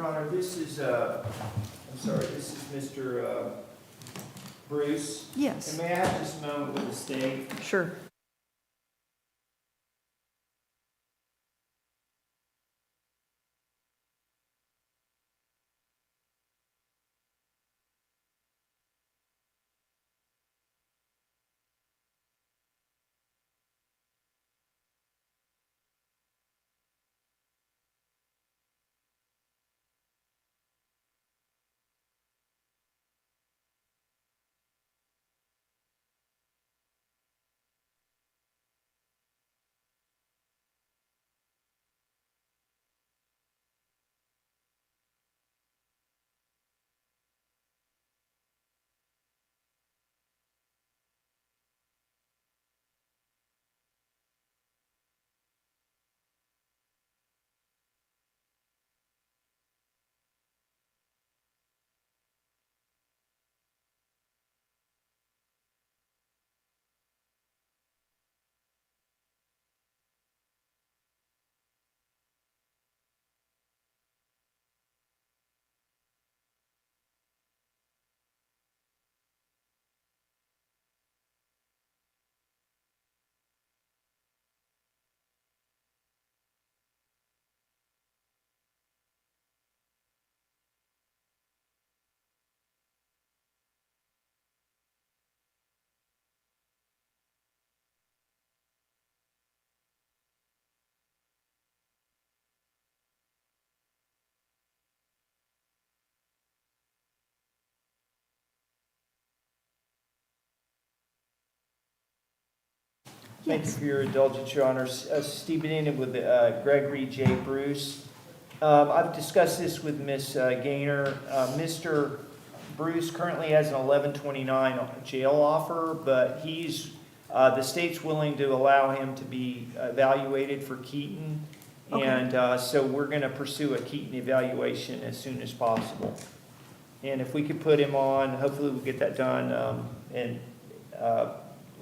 Speaker 1: Your Honor, this is, this is Mr. Bruce.
Speaker 2: Yes.
Speaker 1: And may I have just a moment with the state?
Speaker 2: Sure.
Speaker 1: Thank you for your indulgence, Your Honor. Steve Benina with Gregory J. Bruce. I've discussed this with Ms. Gaynor. Mr. Bruce currently has an 1129 jail offer, but the state's willing to allow him to be evaluated for Keaton.
Speaker 2: Okay.
Speaker 1: And so we're going to pursue a Keaton evaluation as soon as possible. And if we could put him on, hopefully we'll get that done.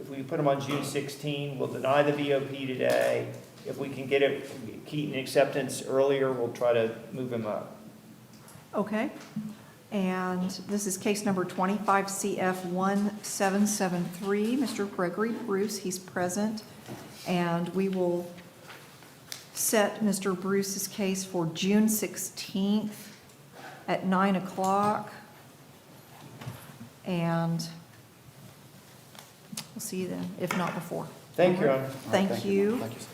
Speaker 1: If we put him on June 16, we'll deny the VOP today. If we can get a Keaton acceptance earlier, we'll try to move him up.
Speaker 2: Okay. And this is case number 25 CF 1773. Mr. Gregory Bruce, he's present. And we will set Mr. Bruce's case for June 16th at 9 o'clock. And we'll see you then, if not before.
Speaker 1: Thank you, Your Honor.
Speaker 2: Thank you.
Speaker 1: Thank you, sir.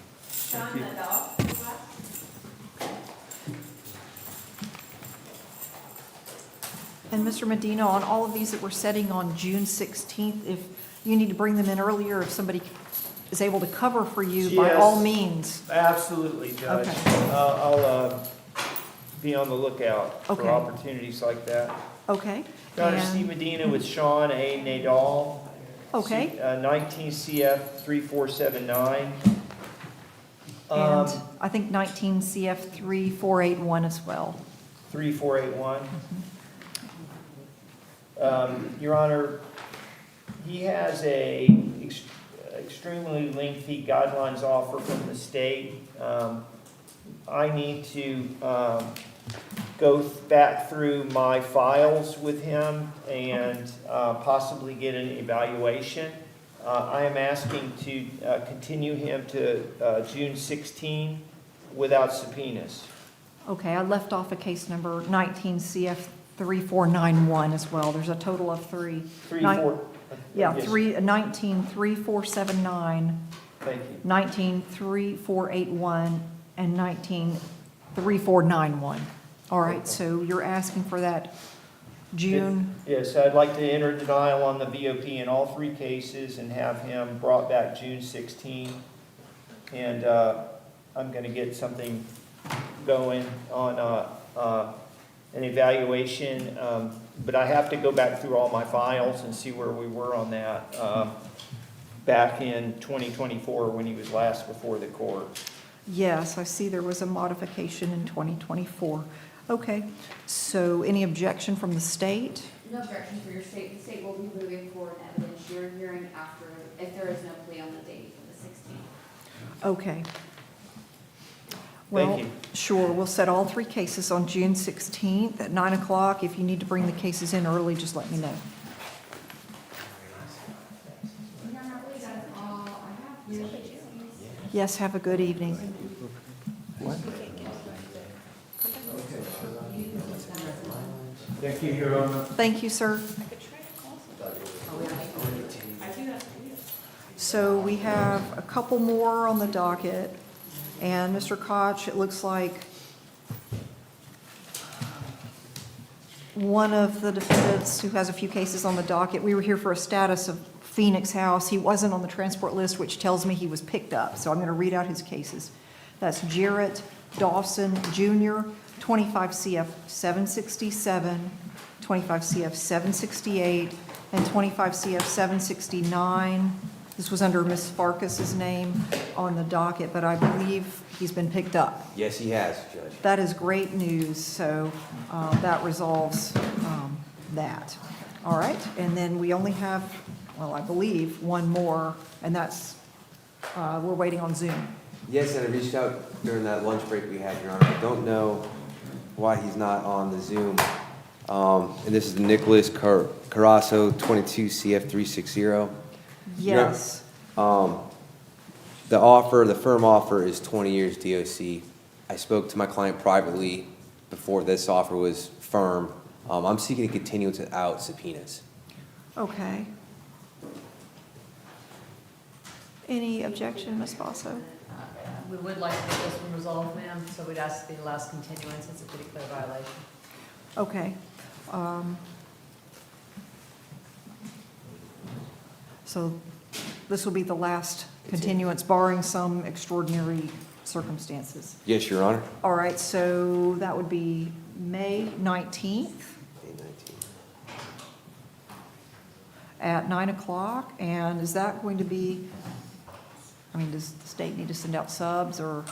Speaker 7: Sean, the dog.
Speaker 2: And Mr. Medina, on all of these that we're setting on June 16th, if you need to bring them in earlier, if somebody is able to cover for you, by
Speaker 1: Yes.
Speaker 2: all means.
Speaker 1: Absolutely, Judge.
Speaker 2: Okay.
Speaker 1: I'll be on the lookout
Speaker 2: Okay.
Speaker 1: for opportunities like that.
Speaker 2: Okay.
Speaker 1: Your Honor,
Speaker 2: And-
Speaker 1: Steve Medina with Sean A. Nadal.
Speaker 2: Okay.
Speaker 1: 19 CF 3479.
Speaker 2: And I think 19 CF 3481 as well.
Speaker 1: 3481. Your Honor, he has a extremely lengthy guidelines offer from the state. I need to go back through my files with him and possibly get an evaluation. I am asking to continue him to June 16 without subpoenas.
Speaker 2: Okay, I left off a case number 19 CF 3491 as well. There's a total of three. Yeah,
Speaker 1: Yes.
Speaker 2: 19 3479,
Speaker 1: Thank you.
Speaker 2: 19 3481, and 19 3491. All right, so you're asking for that June,
Speaker 1: Yes, I'd like to enter denial on the VOP in all three cases and have him brought back June 16. And I'm going to get something going on an evaluation. But I have to go back through all my files and see where we were on that back in 2024 when he was last before the court.
Speaker 2: yes, I see there was a modification in 2024. Okay, so any objection from the state?
Speaker 18: No objection for your state. The state will be moving for an evidentiary hearing after, if there is no plea on the date of the 16th.
Speaker 2: Okay. Well,
Speaker 1: you.
Speaker 2: sure, we'll set all three cases on June 16th at 9 o'clock. If you need to bring the cases in early, just let me know. Yes, have a good evening.
Speaker 6: Thank you, Your Honor.
Speaker 2: Thank you, sir. So we have a couple more on the docket, and Mr. Koch, it looks like one of the defendants who has a few cases on the docket, we were here for a status of Phoenix House. He wasn't on the transport list, which tells me he was picked up, so I'm going to read out his cases. That's Jarrett Dawson Jr., 25 CF 767, 25 CF 768, and 25 CF 769. This was under Ms. Farkas's name on the docket, but I believe he's been picked up.
Speaker 11: Yes, he has, Judge.
Speaker 2: That is great news, so that resolves that. All right, and then we only have, well, I believe, one more, and that's, we're waiting on Zoom.
Speaker 11: Yes, and I reached out during that lunch break we had, Your Honor. I don't know why he's not on the Zoom. And this is Nicholas Carasso, 22 CF 360.
Speaker 2: Yes.
Speaker 11: The firm offer is 20 years DOC. I spoke to my client privately before this offer was firm. I'm seeking a continuance without subpoenas.
Speaker 2: Okay. Any objection, Ms. Basso?
Speaker 18: We would like to get this one resolved, ma'am, so we'd ask to be the last continuance. It's a pretty clear violation.
Speaker 2: Okay. So this will be the last continuance barring some extraordinary circumstances.
Speaker 11: Yes, Your Honor.
Speaker 2: All right, so that would be May 19th at 9 o'clock. And is that going to be, I mean, does the state need to send out subs or